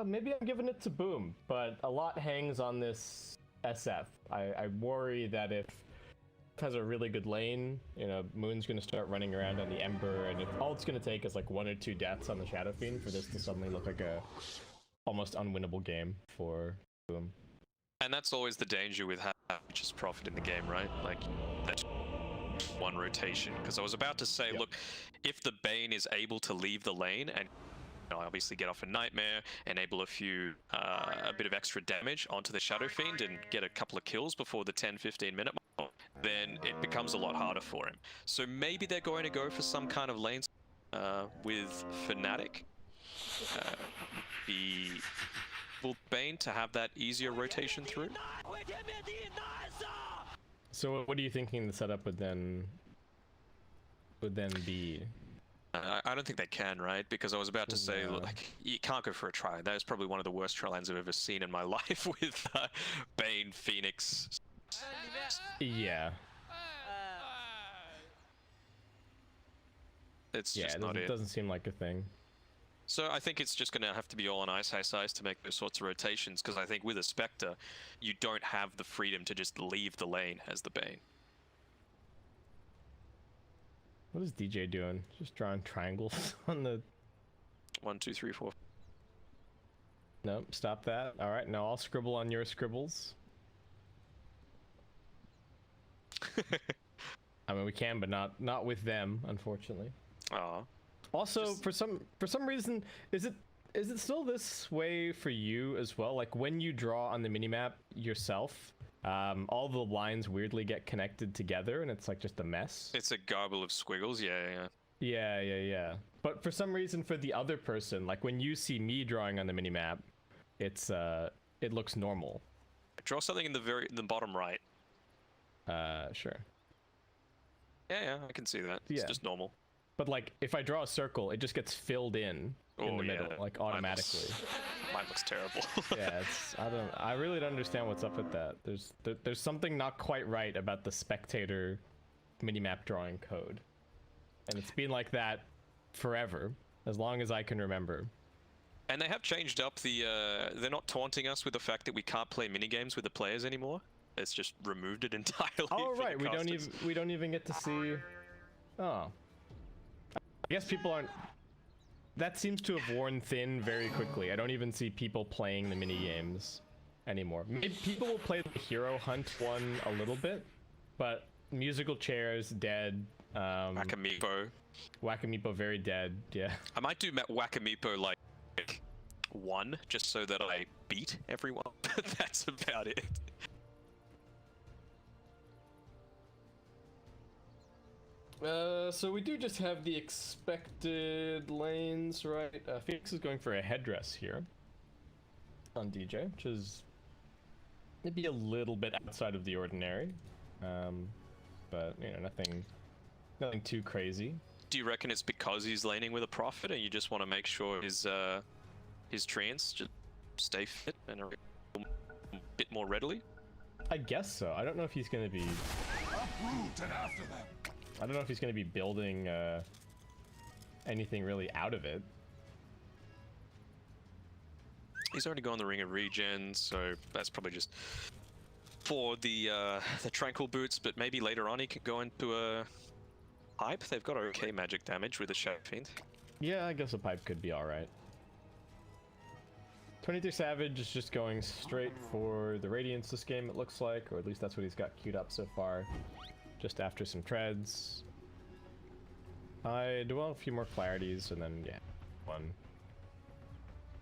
[SPEAKER 2] maybe I'm giving it to Boom, but a lot hangs on this SF. I worry that if has a really good lane, you know, Moon's gonna start running around on the Ember, and if all it's gonna take is like 1 or 2 deaths on the Shadow Fiend for this to suddenly look like a almost unwinnable game for Boom.
[SPEAKER 4] And that's always the danger with having just Prophet in the game, right? Like, that's one rotation. Because I was about to say, look, if the Bane is able to leave the lane and obviously get off a Nightmare, enable a bit of extra damage onto the Shadow Fiend and get a couple of kills before the 10-15 minute mark, then it becomes a lot harder for him. So maybe they're going to go for some kind of lane with FNATIC. The Bane to have that easier rotation through.
[SPEAKER 2] So what are you thinking the setup would then be?
[SPEAKER 4] I don't think they can, right? Because I was about to say, like, you can't go for a try. That is probably one of the worst try lines I've ever seen in my life with Bane, Phoenix.
[SPEAKER 2] Yeah.
[SPEAKER 4] It's
[SPEAKER 2] Yeah,
[SPEAKER 4] just not
[SPEAKER 2] it
[SPEAKER 4] it.
[SPEAKER 2] doesn't seem like a thing.
[SPEAKER 4] So I think it's just going to have to be all on ice to make those sorts of rotations, because I think with a Spectre, you don't have the freedom to just leave the lane as the Bane.
[SPEAKER 2] What is DJ doing? Just drawing triangles on the...
[SPEAKER 4] 1, 2, 3, 4.
[SPEAKER 2] Nope, stop that. All right, now I'll scribble on your scribbles. I mean, we can, but not with them, unfortunately.
[SPEAKER 4] Aw.
[SPEAKER 2] Also, for some reason, is it still this way for you as well? Like when you draw on the minimap yourself, all the lines weirdly get connected together, and it's like just a mess.
[SPEAKER 4] It's a garble of squiggles. Yeah.
[SPEAKER 2] Yeah. But for some reason, for the other person, like when you see me drawing on the minimap, it looks normal.
[SPEAKER 4] Draw something in the bottom right.
[SPEAKER 2] Sure.
[SPEAKER 4] Yeah, I can see that. It's just normal.
[SPEAKER 2] But like, if I draw a circle, it just gets filled in the middle, like automatically.
[SPEAKER 4] Mine looks terrible.
[SPEAKER 2] Yeah, I really don't understand what's up with that. There's something not quite right about the spectator minimap drawing code. And it's been like that forever, as long as I can remember.
[SPEAKER 4] And they have changed up they're not taunting us with the fact that we can't play minigames with the players anymore. It's just removed it entirely.
[SPEAKER 2] Oh right, we don't even get to see. Oh. I guess people aren't... That seems to have worn thin very quickly. I don't even see people playing the mini games anymore. Maybe people will play the hero hunt one a little bit, but musical chairs dead.
[SPEAKER 4] Whack-a-meepo
[SPEAKER 2] very dead. Yeah.
[SPEAKER 4] I might do Whack-a-meepo like 1 just so that I beat everyone. But that's about it.
[SPEAKER 2] So we do just have the expected lanes, right? Phoenix is going for a headdress here on DJ, which is maybe a little bit outside of the ordinary, but you know, nothing too crazy.
[SPEAKER 4] Do you reckon it's because he's laning with a Prophet, and you just want to make sure his treants just stay fit and a bit more readily?
[SPEAKER 2] I guess so. I don't know if he's going to be.
[SPEAKER 5] Uproot and after them.
[SPEAKER 2] I don't know if he's going to be building anything really out of it.
[SPEAKER 4] He's already gone the Ring of Regen, so that's probably just for the Tranquil Boots, but maybe later on he can go into a pipe. They've got okay magic damage with the Shadow Fiend.
[SPEAKER 2] Yeah, I guess a pipe could be alright. 23 Savage is just going straight for the Radiance this game, it looks like, or at least that's what he's got queued up so far. Just after some treads. I do want a few more clarities, and then, yeah, one.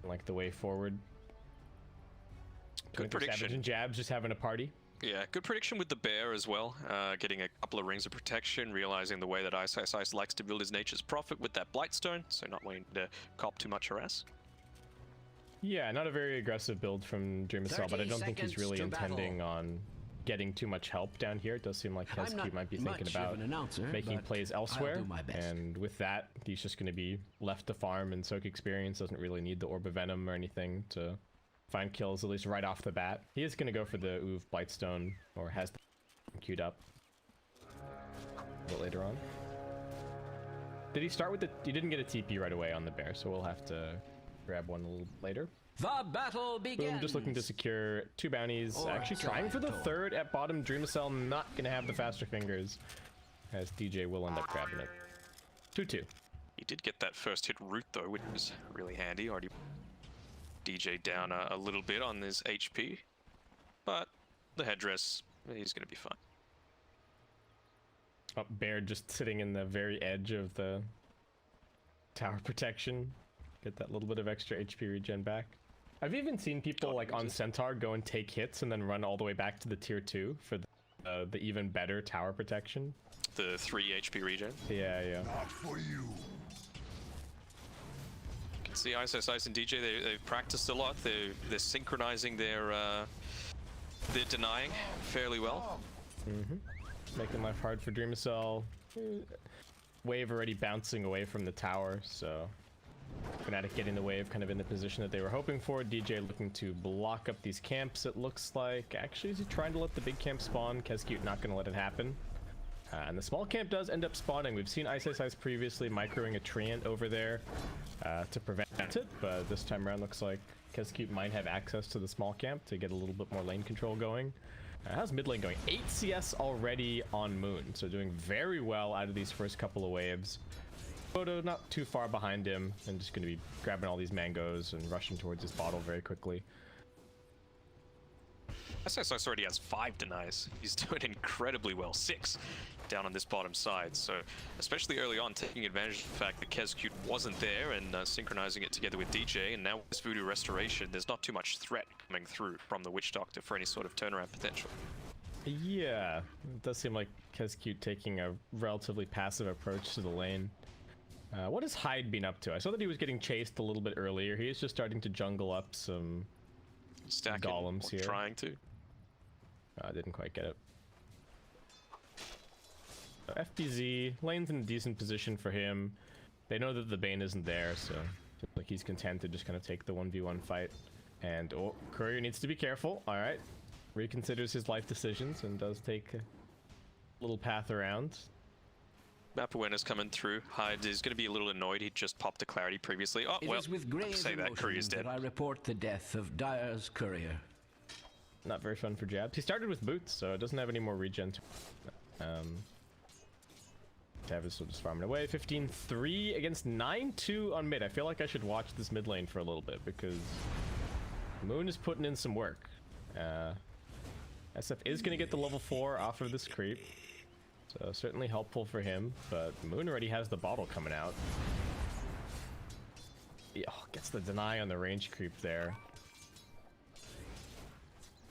[SPEAKER 2] Like the way forward.
[SPEAKER 4] Good prediction.
[SPEAKER 2] Savage and Jabs just having a party.
[SPEAKER 4] Yeah, good prediction with the Bear as well. Getting a couple of Rings of Protection, realizing the way that Ice likes to build his Nature's Prophet with that Blightstone, so not wanting to cop too much harass.
[SPEAKER 2] Yeah, not a very aggressive build from Dreamcell, but I don't think he's really intending on getting too much help down here. It does seem like Kesky might be thinking about making plays elsewhere, and with that, he's just going to be left to farm and soak experience. Doesn't really need the Orb of Venom or anything to find kills, at least right off the bat. He is going to go for the Oov Blightstone, or has queued up a bit later on. Did he start with the... He didn't get a TP right away on the Bear, so we'll have to grab one a little later.
[SPEAKER 3] The battle begins.
[SPEAKER 2] Boom, just looking to secure 2 bounties. Actually trying for the 3rd at bottom. Dreamcell not going to have the faster fingers, as DJ will end up grabbing it. 2-2.
[SPEAKER 4] He did get that first hit root though, which was really handy. Already DJ down a little bit on his HP, but the headdress, he's going to be fine.
[SPEAKER 2] Oh, Bear just sitting in the very edge of the tower protection. Get that little bit of extra HP regen back. I've even seen people like on Centaur go and take hits and then run all the way back to the tier 2 for the even better tower protection.
[SPEAKER 4] The 3 HP regen?
[SPEAKER 2] Yeah.
[SPEAKER 5] Not for you.
[SPEAKER 4] You can see Ice and DJ, they've practiced a lot. They're synchronizing their denying fairly well.
[SPEAKER 2] Making life hard for Dreamcell. Wave already bouncing away from the tower, so FNATIC getting the wave kind of in the position that they were hoping for. DJ looking to block up these camps, it looks like. Actually, is he trying to let the big camp spawn? Kescute not going to let it happen. And the small camp does end up spawning. We've seen Ice previously microing a treant over there to prevent it, but this time around looks like Kezcute might have access to the small camp to get a little bit more lane control going. How's mid lane going? 8 CS already on Moon, so doing very well out of these first couple of waves. Photo not too far behind him, and just going to be grabbing all these mangoes and rushing towards his bottle very quickly.
[SPEAKER 4] SSS already has 5 denies. He's doing incredibly well. 6 down on this bottom side. So, especially early on, taking advantage of the fact that Kezcute wasn't there and synchronizing it together with DJ. And now with this Voodoo Restoration, there's not too much threat coming through from the Witch Doctor for any sort of turnaround potential.
[SPEAKER 2] Yeah, it does seem like Kezcute taking a relatively passive approach to the lane. What has Hyde been up to? I saw that he was getting chased a little bit earlier. He is just starting to jungle up some
[SPEAKER 4] Stacking,
[SPEAKER 2] golems here.
[SPEAKER 4] Trying to.
[SPEAKER 2] I didn't quite get it. So FBZ, lane's in a decent position for him. They know that the Bane isn't there, so like he's content to just kind of take the 1v1 fight. And oh, Courier needs to be careful. All right, reconsiders his life decisions and does take a little path around.
[SPEAKER 4] Map awareness coming through. Hyde is going to be a little annoyed. He just popped a clarity previously. Oh,
[SPEAKER 3] It
[SPEAKER 4] well,
[SPEAKER 3] is with grave
[SPEAKER 4] say that Courier's
[SPEAKER 3] emotion
[SPEAKER 4] dead.
[SPEAKER 3] that I report the death of Dyer's courier.
[SPEAKER 2] Not very fun for Jabs. He started with boots, so it doesn't have any more regen. Tab is still just farming away. 15-3 against 9-2 on mid. I feel like I should watch this mid lane for a little bit because Moon is putting in some work. SF is going to get the level 4 off of this creep. So certainly helpful for him, but Moon already has the bottle coming out. Oh, gets the deny on the range creep there.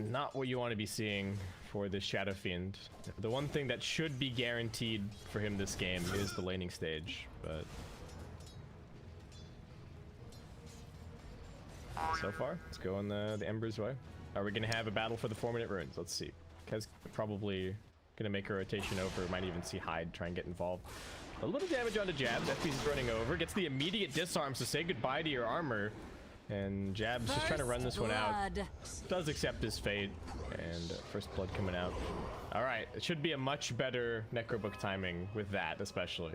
[SPEAKER 2] Not what you want to be seeing for this Shadow Fiend. The one thing that should be guaranteed for him this game is the laning stage, but so far, let's go on the Ember's way. Are we going to have a battle for the 4-minute runes? Let's see. Kez probably gonna make a rotation over. Might even see Hyde try and get involved. A little damage onto Jabs. FP's running over. Gets the immediate disarm, so say goodbye to your armor. And Jabs just trying to run this one out. Does accept his fate. And first blood coming out. Alright, it should be a much better Necrobook timing with that, especially,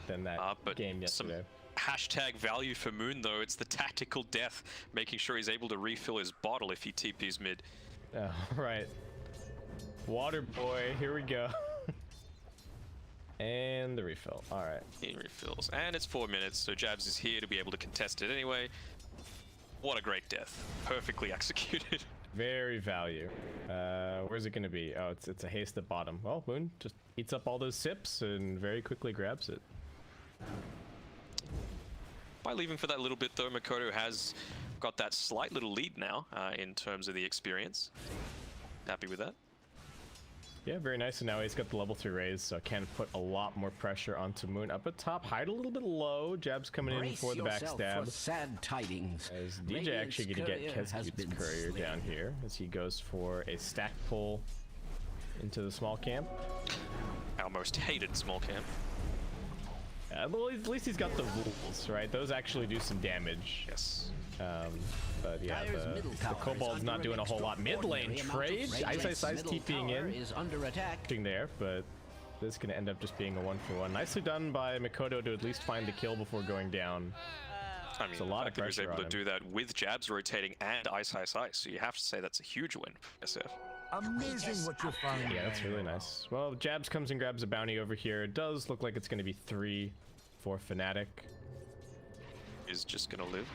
[SPEAKER 2] than that game yesterday.
[SPEAKER 4] Hashtag value for Moon, though. It's the tactical death, making sure he's able to refill his bottle if he TP's mid.
[SPEAKER 2] Right. Water boy, here we go. And the refill. All right.
[SPEAKER 4] He refills. And it's 4 minutes, so Jabs is here to be able to contest it anyway. What a great death. Perfectly executed.
[SPEAKER 2] Very value. Where's it going to be? Oh, it's a haste at bottom. Well, Moon just eats up all those sips and very quickly grabs it.
[SPEAKER 4] By leaving for that little bit, though, Makoto has got that slight little lead now in terms of the experience. Happy with that.
[SPEAKER 2] Yeah, very nice. And now he's got the level 3 raise, so can put a lot more pressure onto Moon. Up at top, Hyde a little bit low. Jab's coming in for the backstab.
[SPEAKER 3] For sad tidings.
[SPEAKER 2] As DJ actually going to get Kezcute's courier down here as he goes for a stack pull into the small camp.
[SPEAKER 4] Our most hated small camp.
[SPEAKER 2] Well, at least he's got the rules, right? Those actually do some damage.
[SPEAKER 4] Yes.
[SPEAKER 2] But yeah, the Kobold's not doing a whole lot. Mid lane trade. Ice TPing in.
[SPEAKER 3] Is under attack.
[SPEAKER 2] There, but this is going to end up just being a 1-for-1. Nicely done by Makoto to at least find the kill before going down.
[SPEAKER 4] I mean,
[SPEAKER 2] a lot of pressure
[SPEAKER 4] he was able to do that with Jabs rotating and Ice. So you have to say that's a huge win for SF.
[SPEAKER 5] Amazing what you find.
[SPEAKER 2] Yeah, that's really nice. Well, Jabs comes and grabs a bounty over here. It does look like it's going to be 3 for FNATIC.
[SPEAKER 4] Is just going to live.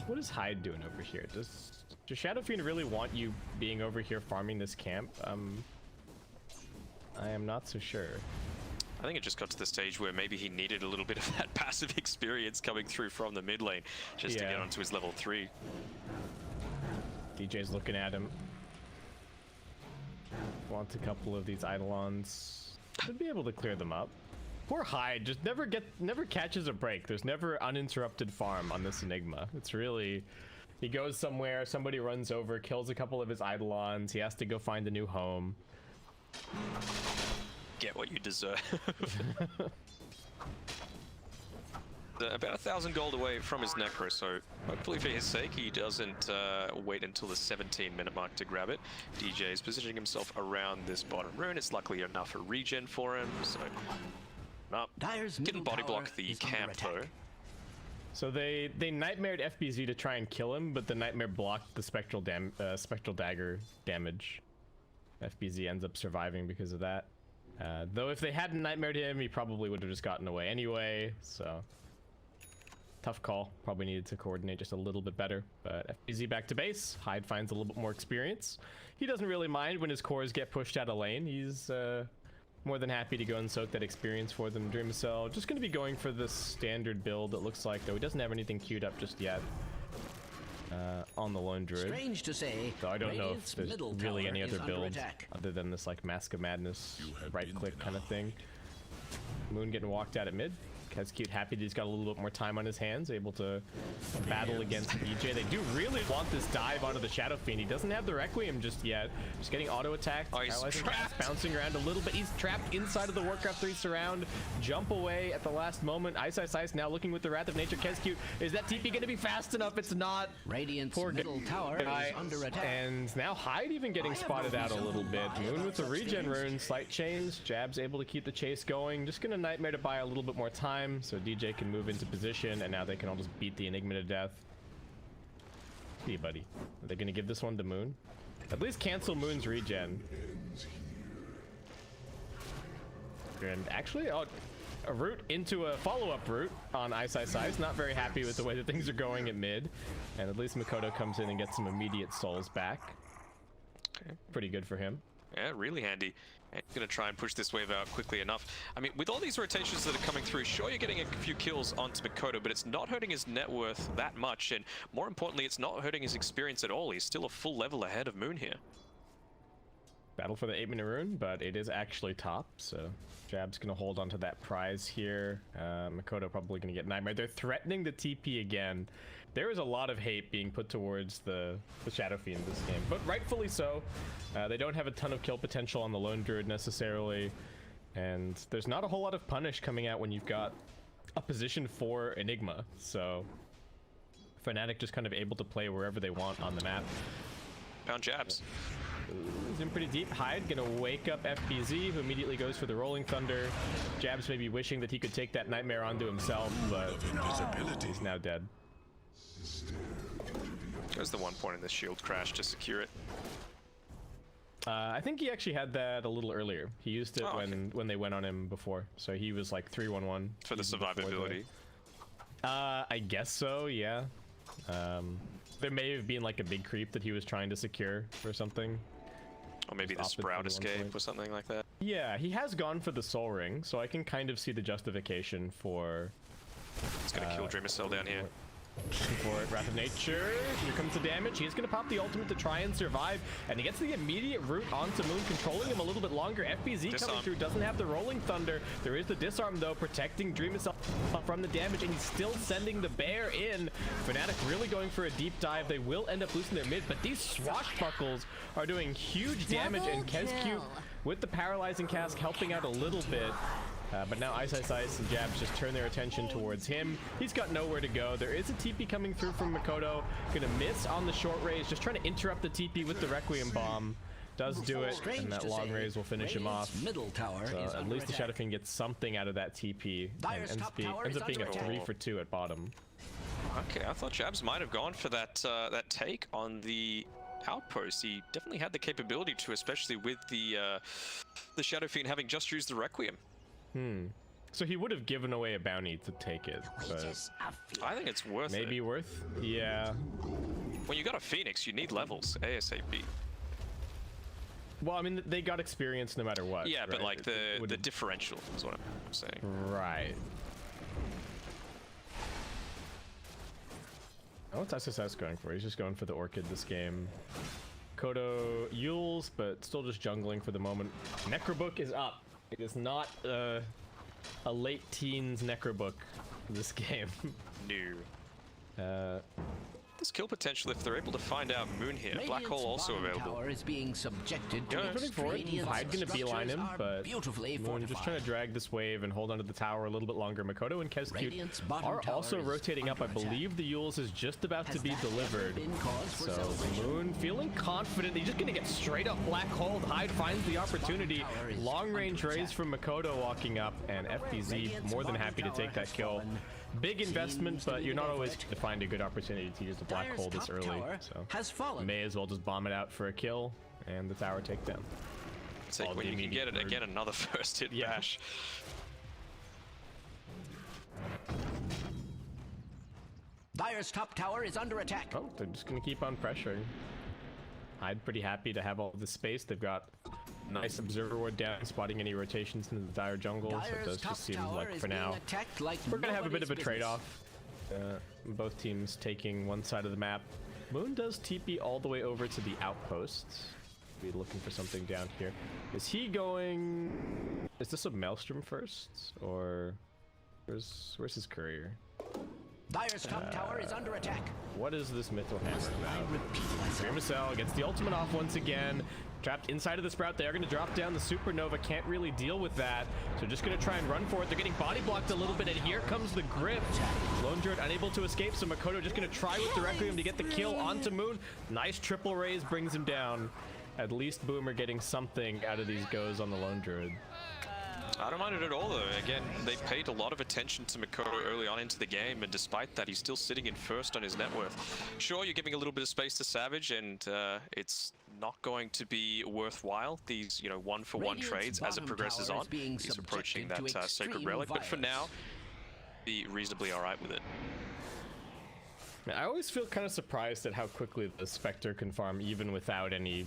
[SPEAKER 2] What is Hyde doing over here? Does Shadow Fiend really want you being over here farming this camp? I am not so sure.
[SPEAKER 4] I think it just got to the stage where maybe he needed a little bit of that passive experience coming through from the mid lane just to get onto his level 3.
[SPEAKER 2] DJ's looking at him. Wants a couple of these Eidolons. Should be able to clear them up. Poor Hyde just never catches a break. There's never uninterrupted farm on this Enigma. It's really, he goes somewhere, somebody runs over, kills a couple of his Eidolons. He has to go find a new home.
[SPEAKER 4] Get what you deserve. about 1,000 gold away from his Necro, so hopefully for his sake he doesn't wait until the 17-minute mark to grab it. DJ is positioning himself around this bottom rune. It's luckily enough for regen for him, so didn't body block the camp though.
[SPEAKER 2] So they nightmared FBZ to try and kill him, but the nightmare blocked the spectral dagger damage. FBZ ends up surviving because of that. Though if they hadn't nightmared him, he probably would have just gotten away anyway, so tough call. Probably needed to coordinate just a little bit better, but FBZ back to base. Hyde finds a little bit more experience. He doesn't really mind when his cores get pushed out of lane. He's more than happy to go and soak that experience for them. Dreamcell just going to be going for the standard build, it looks like, though he doesn't have anything queued up just yet. On the lone druid.
[SPEAKER 3] Strange to say,
[SPEAKER 2] so I don't know if there's really any other build
[SPEAKER 3] attack.
[SPEAKER 2] other than this like Mask of Madness right click kind of thing. Moon getting walked out at mid. Kescute happy that he's got a little bit more time on his hands, able to battle against DJ. They do really want this dive onto the Shadow Fiend. He doesn't have the Requiem just yet. Just getting auto attacked.
[SPEAKER 4] Oh, he's trapped.
[SPEAKER 2] Bouncing around a little bit. He's trapped inside of the Warcraft 3 surround. Jump away at the last moment. Ice now looking with the Wrath of Nature. Kescute, is that TP going to be fast enough? It's not.
[SPEAKER 3] Radiant's middle tower is under attack.
[SPEAKER 2] And now Hyde even getting spotted out a little bit. Moon with the regen rune. Slight change. Jab's able to keep the chase going. Just going to Nightmare to buy a little bit more time so DJ can move into position, and now they can all just beat the Enigma to death. See, buddy. Are they going to give this one to Moon? At least cancel Moon's regen. And actually, a route into a follow-up route on Ice. Not very happy with the way that things are going at mid. And at least Makoto comes in and gets some immediate souls back. Okay. Pretty good for him.
[SPEAKER 4] Yeah, really handy. And he's going to try and push this wave out quickly enough. I mean, with all these rotations that are coming through, sure, you're getting a few kills onto Makoto, but it's not hurting his net worth that much. And more importantly, it's not hurting his experience at all. He's still a full level ahead of Moon here.
[SPEAKER 2] Battle for the 8-minute rune, but it is actually top, so Jab's going to hold onto that prize here. Makoto probably going to get Nightmare. They're threatening the TP again. There is a lot of hate being put towards the Shadow Fiend this game, but rightfully so. They don't have a ton of kill potential on the Lone Druid necessarily, and there's not a whole lot of punish coming out when you've got a position for Enigma, so FNATIC just kind of able to play wherever they want on the map.
[SPEAKER 4] Found Jabs.
[SPEAKER 2] He's in pretty deep. Hyde gonna wake up FBZ, who immediately goes for the Rolling Thunder. Jabs may be wishing that he could take that Nightmare onto himself, but he's now dead.
[SPEAKER 4] There's the one point in the shield crash to secure it.
[SPEAKER 2] I think he actually had that a little earlier. He used it when they went on him before, so he was like 3-1-1.
[SPEAKER 4] For the survivability?
[SPEAKER 2] I guess so, yeah. There may have been like a big creep that he was trying to secure or something.
[SPEAKER 4] Or maybe the Sprout escape or something like that.
[SPEAKER 2] Yeah, he has gone for the Soul Ring, so I can kind of see the justification for...
[SPEAKER 4] It's gonna kill Dreamcell down here.
[SPEAKER 2] For it, Wrath of Nature. Here comes the damage. He's going to pop the ultimate to try and survive, and he gets the immediate route onto Moon, controlling him a little bit longer. FBZ coming through, doesn't have the Rolling Thunder. There is the Disarm, though, protecting Dreamcell from the damage, and he's still sending the Bear in. FNATIC really going for a deep dive. They will end up losing their mid, but these Swashbuckles are doing huge damage, and Kescute with the Paralyzing Cask helping out a little bit. But now Ice and Jabs just turn their attention towards him. He's got nowhere to go. There is a TP coming through from Makoto. Gonna miss on the short range, just trying to interrupt the TP with the Requiem Bomb. Does do it, and that long range will finish him off.
[SPEAKER 3] Middle tower
[SPEAKER 2] so at least the Shadow Fiend gets something out of that TP. And ends up being a 3-for-2 at bottom.
[SPEAKER 4] Okay, I thought Jabs might have gone for that that take on the outpost. He definitely had the capability to, especially with the Shadow Fiend having just used the Requiem.
[SPEAKER 2] So he would have given away a bounty to take it, but
[SPEAKER 4] I think it's worth it.
[SPEAKER 2] Maybe worth? Yeah.
[SPEAKER 4] When you got a Phoenix, you need levels ASAP.
[SPEAKER 2] Well, I mean, they got experience no matter what.
[SPEAKER 4] Yeah,
[SPEAKER 2] right?
[SPEAKER 4] but like the differential is what I'm saying.
[SPEAKER 2] Right. Oh, what's SSS going for? He's just going for the Orchid this game. Kodo Yules, but still just jungling for the moment. Necrobook is up. It is not a late teens Necrobook this game.
[SPEAKER 4] New. this kill potential if they're able to find out Moon here. Black Hole also available.
[SPEAKER 3] Tower is being subjected to
[SPEAKER 2] Putting forward, Hyde gonna beeline him, but
[SPEAKER 3] beautifully
[SPEAKER 2] Moon just trying to drag this wave and hold onto the tower a little bit longer. Makoto and Kezcute are also rotating up. I believe the Yules is just about to be delivered. So Moon feeling confident. He's just gonna get straight up Black Hole. Hyde finds the opportunity. Long range raise from Makoto walking up, and FBZ more than happy to take that kill. Big investment, but you're not always going to find a good opportunity to use a Black Hole this early. So may as well just bomb it out for a kill and the tower takedown.
[SPEAKER 4] It's like when you can get it again, another first hit bash.
[SPEAKER 3] Dire's top tower is under attack.
[SPEAKER 2] Oh, they're just going to keep on pressuring. Hyde pretty happy to have all the space. They've got nice observer ward down, spotting any rotations into the Dire jungle. So it does just seem like for now we're going to have a bit of a trade-off. Both teams taking one side of the map. Moon does TP all the way over to the outposts. Be looking for something down here. Is he going... Is this a Maelstrom first? Or... Where's his courier?
[SPEAKER 3] Dire's top tower is under attack.
[SPEAKER 2] What is this Mythril Hammer about? Dreamcell gets the ultimate off once again. Trapped inside of the Sprout. They are going to drop down the Supernova. Can't really deal with that. So just going to try and run for it. They're getting body blocked a little bit, and here comes the grip. Lone Druid unable to escape, so Makoto just going to try with the Requiem to get the kill onto Moon. Nice triple raise brings him down. At least Boomer getting something out of these goes on the Lone Druid.
[SPEAKER 4] I don't mind it at all, though. Again, they paid a lot of attention to Makoto early on into the game, and despite that, he's still sitting in first on his net worth. Sure, you're giving a little bit of space to Savage, and it's not going to be worthwhile, these, one-for-one trades as it progresses on. He's approaching that Sacred Relic, but for now, be reasonably all right with it.
[SPEAKER 2] I always feel kind of surprised at how quickly the Spectre can farm, even without any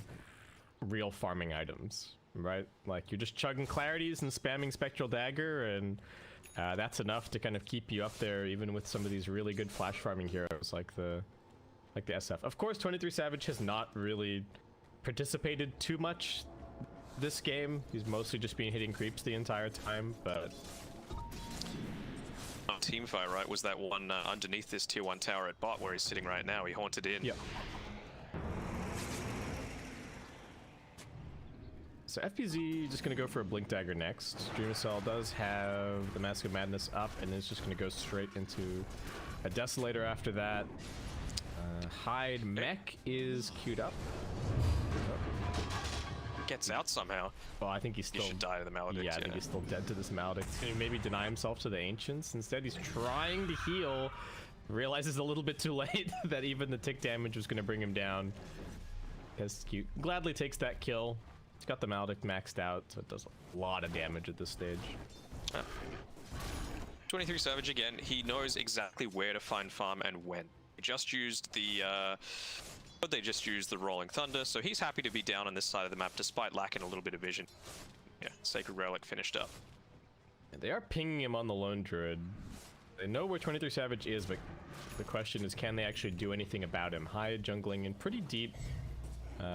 [SPEAKER 2] real farming items. Right? Like, you're just chugging clarities and spamming Spectral Dagger, and that's enough to kind of keep you up there, even with some of these really good flash farming heroes like the SF. Of course, 23 Savage has not really participated too much this game. He's mostly just been hitting creeps the entire time, but...
[SPEAKER 4] Teamfight, right, was that one underneath this tier 1 tower at bot where he's sitting right now. He haunted in.
[SPEAKER 2] Yeah. So FPZ just going to go for a Blink Dagger next. Dreamcell does have the Mask of Madness up and is just going to go straight into a Desolator after that. Hyde Mech is queued up.
[SPEAKER 4] Gets out somehow.
[SPEAKER 2] Well, I think he's still...
[SPEAKER 4] He should die to the Maledict.
[SPEAKER 2] Yeah, I think he's still dead to this Maledict. He's going to maybe deny himself to the Ancients. Instead, he's trying to heal. Realizes a little bit too late that even the tick damage was going to bring him down. Kezcute gladly takes that kill. He's got the Maledict maxed out, so it does a lot of damage at this stage.
[SPEAKER 4] 23 Savage again. He knows exactly where to find farm and when. They just used the Rolling Thunder, so he's happy to be down on this side of the map despite lacking a little bit of vision. Yeah, Sacred Relic finished up.
[SPEAKER 2] And they are pinging him on the Lone Druid. They know where 23 Savage is, but the question is, can they actually do anything about him? Hyde jungling in pretty deep.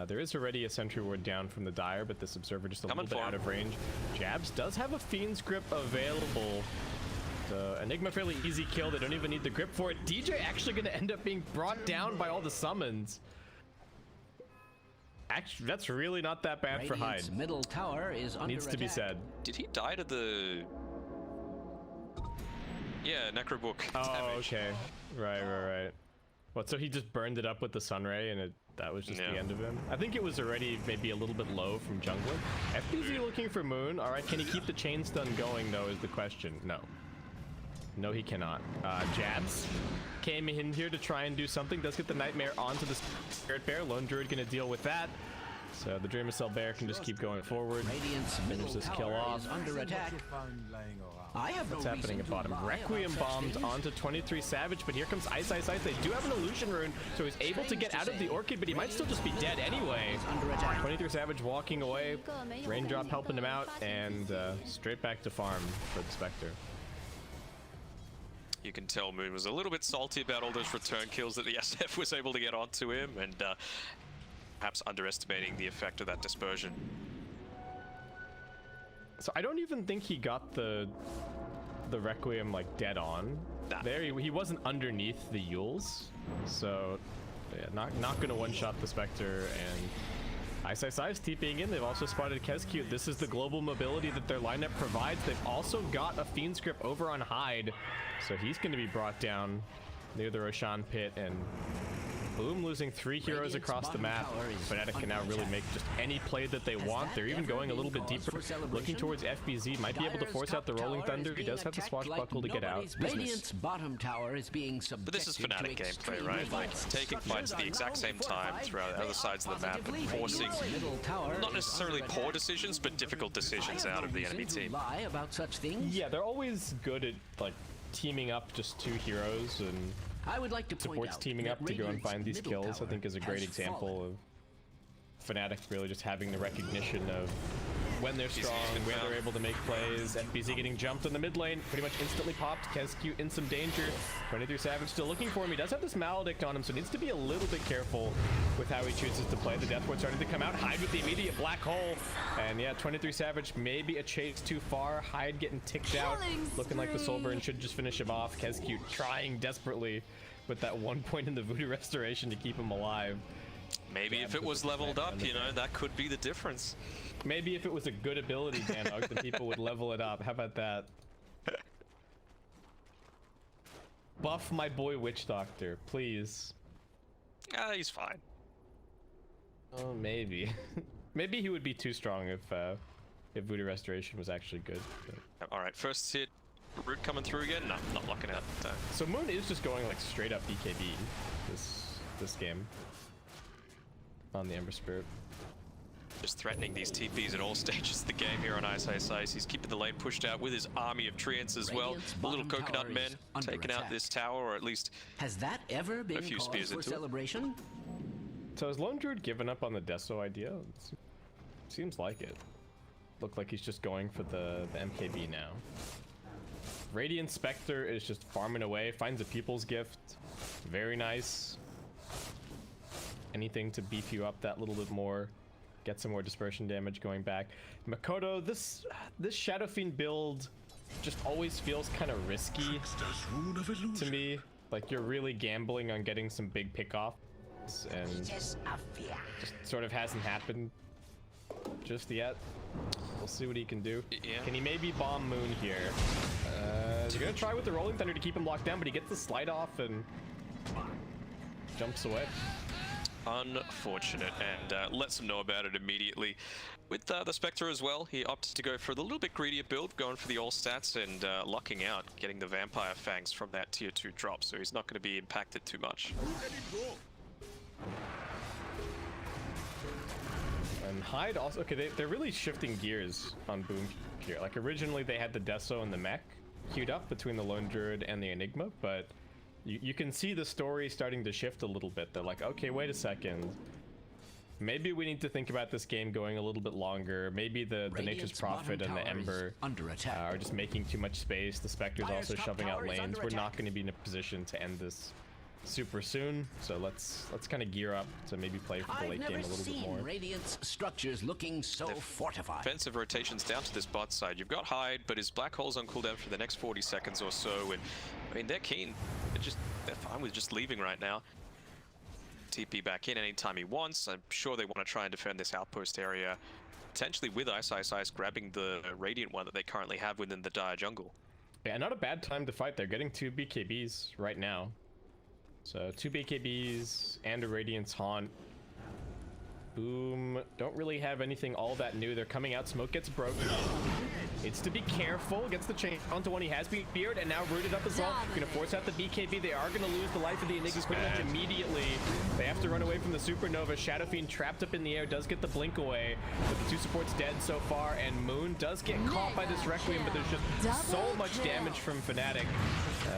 [SPEAKER 2] There is already a sentry ward down from the Dire, but this Observer just a little bit out of range. Jabs does have a Fiend's Grip available. Enigma fairly easy kill. They don't even need the grip for it. DJ actually going to end up being brought down by all the summons. Actually, that's really not that bad for Hyde.
[SPEAKER 3] Middle tower is under
[SPEAKER 2] Needs to be said.
[SPEAKER 4] Did he die to the... Yeah, Necrobook damage.
[SPEAKER 2] Okay. Right. What, so he just burned it up with the Sunray and that was just the end of him? I think it was already maybe a little bit low from jungling. FPZ looking for Moon. Alright, can he keep the chain stun going though is the question. No, he cannot. Jabs came in here to try and do something. Does get the Nightmare onto the Spirit Bear. Lone Druid gonna deal with that. So the Dreamcell Bear can just keep going forward. Finish this kill off.
[SPEAKER 3] Under attack. I have
[SPEAKER 2] What's happening at bottom? Requiem bombed onto 23 Savage, but here comes Ice. They do have an Illusion Rune, so he's able to get out of the Orchid, but he might still just be dead anyway. 23 Savage walking away. Raindrop helping him out, and straight back to farm for the Spectre.
[SPEAKER 4] You can tell Moon was a little bit salty about all those return kills that the SF was able to get onto him, and perhaps underestimating the effect of that dispersion.
[SPEAKER 2] So I don't even think he got the the Requiem like dead on.
[SPEAKER 4] Nah.
[SPEAKER 2] There, he wasn't underneath the Yules, so yeah, not gonna one-shot the Spectre. And Ice is TPing in. They've also spotted Kescute. This is the global mobility that their lineup provides. They've also got a Fiend's Grip over on Hyde, so he's going to be brought down near the Roshan pit. And Boom losing 3 heroes across the map. FNATIC can now really make just any play that they want. They're even going a little bit deeper, looking towards FBZ. Might be able to force out the Rolling Thunder. He does have the Swashbuckle to get out.
[SPEAKER 3] Radiant's bottom tower is being subjected.
[SPEAKER 4] But this is FNATIC gameplay, right? Like, taking fights at the exact same time throughout other sides of the map and forcing not necessarily poor decisions, but difficult decisions out of the enemy team.
[SPEAKER 3] Lie about such things.
[SPEAKER 2] Yeah, they're always good at, like, teaming up just 2 heroes, and
[SPEAKER 3] I would like to point
[SPEAKER 2] supports
[SPEAKER 3] out
[SPEAKER 2] teaming up to go and find these kills. I think is a great example of FNATIC really just having the recognition of when they're strong, where they're able to make plays. FBZ getting jumped in the mid lane, pretty much instantly popped. Kescute in some danger. 23 Savage still looking for him. He does have this Maledict on him, so needs to be a little bit careful with how he chooses to play. The Death Ward starting to come out. Hyde with the immediate black hole. And yeah, 23 Savage, maybe a chase too far. Hyde getting ticked out, looking like the Soulburn should just finish him off. Kescute trying desperately with that 1 point in the Voodoo Restoration to keep him alive.
[SPEAKER 4] Maybe if it was leveled up, you know, that could be the difference.
[SPEAKER 2] Maybe if it was a good ability, Danhog, then people would level it up. How about that? Buff my boy Witch Doctor, please.
[SPEAKER 4] He's fine.
[SPEAKER 2] Oh, maybe. Maybe he would be too strong if Voodoo Restoration was actually good. But...
[SPEAKER 4] All right, first hit. Root coming through again? No, not locking out.
[SPEAKER 2] So Moon is just going like straight up BKB this game on the Ember Spirit.
[SPEAKER 4] Just threatening these TPs at all stages of the game here on Ice. He's keeping the lane pushed out with his army of Treants as well. The little coconut men taking out this tower, or at least
[SPEAKER 3] has that ever been
[SPEAKER 4] a few
[SPEAKER 3] cause
[SPEAKER 4] spears
[SPEAKER 3] for
[SPEAKER 4] into
[SPEAKER 3] celebration?
[SPEAKER 2] So has Lone Druid given up on the Deso idea? Seems like it. Look like he's just going for the MKB now. Radiant Spectre is just farming away, finds a People's Gift. Very nice. Anything to beef you up that little bit more. Get some more dispersion damage going back. Makoto, this Shadow Fiend build just always feels kind of risky to me. Like you're really gambling on getting some big pickoffs, and just sort of hasn't happened just yet. We'll see what he can do.
[SPEAKER 4] Yeah.
[SPEAKER 2] Can he maybe bomb Moon here? He's gonna try with the Rolling Thunder to keep him locked down, but he gets the slide off and jumps away.
[SPEAKER 4] Unfortunate, and lets him know about it immediately. With the Spectre as well, he opted to go for the little bit greedier build, going for the all stats and locking out, getting the Vampire Fangs from that tier 2 drop, so he's not going to be impacted too much.
[SPEAKER 2] And Hyde also, okay, they're really shifting gears on Boom here. Like originally they had the Deso and the mech queued up between the Lone Druid and the Enigma, but you can see the story starting to shift a little bit. They're like, okay, wait a second. Maybe we need to think about this game going a little bit longer. Maybe the Nature's Prophet and the Ember are just making too much space. The Spectre's also shoving out lanes. We're not going to be in a position to end this super soon, so let's kind of gear up to maybe play for the late game a little bit more.
[SPEAKER 3] Radiant's structures looking so fortified.
[SPEAKER 4] Defensive rotations down to this bot side. You've got Hyde, but his Black Hole's on cooldown for the next 40 seconds or so, and I mean they're keen. They're fine with just leaving right now. TP back in anytime he wants. I'm sure they want to try and defend this outpost area, potentially with Ice grabbing the Radiant one that they currently have within the Dire jungle.
[SPEAKER 2] Yeah, not a bad time to fight. They're getting 2 BKBs right now. So 2 BKBs and a Radiant's Haunt. Boom. Don't really have anything all that new. They're coming out. Smoke gets broken. It's to be careful. Gets the chain onto one. He has been feared and now rooted up as well. Gonna force out the BKB. They are gonna lose the life of the Enigma pretty much immediately. They have to run away from the Supernova. Shadow Fiend trapped up in the air. Does get the blink away. But the 2 supports dead so far. And Moon does get caught by this Requiem, but there's just so much damage from FNATIC.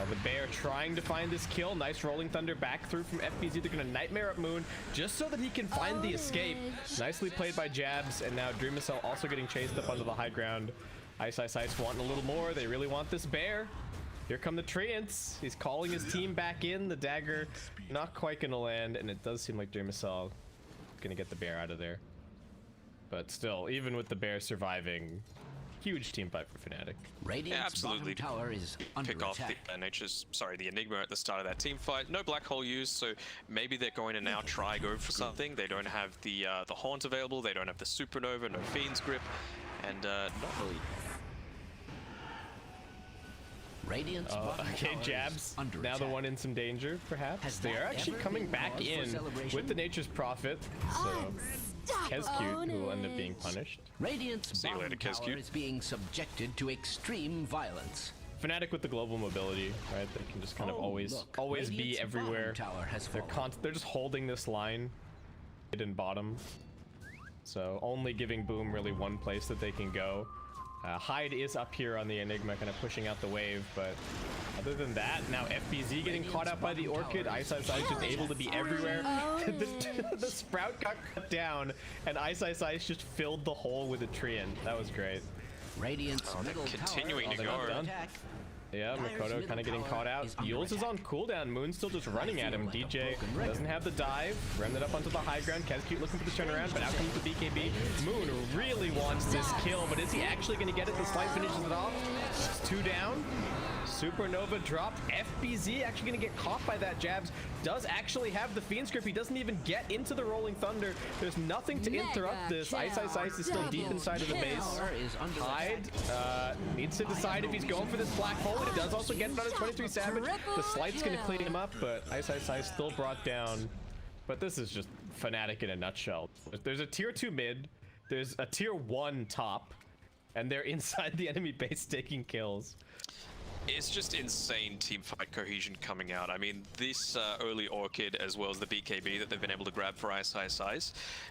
[SPEAKER 2] The Bear trying to find this kill. Nice Rolling Thunder back through from FBZ. They're gonna Nightmare up Moon just so that he can find the escape. Nicely played by Jabs, and now Dreamcell also getting chased up onto the high ground. Ice wanting a little more. They really want this Bear. Here come the Treants. He's calling his team back in. The dagger not quite gonna land, and it does seem like Dreamcell gonna get the Bear out of there. But still, even with the Bear surviving, Huge team fight for Fnatic.
[SPEAKER 3] Radiant's
[SPEAKER 4] absolutely.
[SPEAKER 3] bottom tower is under
[SPEAKER 4] Pick off
[SPEAKER 3] attack.
[SPEAKER 4] the Enigma at the start of that team fight. No black hole used, so maybe they're going to now try go for something. They don't have the Haunt available. They don't have the Supernova, no Fiend's Grip, and not really.
[SPEAKER 3] Radiant's bottom
[SPEAKER 2] Okay,
[SPEAKER 3] tower
[SPEAKER 2] Jabs.
[SPEAKER 3] is under
[SPEAKER 2] Now the
[SPEAKER 3] attack.
[SPEAKER 2] one in some danger, perhaps.
[SPEAKER 3] Has
[SPEAKER 2] They
[SPEAKER 3] that
[SPEAKER 2] are actually
[SPEAKER 3] ever
[SPEAKER 2] coming
[SPEAKER 3] been
[SPEAKER 2] back
[SPEAKER 3] cause for
[SPEAKER 2] in
[SPEAKER 3] celebration?
[SPEAKER 2] with the Nature's Prophet. So Kescute, who will end up being punished.
[SPEAKER 3] Radiant's
[SPEAKER 4] See you
[SPEAKER 3] bottom
[SPEAKER 4] later,
[SPEAKER 3] tower
[SPEAKER 4] Kescute.
[SPEAKER 3] is being subjected to extreme violence.
[SPEAKER 2] Fnatic with the global mobility, right? They can just kind of
[SPEAKER 3] Oh,
[SPEAKER 2] always
[SPEAKER 3] look,
[SPEAKER 2] be
[SPEAKER 3] Radiant's
[SPEAKER 2] everywhere.
[SPEAKER 3] bottom tower has
[SPEAKER 2] They're
[SPEAKER 3] fallen.
[SPEAKER 2] they're just holding this line, mid and bottom. So only giving Boom really one place that they can go. Hyde is up here on the Enigma, kind of pushing out the wave, but other than that, now FBZ getting caught out by the Orchid. Ice is just able to be everywhere. The Sprout got cut down, and Ice just filled the hole with a Treant. That was great.
[SPEAKER 3] Radiant's
[SPEAKER 4] they're
[SPEAKER 3] middle
[SPEAKER 4] continuing
[SPEAKER 3] tower
[SPEAKER 4] to
[SPEAKER 3] is
[SPEAKER 4] go.
[SPEAKER 3] under
[SPEAKER 2] Done.
[SPEAKER 3] attack.
[SPEAKER 2] Yeah,
[SPEAKER 3] Dire's
[SPEAKER 2] Mikoto
[SPEAKER 3] middle
[SPEAKER 2] kind of getting
[SPEAKER 3] tower
[SPEAKER 2] caught out.
[SPEAKER 3] is under
[SPEAKER 2] Yules is on
[SPEAKER 3] attack.
[SPEAKER 2] cooldown. Moon's still just running at him.
[SPEAKER 3] feel like a
[SPEAKER 2] DJ
[SPEAKER 3] broken record.
[SPEAKER 2] doesn't have the dive. Remned up onto the high ground. Kescute looking for the turnaround, but out comes the BKB. Moon really wants this kill, but is he actually going to get it? The Slight finishes it off. It's 2 down. Supernova dropped. FBZ actually going to get caught by that. Jabs does actually have the Fiend's Grip. He doesn't even get into the Rolling Thunder. There's nothing to interrupt this. Ice is still deep inside of the base.
[SPEAKER 3] Tower is under
[SPEAKER 2] Hyde
[SPEAKER 3] attack.
[SPEAKER 2] needs to decide if he's going for this black hole. He does also get another 23 Savage. The Slight's going to clean him up, but Ice still brought down. But this is just Fnatic in a nutshell. There's a tier 2 mid. There's a tier 1 top. And they're inside the enemy base taking kills.
[SPEAKER 4] It's just insane team fight cohesion coming out. I mean, this early Orchid as well as the BKB that they've been able to grab for Ice,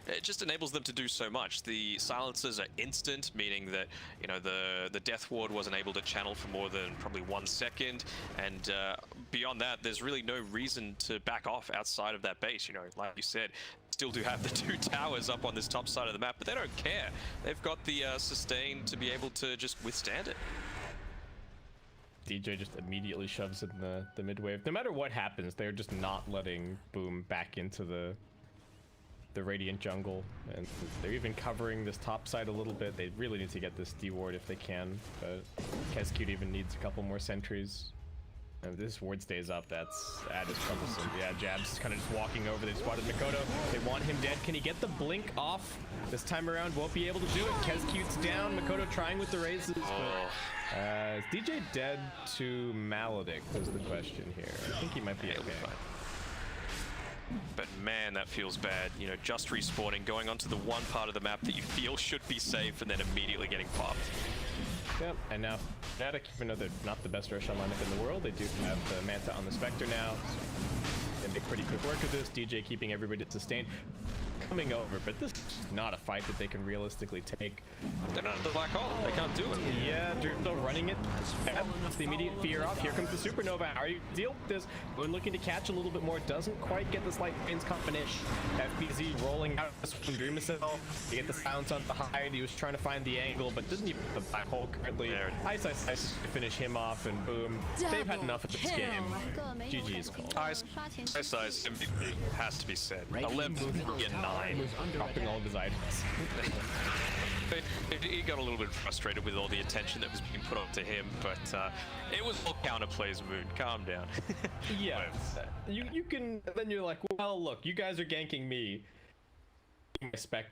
[SPEAKER 4] it just enables them to do so much. The silences are instant, meaning that, you know, the Death Ward wasn't able to channel for more than probably 1 second, and beyond that, there's really no reason to back off outside of that base. You know, like you said, still do have the 2 towers up on this top side of the map, but they don't care. They've got the sustain to be able to just withstand it.
[SPEAKER 2] DJ just immediately shoves in the mid wave. No matter what happens, they're just not letting Boom back into the Radiant jungle. And they're even covering this top side a little bit. They really need to get this D-ward if they can. But Kescute even needs a couple more sentries. And if this ward stays up, that is troublesome. Yeah, Jabs kind of just walking over. They spotted Mikoto. They want him dead. Can he get the blink off? This time around, won't be able to do it. Kescute's down. Mikoto trying with the raises. But, is DJ dead to Maledict is the question here. I think he might be okay.
[SPEAKER 4] But man, that feels bad. You know, just respawning, going onto the one part of the map that you feel should be safe, and then immediately getting popped.
[SPEAKER 2] Yep, and now Fnatic, even though they're not the best Roshan lineup in the world, they do have the Manta on the Spectre now. So they make pretty quick work of this. DJ keeping everybody sustained. Coming over, but this is not a fight that they can realistically take.
[SPEAKER 4] They're not at the black hole. They can't do it.
[SPEAKER 2] Yeah, they're still running it. That's the immediate fear off. Here comes the Supernova. How are you deal with this? When looking to catch a little bit more, doesn't quite get this light range combination. FBZ rolling out this one. Dream Missile. You get the silence on the Hyde. He was trying to find the angle, but doesn't even the black hole currently. Ice to finish him off, and boom. They've had enough of this game. GG's called.
[SPEAKER 4] Ice MVP has to be said. 11 and 9.
[SPEAKER 2] Dropping all of his items.
[SPEAKER 4] He got a little bit frustrated with all the attention that was being put onto him, but it was all counterplays, Moon. Calm down.
[SPEAKER 2] Yeah. You can, then you're like, well, look, you guys are ganking me. My spec,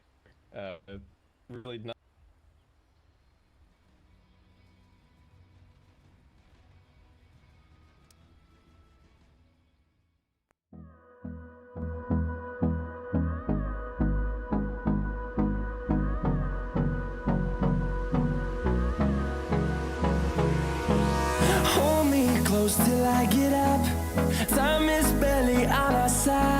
[SPEAKER 2] really not.
[SPEAKER 1] Hold me close till I get up. Time is barely on our side.